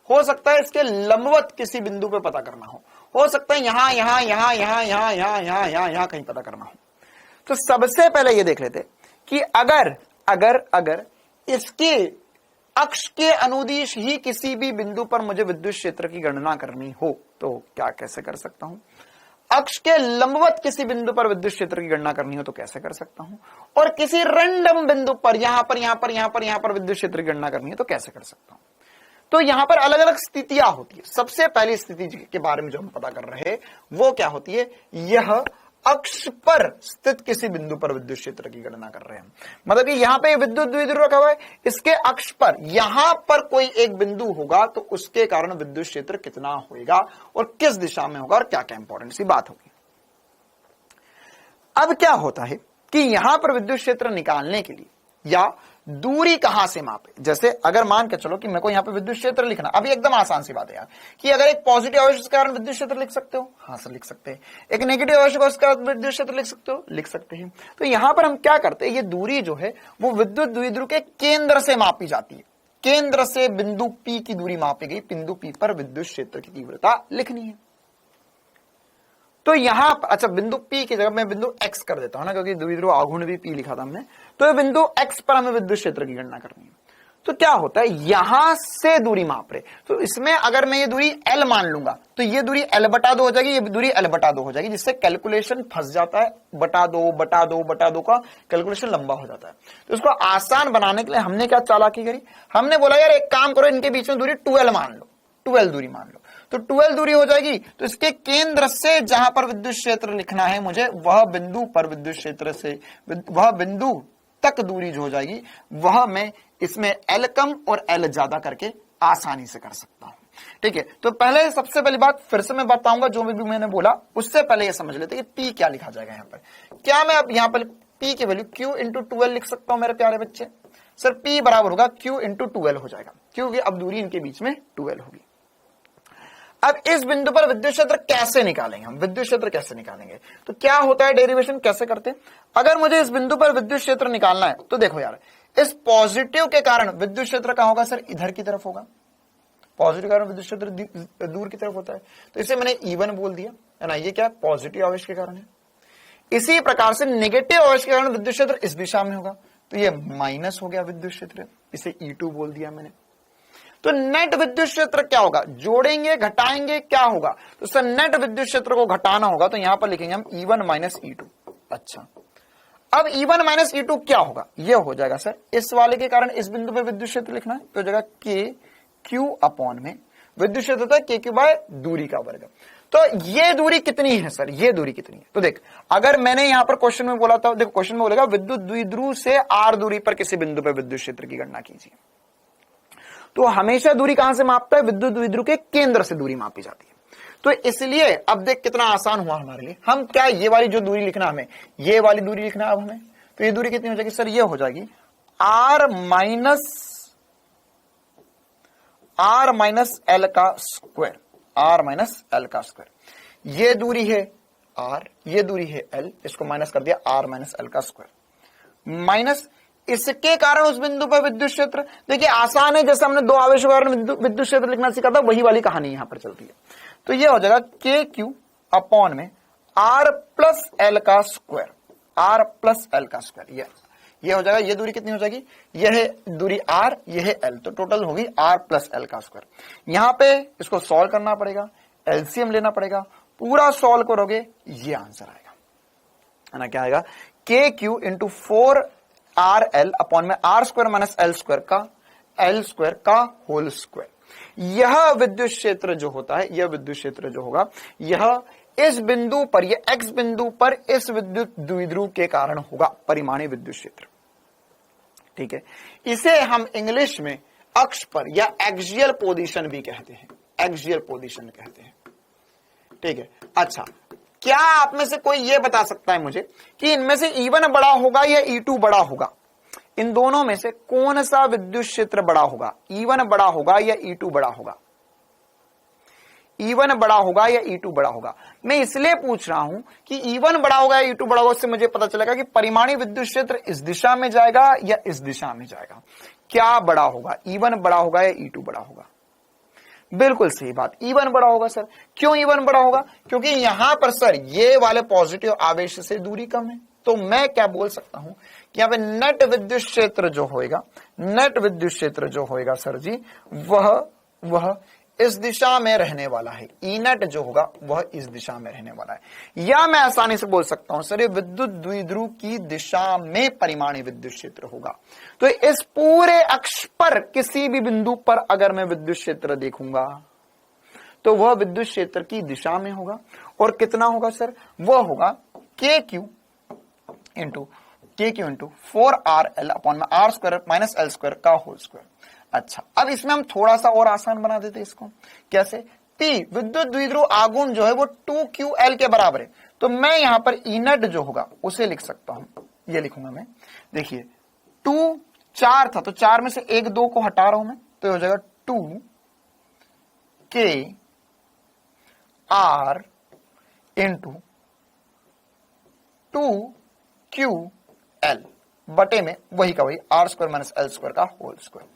हो सकता है इसके लंबवत किसी बिंदु पे पता करना हो सकता है यहां कहीं पता करना हो। तो सबसे पहले ये देख लेते कि अगर इसके अक्ष के अनुदिश ही किसी भी बिंदु पर मुझे विद्युत क्षेत्र की गणना करनी हो तो क्या कैसे कर सकता हूं, अक्ष के लंबवत किसी बिंदु पर विद्युत क्षेत्र की गणना करनी हो तो कैसे कर सकता हूं, और किसी रैंडम बिंदु पर यहां पर विद्युत क्षेत्र की गणना करनी है तो कैसे कर सकता हूं। तो यहां पर अलग अलग स्थितियां होती है। सबसे पहली स्थिति के बारे में जो हम पता कर रहे हैं वो क्या होती है, यह अक्ष पर स्थित किसी बिंदु पर विद्युत क्षेत्र की गणना कर रहे हैं। मतलब कि यहां पे विद्युत द्विध्रुव रखा हुआ है, इसके अक्ष पर यहां पर कोई एक बिंदु होगा तो उसके कारण विद्युत क्षेत्र कितना होगा और किस दिशा में होगा और क्या क्या इंपॉर्टेंट सी बात होगी। अब क्या होता है कि यहां पर विद्युत क्षेत्र निकालने के लिए या दूरी कहां से मापे, जैसे अगर मान के चलो कि मेरे को यहां पे विद्युत क्षेत्र लिखना, अभी एकदम आसान सी बात है यार कि अगर एक पॉजिटिव आवेश के कारण विद्युत क्षेत्र लिख सकते हो, हाँ सर लिख सकते हैं, एक नेगेटिव आवेश के कारण विद्युत क्षेत्र लिख सकते हो, लिख सकते हैं। तो यहां पर हम क्या करते हैं, ये दूरी जो है वो विद्युत द्विध्रुव के केंद्र से मापी जाती है, केंद्र से बिंदु P की दूरी मापी गई, बिंदु P पर विद्युत क्षेत्र की तीव्रता लिखनी है। तो यहां अच्छा बिंदु P की जगह मैं बिंदु X कर देता हूं ना, क्योंकि द्विध्रुव आघूर्ण भी P लिखा था हमने। तो ये बिंदु X पर हमें विद्युत क्षेत्र की गणना करनी है। तो क्या होता है, यहां से दूरी माप रहे, तो इसमें अगर मैं ये दूरी L मान लूंगा तो ये दूरी L बटा 2 हो जाएगी, ये दूरी L बटा 2 हो जाएगी, जिससे कैलकुलेशन फंस जाता है। बटा दो का कैलकुलेशन लंबा हो जाता है। तो इसको आसान बनाने के लिए हमने क्या चालाकी करी, हमने बोला यार एक काम करो, इनके बीच में दूरी 2L मान लो, 2L दूरी मान लो। तो 2L दूरी हो जाएगी, तो इसके केंद्र से जहां पर विद्युत क्षेत्र लिखना है मुझे, वह बिंदु पर विद्युत क्षेत्र से वह बिंदु तक दूरी जो हो जाएगी, वह मैं इसमें L कम और L ज्यादा करके आसानी से कर सकता हूं। ठीक है, तो पहले सबसे पहली बात फिर से मैं बताऊंगा, जो भी मैंने बोला उससे पहले ये समझ लेते कि P क्या लिखा जाएगा यहां पर। क्या मैं अब यहां पर P की वैल्यू Q इंटू 2L लिख सकता हूं मेरे प्यारे बच्चे? सर P बराबर होगा Q इंटू 2L हो जाएगा, क्योंकि अब दूरी इनके बीच में 2L होगी। अब इस बिंदु पर विद्युत क्षेत्र कैसे निकालेंगे हम, विद्युत क्षेत्र कैसे निकालेंगे? तो क्या होता है, डेरिवेशन कैसे करते हैं? अगर मुझे इस बिंदु पर विद्युत क्षेत्र निकालना है तो देखो यार, इस पॉजिटिव के कारण विद्युत क्षेत्र कहां होगा सर? इधर की तरफ होगा। पॉजिटिव कारण विद्युत क्षेत्र दूर की तरफ होता है, तो इसे मैंने E1 बोल दिया है ना। ये क्या, पॉजिटिव आवेश के कारण है। इसी प्रकार से नेगेटिव आवेश के कारण विद्युत क्षेत्र इस दिशा में होगा, तो ये माइनस हो गया विद्युत क्षेत्र, इसे E2 बोल दिया मैंने। तो नेट विद्युत क्षेत्र क्या होगा, जोड़ेंगे घटाएंगे क्या होगा? तो सर नेट विद्युत क्षेत्र को घटाना होगा, तो यहां पर लिखेंगे हम E1 माइनस E2। अच्छा, अब E1 माइनस E2 क्या होगा? ये हो जाएगा सर, इस वाले के कारण इस बिंदु पे विद्युत क्षेत्र लिखना है, तो हो जाएगा KQ अपॉन में विद्युत क्षेत्र होता है KQ बाय दूरी का वर्ग। तो ये दूरी कितनी है सर, ये दूरी कितनी है? तो देख, अगर मैंने यहां पर क्वेश्चन में बोला था, देखो क्वेश्चन में बोलेगा विद्युत द्विध्रुव से R दूरी पर किसी बिंदु पर विद्युत क्षेत्र की गणना कीजिए। तो हमेशा दूरी कहां से मापता है? विद्युत द्विध्रुव के केंद्र से दूरी मापी जाती है। तो इसलिए अब देख कितना आसान हुआ हमारे लिए। हम क्या, ये वाली जो दूरी लिखना, हमें ये वाली दूरी लिखना है अब हमें, तो ये दूरी कितनी हो जाएगी सर? ये हो जाएगी R माइनस L का स्क्वायर, R माइनस L का स्क्वायर। ये दूरी है R, ये दूरी है L, इसको माइनस कर दिया, R माइनस L का स्क्वायर माइनस इसके कारण उस बिंदु पर विद्युत क्षेत्र। देखिए आसान है, जैसे हमने दो आवेशों के कारण विद्युत क्षेत्र लिखना सीखा था, वही वाली कहानी यहां पर चलती है। तो ये हो जाएगा KQ अपॉन में R प्लस L का स्क्वायर, R प्लस L का स्क्वायर। ये हो जाएगा, ये दूरी कितनी हो जाएगी? यह है दूरी R, यह है L, तो टोटल होगी R प्लस L का स्क्वायर। यहां पे इसको सॉल्व करना पड़ेगा, एलसीएम लेना पड़ेगा, पूरा सॉल्व करोगे ये आंसर आएगा, है ना। क्या आएगा? KQ इंटू 4RL अपॉन में R square minus L square का होल स्क्वायर। यह विद्युत क्षेत्र जो होता है, यह विद्युत क्षेत्र जो होगा, यह इस बिंदु पर, यह X बिंदु पर इस विद्युत द्विध्रुव के कारण होगा, परिमाणी विद्युत क्षेत्र। ठीक है, इसे हम इंग्लिश में अक्ष पर या एक्सियल पोजीशन भी कहते हैं, एक्सियल पोजीशन कहते हैं। ठीक है, अच्छा, क्या आप में से कोई यह बता सकता है मुझे कि इनमें से E1 बड़ा होगा या E2 बड़ा होगा? इन दोनों में से कौन सा विद्युत क्षेत्र बड़ा होगा? E1 बड़ा होगा या E2 बड़ा होगा? E1 बड़ा होगा या E2 बड़ा होगा? मैं इसलिए पूछ रहा हूं कि E1 बड़ा होगा या E2 बड़ा होगा, उससे मुझे पता चलेगा कि परिमाणी विद्युत क्षेत्र इस दिशा में जाएगा या इस दिशा में जाएगा। क्या बड़ा होगा, E1 बड़ा होगा या E2 बड़ा होगा? बिल्कुल सही बात, E1 बड़ा होगा सर। क्यों E1 बड़ा होगा? क्योंकि यहां पर सर ये वाले पॉजिटिव आवेश से दूरी कम है। तो मैं क्या बोल सकता हूं कि यहां पे नेट विद्युत क्षेत्र जो होएगा, नेट विद्युत क्षेत्र जो होएगा सर जी, वह इस दिशा में रहने वाला है। ई नेट जो होगा वह इस दिशा में रहने वाला है। या मैं आसानी से बोल सकता हूं सर, ये विद्युत द्विध्रुव की दिशा में परिमाणी विद्युत क्षेत्र होगा। तो इस पूरे अक्ष पर किसी भी बिंदु पर अगर मैं विद्युत क्षेत्र देखूंगा तो वह विद्युत क्षेत्र की दिशा में होगा। और कितना होगा सर? वह होगा KQ इंटू 4RL अपॉन में R square minus L square का होल स्क्वायर। अच्छा, अब इसमें हम थोड़ा सा और आसान बना देते इसको। कैसे? P विद्युत द्विध्रुव आघूर्ण जो है वो 2QL के बराबर है। तो मैं यहां पर E नेट जो होगा उसे लिख सकता हूं, ये लिखूंगा मैं। देखिए 2 4 था, तो 4 में से 1 2 को हटा रहा हूं मैं, तो हो जाएगा 2KR इंटू 2QL बटे में वही का वही R square minus L square का होल स्क्वायर।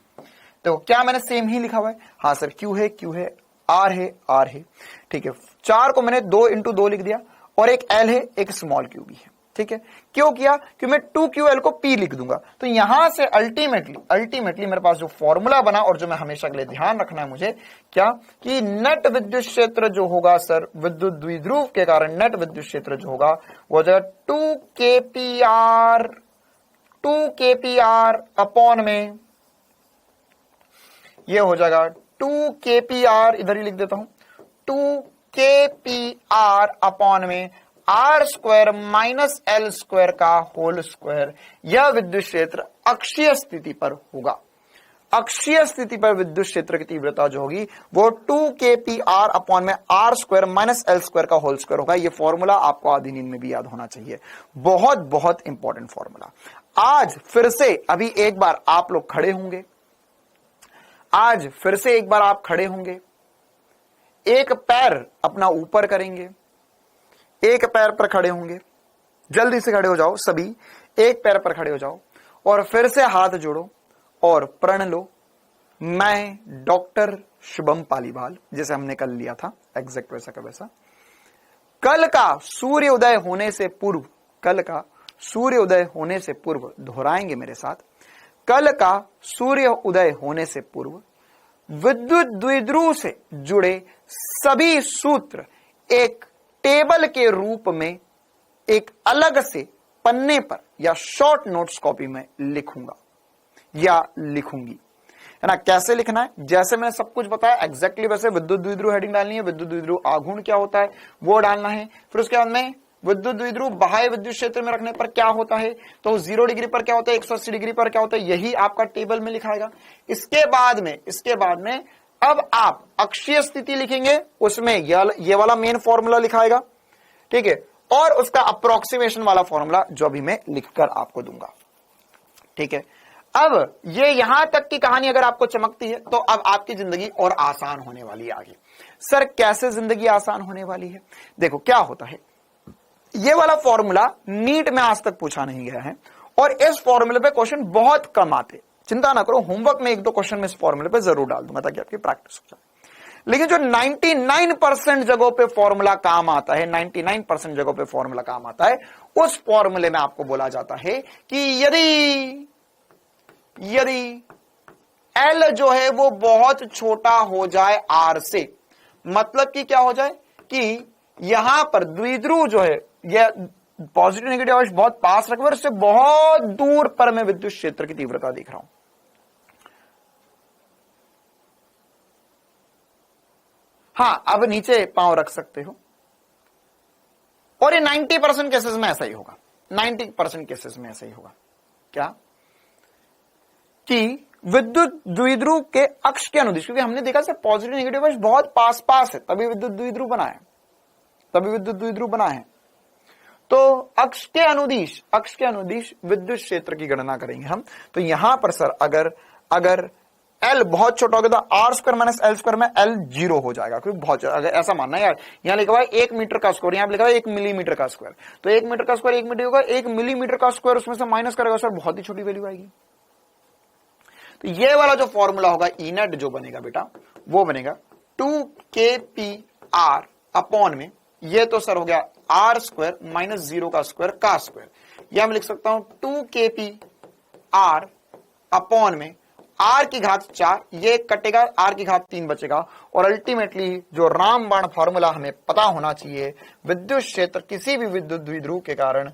तो क्या मैंने सेम ही लिखा हुआ है? हाँ सर, क्यू है, क्यू है, आर है, आर है, ठीक है। 4 को मैंने 2 इंटू 2 लिख दिया, और एक एल है, एक स्मॉल क्यू भी है, ठीक है। क्यों किया? कि मैं 2QL को P लिख दूंगा। तो यहां से अल्टीमेटली मेरे पास जो फॉर्मूला बना, और जो मैं हमेशा के लिए ध्यान रखना है मुझे, क्या कि नेट विद्युत क्षेत्र जो होगा सर, विद्युत द्विध्रुव के कारण नेट विद्युत क्षेत्र जो होगा वो हो जाएगा 2kpr अपॉन में, ये हो जाएगा 2kpr, इधर ही लिख देता हूं, 2kpr अपॉन में R square minus L square का होल स्क्वायर। यह विद्युत क्षेत्र अक्षीय स्थिति पर होगा। अक्षीय स्थिति पर विद्युत क्षेत्र की तीव्रता जो होगी वो 2kpr अपॉन में R square minus L square का होल स्क्वायर होगा। ये फॉर्मूला आपको आधी नींद में भी याद होना चाहिए, बहुत बहुत इंपॉर्टेंट फॉर्मूला। आज फिर से अभी एक बार आप लोग खड़े होंगे, आज फिर से एक बार आप खड़े होंगे, एक पैर अपना ऊपर करेंगे, एक पैर पर खड़े होंगे, जल्दी से खड़े हो जाओ सभी, एक पैर पर खड़े हो जाओ और फिर से हाथ जोड़ो और प्रण लो। मैं डॉक्टर शुभम पालीवाल, जैसे हमने कल लिया था, एग्जैक्ट वैसा का वैसा, कल का सूर्य उदय होने से पूर्व, कल का सूर्य उदय होने से पूर्व, दोहराएंगे मेरे साथ, कल का सूर्य उदय होने से पूर्व विद्युत द्विध्रुव से जुड़े सभी सूत्र एक टेबल के रूप में एक अलग से पन्ने पर या शॉर्ट नोट्स कॉपी में लिखूंगा या लिखूंगी, है ना। कैसे लिखना है? जैसे मैंने सब कुछ बताया एग्जैक्टली वैसे विद्युत द्विध्रुव हेडिंग डालनी है, विद्युत द्विध्रुव आघूर्ण क्या होता है वो डालना है, फिर उसके बाद में विद्युत द्विध्रुव बाह्य विद्युत क्षेत्र में रखने पर क्या होता है, तो 0 डिग्री पर क्या होता है, 180 डिग्री पर क्या होता है, यही आपका टेबल में लिखाएगा। इसके बाद में अब आप अक्षीय स्थिति लिखेंगे, उसमें ये वाला मेन फॉर्मूला लिखाएगा, ठीक है, और उसका अप्रोक्सीमेशन वाला फॉर्मूला जो अभी मैं लिखकर आपको दूंगा, ठीक है। अब ये यहां तक की कहानी अगर आपको चमकती है तो अब आपकी जिंदगी और आसान होने वाली है आगे। सर कैसे जिंदगी आसान होने वाली है? देखो क्या होता है, ये वाला फॉर्मूला नीट में आज तक पूछा नहीं गया है और इस फॉर्मूले पे क्वेश्चन बहुत कम आते। चिंता ना करो, होमवर्क में 1-2 क्वेश्चन में इस फॉर्मूले पे जरूर डाल दूंगा ताकि आपकी प्रैक्टिस हो जाए। लेकिन जो 99% जगहों पे फॉर्मूला काम आता है, 99% जगहों पे फॉर्मूला काम आता है, उस फॉर्मूले में आपको बोला जाता है कि यदि L जो है वो बहुत छोटा हो जाए R से, मतलब कि क्या हो जाए कि यहां पर द्विध्रुव जो है ये पॉजिटिव नेगेटिव आवेश बहुत पास रखे और इससे बहुत दूर पर मैं विद्युत क्षेत्र की तीव्रता देख रहा हूं। हां, अब नीचे पांव रख सकते हो और ये 90% केसेस में ऐसा ही होगा, 90% केसेस में ऐसा ही होगा। क्या कि विद्युत द्विध्रुव के अक्ष के अनुदिश, क्योंकि हमने देखा सर पॉजिटिव नेगेटिव आवेश बहुत पास पास है तभी विद्युत द्विध्रुव बना है, तो अक्ष के अनुदिश विद्युत क्षेत्र की गणना करेंगे हम। तो यहां पर सर अगर L बहुत छोटा हो गया तो R square minus L square में L 0 हो जाएगा, क्योंकि बहुत, अगर ऐसा मानना है यार, यहां लिखा हुआ है 1 मीटर का स्क्वायर, यहां लिखा हुआ है 1 मिलीमीटर का स्क्वायर, तो 1 मीटर का स्क्वायर 1 मीटर होगा, 1 मिलीमीटर का स्क्वायर उसमें से माइनस करेगा सर, बहुत ही छोटी वैल्यू आएगी। तो ये वाला जो फॉर्मूला होगा इनेट जो बनेगा बेटा, वो बनेगा 2kpr अपॉन में, ये तो सर हो गया R स्क्वायर माइनस 0 का स्क्वायर, यह मैं लिख सकता हूं 2kpr अपॉन में R की घात 4, ये कटेगा, R की घात 3 बचेगा, और अल्टीमेटली जो रामबाण फॉर्मूला हमें पता होना चाहिए, विद्युत क्षेत्र किसी भी विद्युत द्विध्रुव के कारण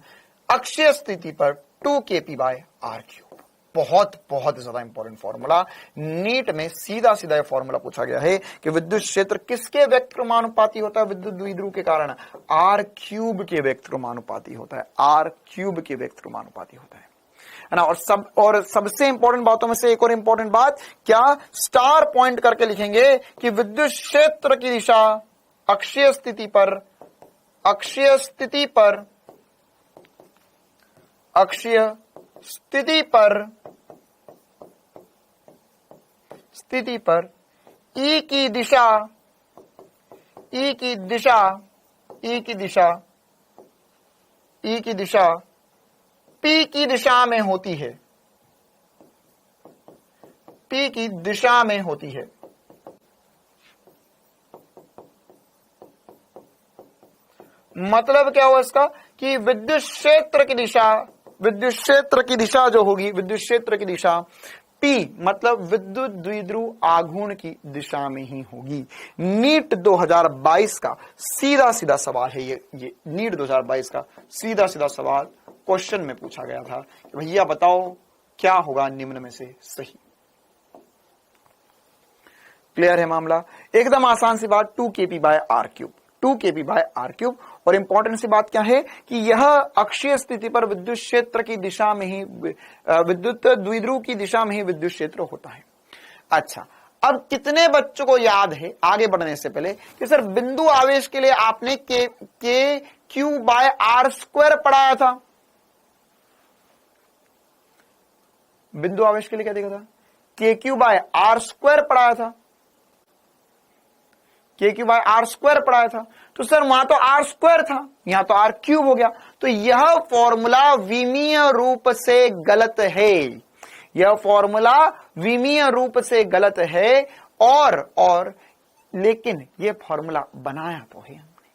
अक्षीय स्थिति पर 2kp/r³। बहुत बहुत ज्यादा इंपॉर्टेंट फॉर्मूला, नीट में सीधा यह फॉर्मूला पूछा गया है कि विद्युत क्षेत्र किसके व्यक्तिक्रमानुपाती होता है विद्युत द्विध्रुव के कारण, r³ के व्यक्तिक्रमानुपाती होता है, r³ के व्यक्तिक्रमानुपाती होता है ना। और सबसे इंपॉर्टेंट बातों में से एक और इंपॉर्टेंट बात, क्या स्टार पॉइंट करके लिखेंगे कि विद्युत क्षेत्र की दिशा अक्षीय स्थिति पर E की दिशा P की दिशा में होती है, P की दिशा में होती है। मतलब क्या हुआ इसका कि विद्युत क्षेत्र की दिशा जो होगी, विद्युत क्षेत्र की दिशा P मतलब विद्युत द्विध्रुव आघूर्ण की दिशा में ही होगी। नीट 2022 का सीधा सीधा सवाल है ये नीट 2022 का सीधा सीधा सवाल क्वेश्चन में पूछा गया था कि भैया बताओ क्या होगा निम्न में से सही। क्लियर है मामला, एकदम आसान सी बात, 2 kp by R cube, 2 kp by R cube. और इंपॉर्टेंट सी बात क्या है कि यह अक्षीय स्थिति पर विद्युत क्षेत्र की दिशा में ही, विद्युत द्विध्रुव की दिशा में ही विद्युत क्षेत्र होता है। अच्छा, अब कितने बच्चों को याद है आगे बढ़ने से पहले कि सर बिंदु आवेश के लिए आपने के क्यू बाय आर स्क्वायर पढ़ाया था? बिंदु आवेश के लिए क्या देखा था? के क्यू बाय आर स्क्वायर पढ़ाया था, के क्यू बाय आर स्क्वायर पढ़ाया था। तो सर वहां तो आर स्क्वायर था, यहां तो आर क्यूब हो गया। तो यह फॉर्मूला विमीय रूप से गलत है, यह फॉर्मूला विमीय रूप से गलत है। और लेकिन यह फॉर्मूला बनाया तो है हमने,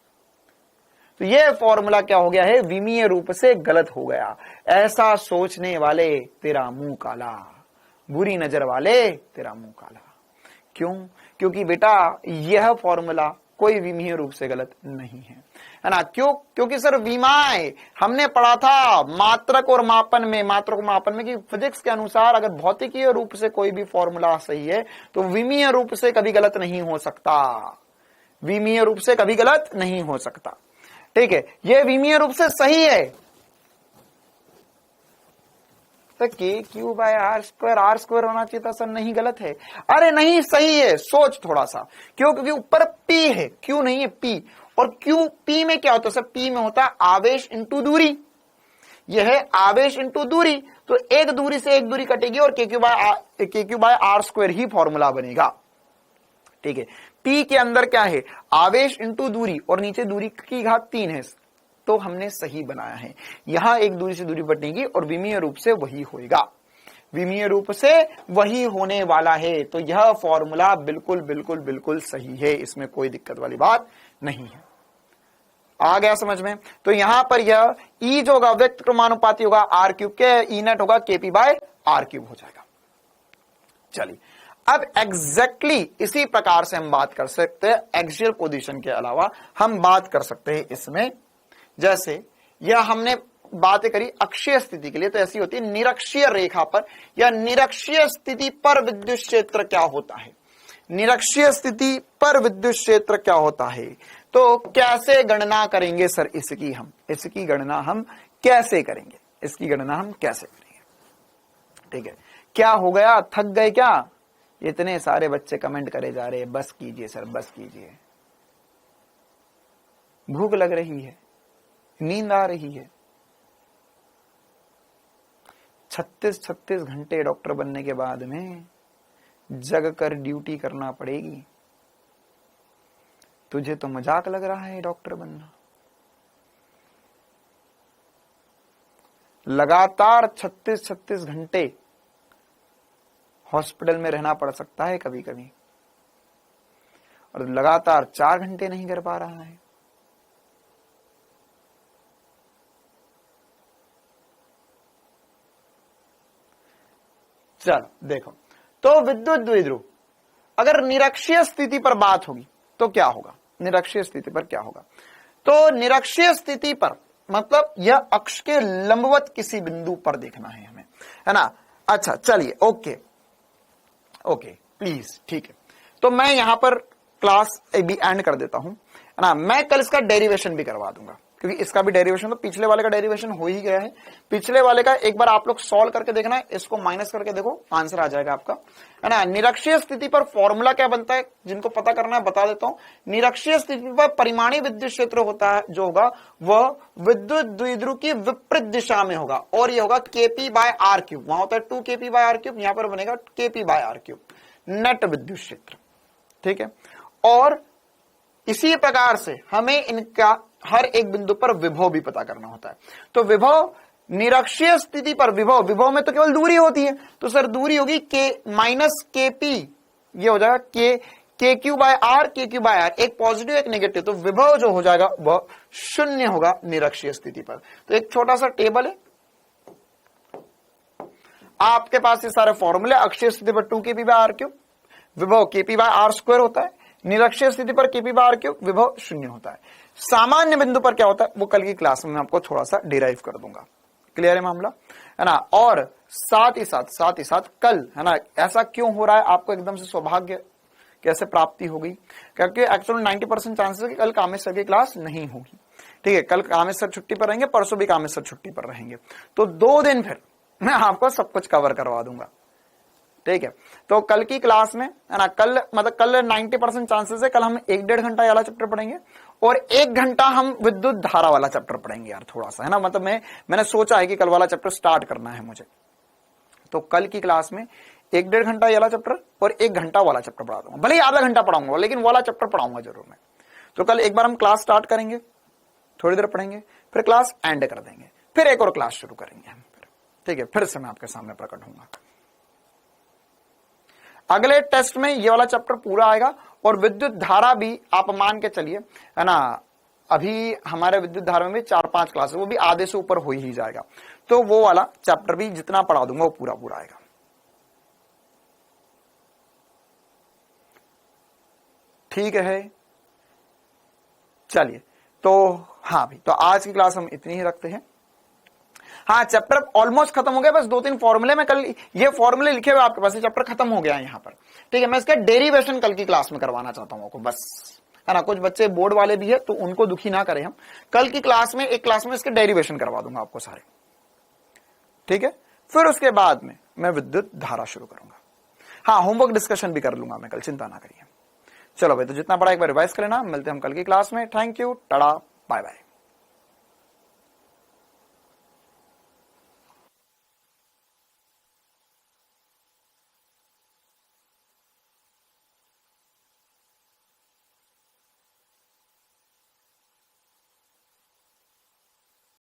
तो यह फॉर्मूला क्या हो गया है? विमीय रूप से गलत हो गया। ऐसा सोचने वाले तेरा मुंह काला, बुरी नजर वाले तेरा मुंह काला। क्यों? क्योंकि बेटा यह फॉर्मूला कोई विमीय रूप से गलत नहीं है ना? क्यों? क्योंकि सर विमाय हमने पढ़ा था मात्रक और मापन में कि फिजिक्स के अनुसार अगर भौतिकीय रूप से कोई भी फॉर्मूला सही है तो विमीय रूप से कभी गलत नहीं हो सकता, विमीय रूप से कभी गलत नहीं हो सकता। ठीक है, यह विमीय रूप से सही है। के क्यू बाय आर स्क्वायर होना चाहिए था सर, नहीं गलत है। अरे नहीं सही है, सोच थोड़ा सा। क्यों? क्योंकि ऊपर P है, क्यू नहीं है P। और क्यू P में क्या होता है सर? P में होता है आवेश इंटू दूरी। यह है आवेश इंटू दूरी, तो एक दूरी से एक दूरी कटेगी और K Q by R square ही फॉर्मूला बनेगा। ठीक है, P के अंदर क्या है? आवेश इंटू दूरी और नीचे दूरी की घात 3 है, तो हमने सही बनाया है। यहां एक दूरी से दूरी बटेगी और विमीय रूप से वही होगा, विमीय रूप से वही होने वाला है। तो यह फॉर्मूला बिल्कुल बिल्कुल बिल्कुल सही है, इसमें कोई दिक्कत वाली बात नहीं है। आ गया समझ में? तो यहां पर यह ई जो होगा व्यक्त क्रमानुपाती होगा आर क्यूब के, ई नेट होगा केपी बाय आर क्यूब हो जाएगा। चलिए, अब एग्जैक्टली इसी प्रकार से हम बात कर सकते हैं एक्सियल पोजीशन के अलावा हम बात कर सकते हैं इसमें, जैसे यह हमने बातें करी अक्षीय स्थिति के लिए, तो ऐसी होती है निरक्षीय रेखा पर या निरक्षीय स्थिति पर विद्युत क्षेत्र क्या होता है। निरक्षीय स्थिति पर विद्युत क्षेत्र क्या होता है, तो कैसे गणना करेंगे सर इसकी गणना हम कैसे करेंगे, इसकी गणना हम कैसे करेंगे? ठीक है, क्या हो गया, थक गए क्या? इतने सारे बच्चे कमेंट करे जा रहे हैं, बस कीजिए सर बस कीजिए, भूख लग रही है, नींद आ रही है। 36 घंटे डॉक्टर बनने के बाद में जग कर ड्यूटी करना पड़ेगी। तुझे तो मजाक लग रहा है डॉक्टर बनना। लगातार 36 घंटे हॉस्पिटल में रहना पड़ सकता है कभी कभी, और लगातार 4 घंटे नहीं कर पा रहा है। चलो देखो, तो विद्युत द्विध्रुव अगर निरक्षीय स्थिति पर बात होगी तो क्या होगा? निरक्षीय स्थिति पर क्या होगा? तो निरक्षीय स्थिति पर मतलब यह अक्ष के लंबवत किसी बिंदु पर देखना है हमें, है ना? अच्छा चलिए, ओके प्लीज, ठीक है। तो मैं यहां पर क्लास भी एंड कर देता हूं, है ना? मैं कल इसका डेरिवेशन भी करवा दूंगा, क्योंकि इसका भी डेरिवेशन, तो पिछले वाले का डेरिवेशन हो ही गया है। पिछले वाले का एक बार आप लोग सॉल्व करके देखना है, इसको माइनस करके देखो, आंसर आ जाएगा आपका, है ना? निरक्षीय स्थिति पर फॉर्मूला क्या बनता है, जिनको पता करना है बता देता हूं। निरक्षीय स्थिति पर परिमाणी विद्युत क्षेत्र होता है जो होगा वह विद्युत द्विध्रुव की विपरीत दिशा में होगा, और ये होगा केपी बाय आर क्यूब। वहां होता है 2 kp बाय आर क्यूब, यहां पर बनेगा KP by R cube, net विद्युत क्षेत्र। ठीक है, और इसी प्रकार से हमें इनका हर एक बिंदु पर विभव भी पता करना होता है। तो विभव निरक्षीय स्थिति पर विभव, विभव में तो केवल दूरी होती है, तो सर दूरी होगी के माइनस के पी, ये हो जाएगा के क्यू बाय आर, के क्यू बाय आर, एक पॉजिटिव एक नेगेटिव, तो विभव जो हो जाएगा वह शून्य होगा निरक्षीय स्थिति पर। तो एक छोटा सा टेबल है, आपके पास ये सारे फॉर्मूले, अक्षीय स्थिति पर 2kp बाय आर क्यूब, विभव kp बाय आर स्क्वायर होता है, निरक्षीय स्थिति पर kp बाय आर क्यूब, विभव शून्य होता है। सामान्य बिंदु पर क्या होता है वो कल की क्लास में मैं आपको थोड़ा सा डिराइव कर दूंगा। क्लियर है मामला, है ना। और साथ ही साथ कल, है ना, ऐसा क्यों हो रहा है, आपको एकदम से सौभाग्य कैसे प्राप्ति हो गई, क्योंकि एक्चुअली 90% चांसेस है कि कल कामेश सर की क्लास नहीं होगी। ठीक है, कल कामेश सर छुट्टी पर रहेंगे, परसों भी कामेश सर छुट्टी पर रहेंगे, तो 2 दिन फिर मैं आपको सब कुछ कवर करवा दूंगा। ठीक है, तो कल की क्लास में, है ना, कल 90% चांसेस है कल हम 1-1.5 घंटा वाला चैप्टर पढ़ेंगे और 1 घंटा हम विद्युत धारा वाला चैप्टर पढ़ेंगे यार, थोड़ा सा, है ना, मतलब मैंने सोचा है कि कल वाला चैप्टर स्टार्ट करना है मुझे, तो कल की क्लास में 1-1.5 घंटा वाला चैप्टर और 1 घंटा वाला चैप्टर पढ़ा दूंगा, भले ही आधा घंटा पढ़ाऊंगा लेकिन वाला चैप्टर पढ़ाऊंगा जरूर मैं। तो कल एक बार हम क्लास स्टार्ट करेंगे, थोड़ी देर पढ़ेंगे, फिर क्लास एंड कर देंगे, फिर एक और क्लास शुरू करेंगे हम, ठीक है, फिर से मैं आपके सामने प्रकट होऊंगा। अगले टेस्ट में ये वाला चैप्टर पूरा आएगा और विद्युत धारा भी आप मान के चलिए, है ना, अभी हमारे विद्युत धारा में भी 4-5 क्लास है, वो भी आधे से ऊपर हो ही जाएगा, तो वो वाला चैप्टर भी जितना पढ़ा दूंगा वो पूरा आएगा। ठीक है, चलिए, तो हाँ भाई, तो आज की क्लास हम इतनी ही रखते हैं। हाँ, चैप्टर ऑलमोस्ट खत्म हो गया, बस 2-3 फॉर्मूले में, कल ये फॉर्मूले लिखे हुए आपके पास, ये चैप्टर खत्म हो गया है यहाँ पर। ठीक है, मैं इसका डेरिवेशन कल की क्लास में करवाना चाहता हूँ आपको, बस, है ना। कुछ बच्चे बोर्ड वाले भी है तो उनको दुखी ना करें हम, कल की क्लास में, एक क्लास में इसके डेरिवेशन करवा दूंगा आपको सारे। ठीक है, फिर उसके बाद में मैं विद्युत धारा शुरू करूंगा। हाँ, होमवर्क डिस्कशन भी कर लूंगा मैं कल, चिंता ना करिए। चलो भाई, तो जितना पढ़ा एक बार रिवाइज कर लेना, मिलते हैं हम कल की क्लास में। Thank you, tata, bye bye.